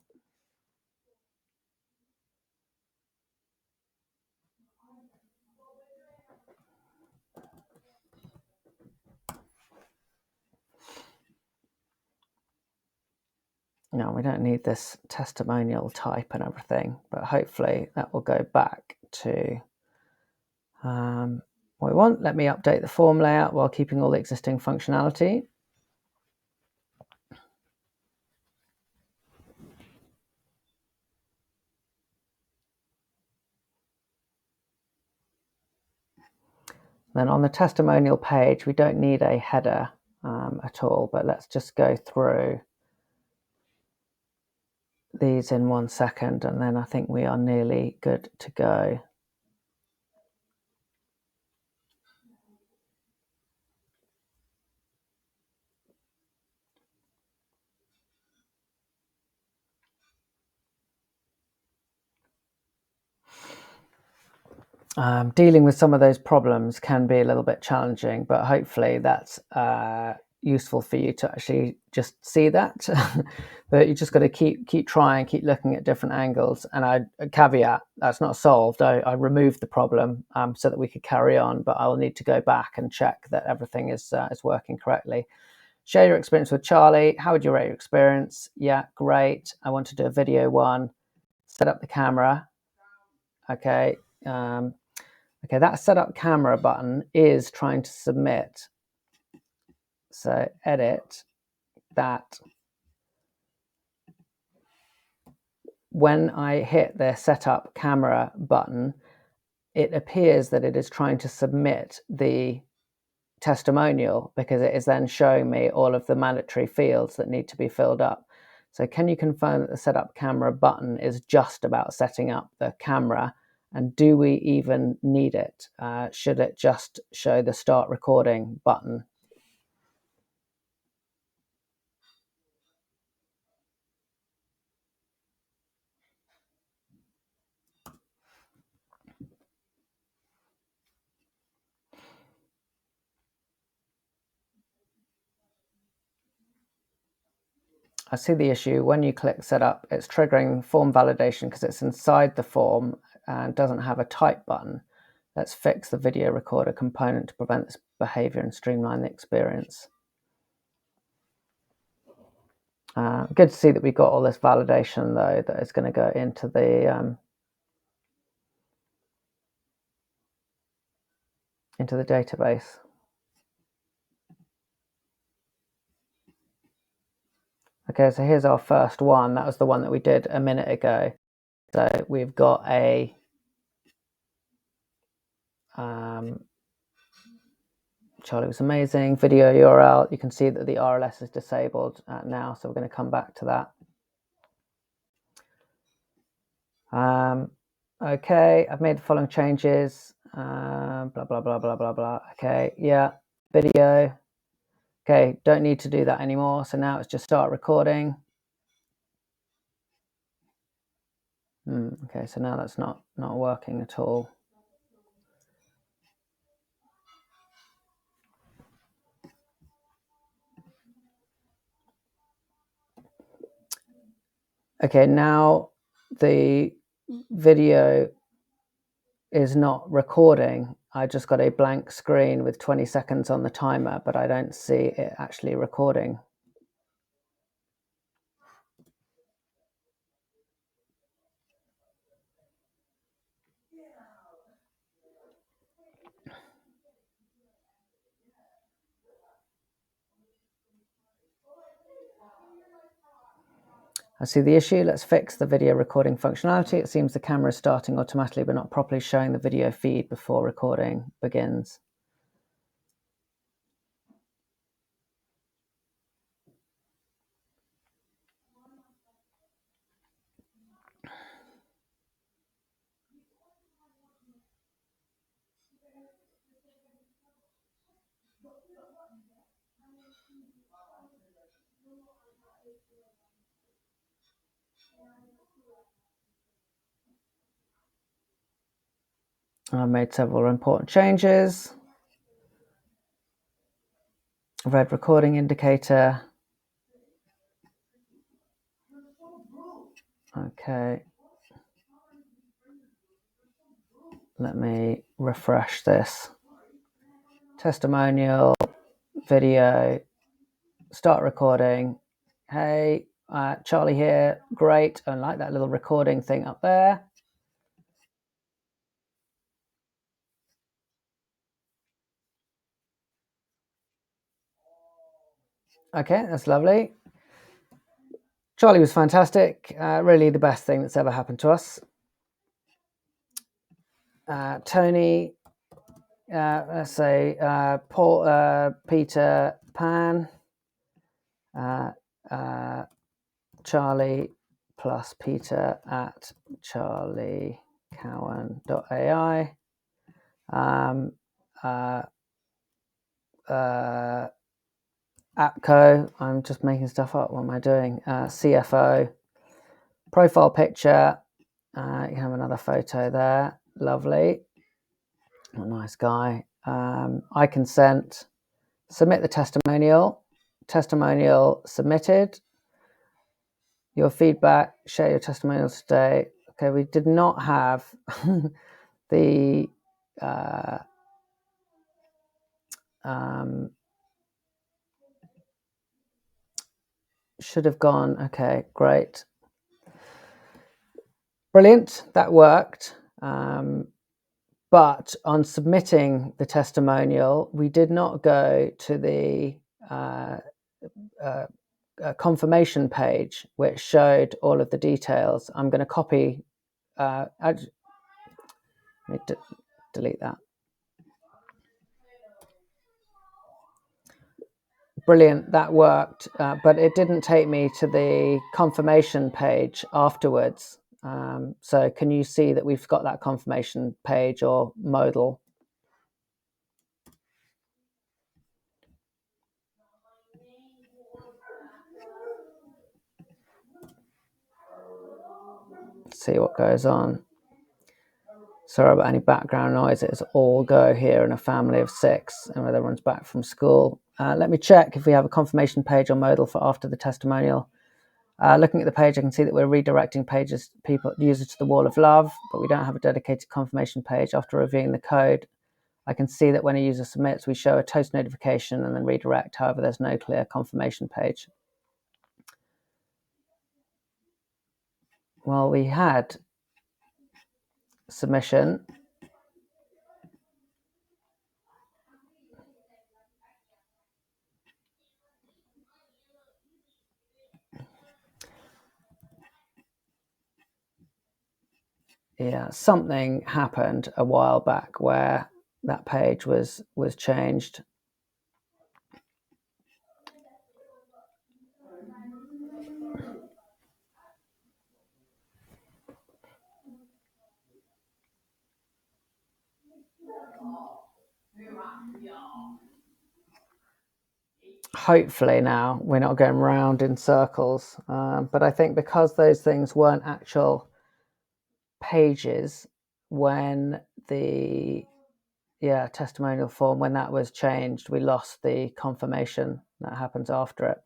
A: No, we don't need this testimonial type and everything, but hopefully that will go back to what we want. Let me update the form layout while keeping all the existing functionality. Then on the testimonial page, we don't need a header at all, but let's just go through these in 1 second, and then I think we are nearly good to go. Dealing with some of those problems can be a little bit challenging, but hopefully that's useful for you to actually just see that. But you just got to keep trying, keep looking at different angles. And a caveat, that's not solved. I removed the problem so that we could carry on, but I will need to go back and check that everything is working correctly. Share your experience with Charlie. How would you rate your experience? Yeah, great. I want to do a video one. Set up the camera. Okay. Okay, that setup camera button is trying to submit. So edit that. When I hit the setup camera button, it appears that it is trying to submit the testimonial because it is then showing me all of the mandatory fields that need to be filled up. So can you confirm that the setup camera button is just about setting up the camera? And do we even need it? Should it just show the start recording button? I see the issue. When you click setup, it's triggering form validation because it's inside the form and doesn't have a type button. Let's fix the video recorder component to prevent this behavior and streamline the experience. Good to see that we got all this validation though, that is going to go into the into the database. Okay, so here's our first one. That was the one that we did a minute ago. So we've got a Charlie was amazing video URL. You can see that the RLS is disabled now, so we're going to come back to that. Okay, I've made the following changes. Blah blah blah blah blah blah. Okay, yeah, video. Okay, don't need to do that anymore. So now it's just start recording. Okay, so now that's not working at all. Okay, now the video is not recording. I just got a blank screen with 20 seconds on the timer, but I don't see it actually recording. I see the issue. Let's fix the video recording functionality. It seems the camera is starting automatically but not properly showing the video feed before recording begins. I made several important changes. Red recording indicator. Okay. Let me refresh this. Testimonial, video, start recording. Hey, Charlie here. Great. I like that little recording thing up there. Okay, that's lovely. Charlie was fantastic. Really the best thing that's ever happened to us. Tony, let's say Paul, Peter Pan, Charlie plus Peter at charliecowan.ai. APCO, I'm just making stuff up. What am I doing? CFO, profile picture. You have another photo there. Lovely. Oh, nice guy. I consent. Submit the testimonial. Testimonial submitted. Your feedback. Share your testimonials today. Okay, we did not have the should have gone. Okay, great. Brilliant. That worked. But on submitting the testimonial, we did not go to the confirmation page, which showed all of the details. I'm going to copy. Let me delete that. Brilliant, that worked, but it didn't take me to the confirmation page afterwards. So can you see that we've got that confirmation page or modal? See what goes on. Sorry about any background noise. It's all go here in a family of 6 and everyone's back from school. Let me check if we have a confirmation page or modal for after the testimonial. Looking at the page, I can see that we're redirecting users to the wall of love, but we don't have a dedicated confirmation page. After reviewing the code, I can see that when a user submits, we show a toast notification and then redirect. However, there's no clear confirmation page. Well, we had submission. yeah, something happened a while back where that page was changed. Hopefully now we're not going round in circles, but I think because those things weren't actual pages when the testimonial form, when that was changed, we lost the confirmation that happens after it.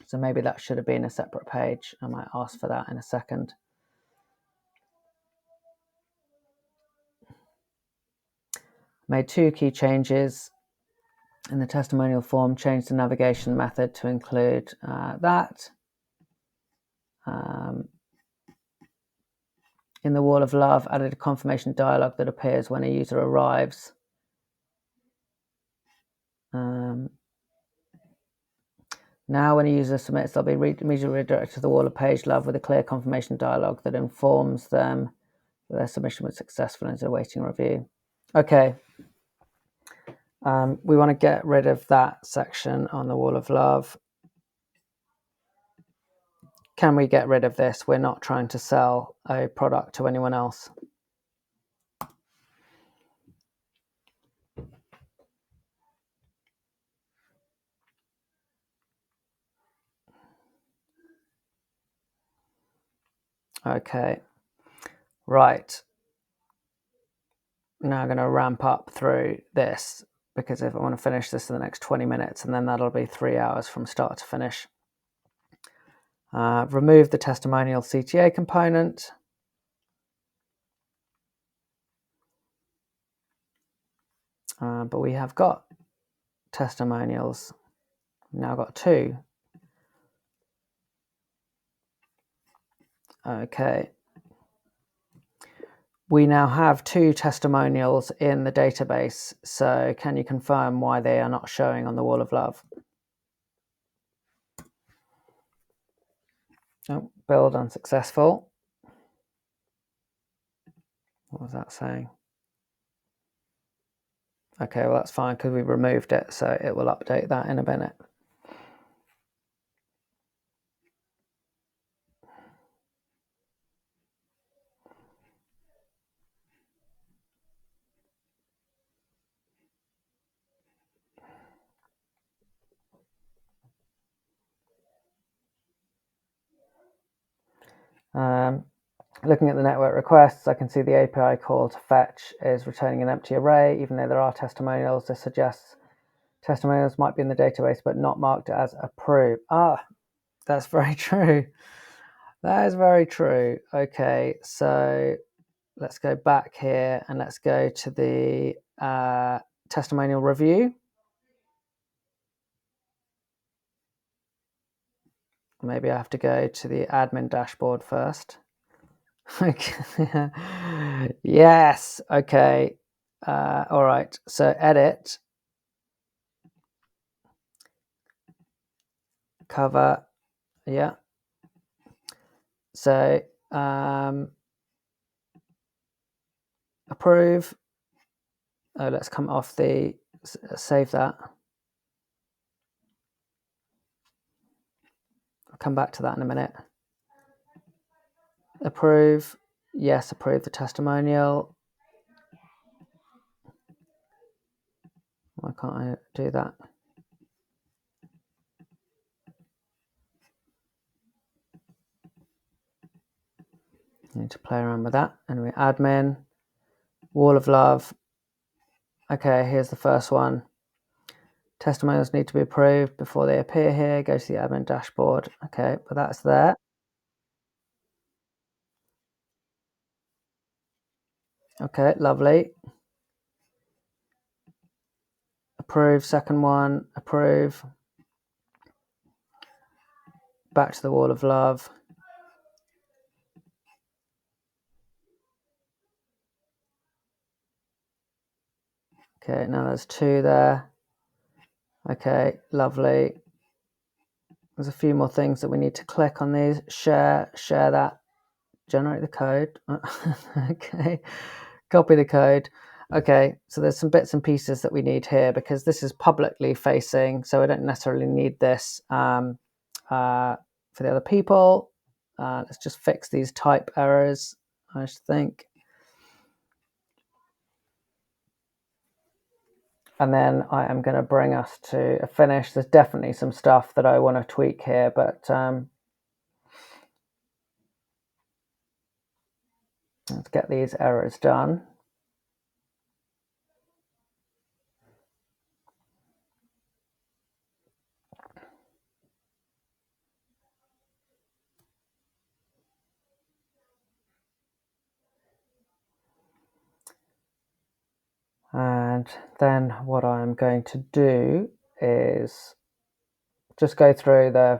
A: So maybe that should have been a separate page. I might ask for that in a second. Made 2 key changes in the testimonial form, changed the navigation method to include that. In the wall of love, added a confirmation dialog that appears when a user arrives. Now when a user submits, they'll be immediately redirected to the wall of page love with a clear confirmation dialog that informs them that their submission was successful and is awaiting review. Okay. We want to get rid of that section on the wall of love. Can we get rid of this? We're not trying to sell a product to anyone else. Okay, right. Now I'm going to ramp up through this because if I want to finish this in the next 20 minutes, and then that'll be 3 hours from start to finish. Remove the testimonial CTA component. But we have got testimonials. We've now got 2. Okay. We now have 2 testimonials in the database. So can you confirm why they are not showing on the wall of love? Oh, build unsuccessful. What was that saying? Okay, well that's fine because we removed it, so it will update that in a minute. Looking at the network requests, I can see the API call to fetch is returning an empty array. Even though there are testimonials, this suggests testimonials might be in the database but not marked as approved. That's very true. That is very true. Okay, so let's go back here and let's go to the testimonial review. Maybe I have to go to the admin dashboard first. Okay. Yes. Okay. All right. So edit, cover. Yeah. So approve. Oh, let's come off the save that. I'll come back to that in a minute. Approve. Yes. Approve the testimonial. Why can't I do that? I need to play around with that. And we admin, wall of love. Okay, here's the first one. Testimonials need to be approved before they appear here. Go to the admin dashboard. Okay, but that's there. Okay, lovely. Approve, second one, approve. Back to the wall of love. Okay, now there's 2 there. Okay, lovely. There's a few more things that we need to click on these. Share that generate the code. Okay, copy the code. Okay, so there's some bits and pieces that we need here because this is publicly facing, so I don't necessarily need this for the other people. Let's just fix these type errors, I think. And then I am going to bring us to a finish. There's definitely some stuff that I want to tweak here, but let's get these errors done. And then what I'm going to do is just go through the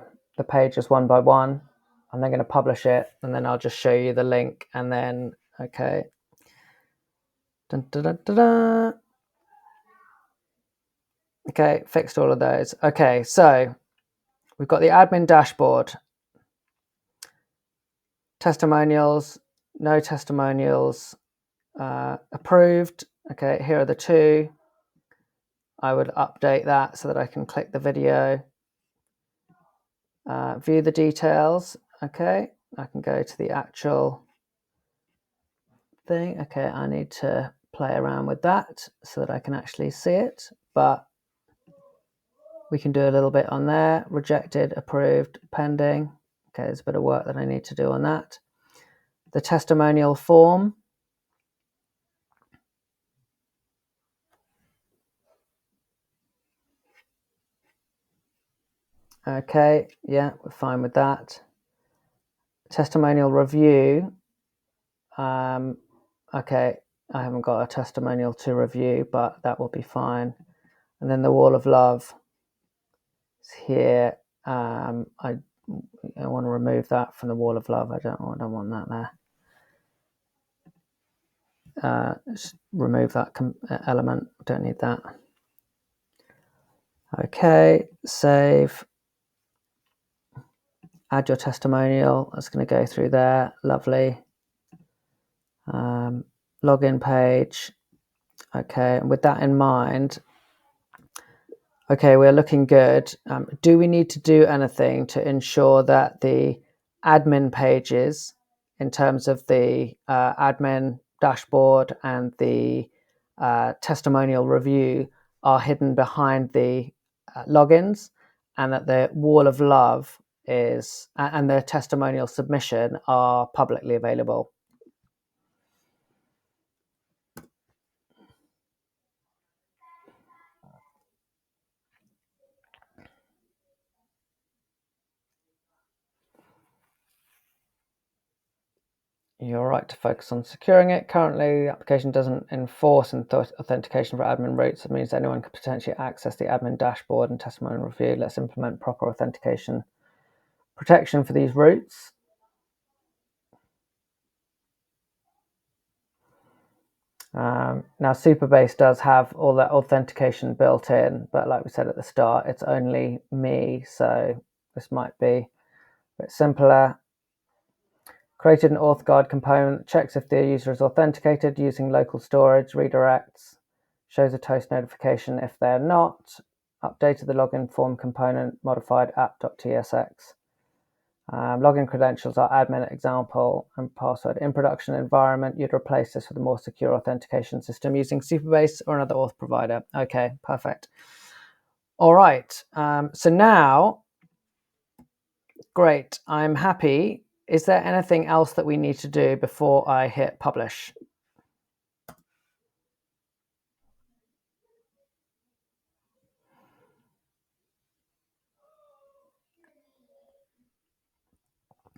A: pages one by one. I'm then going to publish it, and then I'll just show you the link, and then, okay. Dun, dun, dun, dun, dun. Okay, fixed all of those. Okay, so we've got the admin dashboard. Testimonials, no testimonials, approved. Okay, here are the two. I would update that so that I can click the video. View the details. Okay, I can go to the actual thing. Okay, I need to play around with that so that I can actually see it, but we can do a little bit on there. Rejected, approved, pending. Okay, there's a bit of work that I need to do on that. The testimonial form. Okay, yeah, we're fine with that. Testimonial review. Okay, I haven't got a testimonial to review, but that will be fine. And then the wall of love is here. I want to remove that from the wall of love. I don't want that there. Just remove that element. Don't need that. Okay, save. Add your testimonial. That's going to go through there. Lovely. Login page. Okay, and with that in mind, okay, we're looking good. Do we need to do anything to ensure that the admin pages, in terms of the admin dashboard and the testimonial review, are hidden behind the logins, and that the wall of love is and the testimonial submission are publicly available? You're right to focus on securing it. Currently, the application doesn't enforce authentication for admin routes. It means anyone could potentially access the admin dashboard and testimonial review. Let's implement proper authentication protection for these routes. Now, Supabase does have all that authentication built in, but like we said at the start, it's only me, so this might be a bit simpler. Created an auth guard component, checks if the user is authenticated using local storage, redirects, shows a toast notification if they're not. Updated the login form component, modified app.tsx. Login credentials are admin example and password. In production environment, you'd replace this with a more secure authentication system using Supabase or another auth provider. Okay, perfect. All right, so now, great, I'm happy. Is there anything else that we need to do before I hit publish?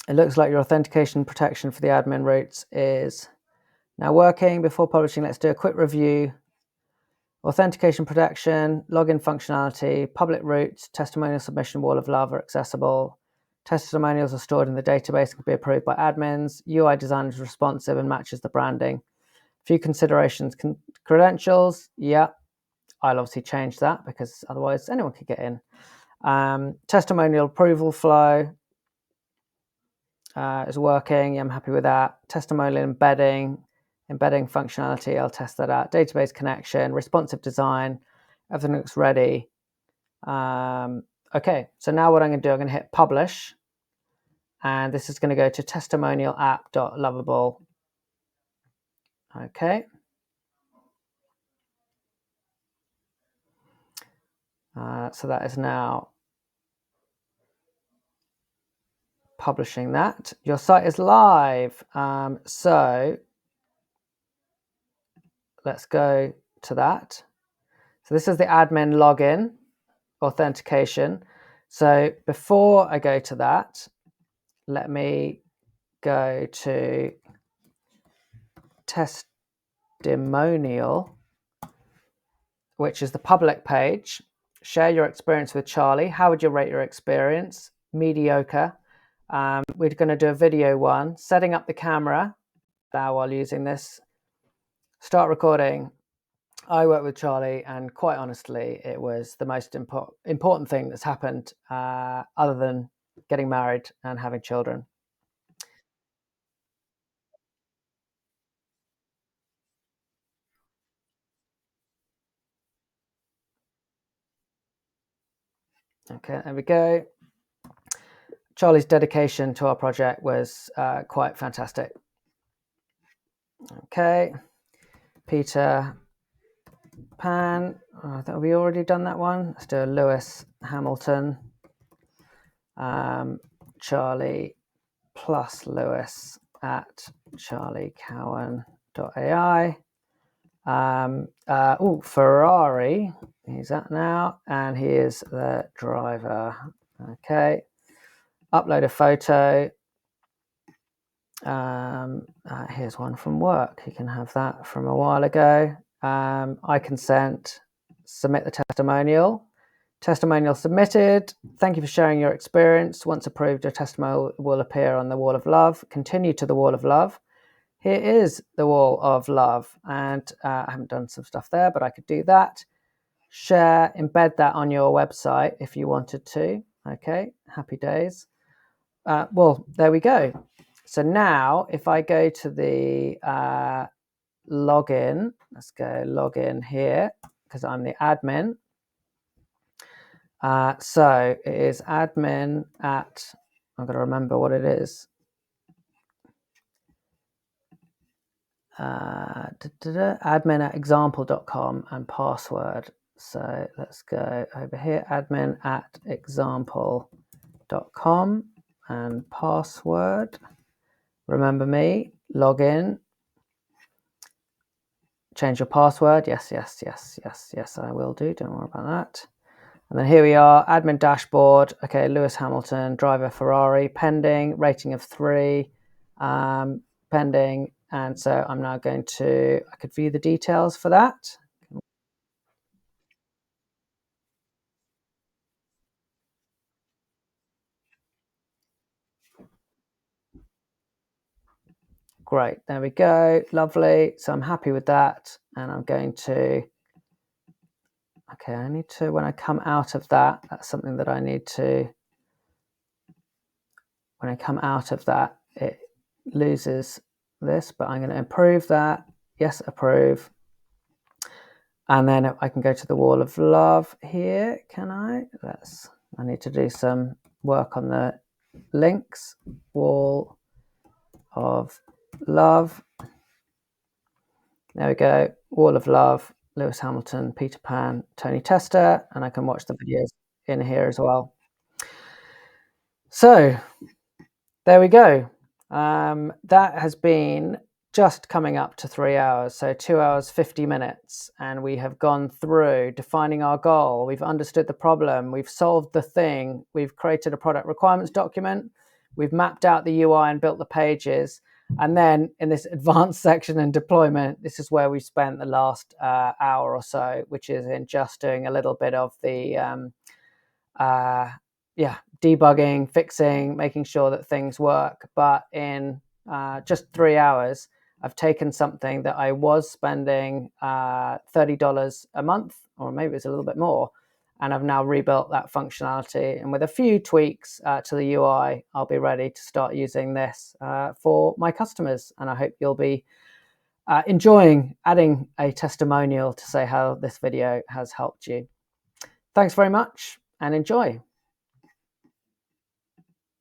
A: It looks like your authentication protection for the admin routes is now working. Before publishing, let's do a quick review. Authentication protection, login functionality, public routes, testimonial submission, wall of love are accessible. Testimonials are stored in the database and can be approved by admins. UI design is responsive and matches the branding. Few considerations, credentials. Yeah, I'll obviously change that because otherwise anyone could get in. Testimonial approval flow. is working. I'm happy with that. Testimonial embedding functionality, I'll test that out. Database connection, responsive design, everything looks ready. Okay, so now what I'm going to do, I'm going to hit publish, and this is going to go to testimonial app.lovable. Okay. So that is now publishing that. Your site is live. So let's go to that. So this is the admin login authentication. So before I go to that, let me go to testimonial, which is the public page. Share your experience with Charlie. How would you rate your experience? Mediocre. We're going to do a video one. Setting up the camera now while using this. Start recording. I work with Charlie, and quite honestly, it was the most important thing that's happened other than getting married and having children. Okay, there we go. Charlie's dedication to our project was quite fantastic. Okay, Peter Pan. I think we already done that one. Let's do a Lewis Hamilton. Charlie plus Lewis at charliecowan.ai. Ferrari. He's that now, and he is the driver. Okay. Upload a photo. Here's one from work. You can have that from a while ago. I consent. Submit the testimonial. Testimonial submitted. Thank you for sharing your experience. Once approved, your testimonial will appear on the wall of love. Continue to the wall of love. Here is the wall of love, and I haven't done some stuff there, but I could do that. Share, embed that on your website if you wanted to. Okay, happy days. Well, there we go. So now if I go to the login, let's go login here because I'm the admin. So it is admin at, I've got to remember what it is. Admin at example.com and password. So let's go over here, admin at example.com and password. Remember me, log in, change your password. Yes, I will do. Don't worry about that. And then here we are, admin dashboard. Okay, Lewis Hamilton, driver Ferrari, pending, rating of 3, pending. And so I'm now going to, I could view the details for that. Great, there we go, lovely. So I'm happy with that. And I'm going to, okay, I need to, when I come out of that, that's something that I need to, when I come out of that, it loses this, but I'm going to improve that. Yes, approve. And then I can go to the wall of love here, can I? I need to do some work on the links. Wall of love. There we go. Wall of love, Lewis Hamilton, Peter Pan, Tony Tester, and I can watch the videos in here as well. So there we go. That has been just coming up to 3 hours, so 2 hours 50 minutes, and we have gone through defining our goal. We've understood the problem, we've solved the thing, we've created a product requirements document, we've mapped out the UI and built the pages, and then in this advanced section in deployment, this is where we spent the last hour or so, which is in just doing a little bit of the debugging, fixing, making sure that things work. But in just 3 hours, I've taken something that I was spending $30 a month, or maybe it's a little bit more, and I've now rebuilt that functionality. And with a few tweaks to the UI, I'll be ready to start using this for my customers. And I hope you'll be enjoying adding a testimonial to say how this video has helped you. Thanks very much and enjoy.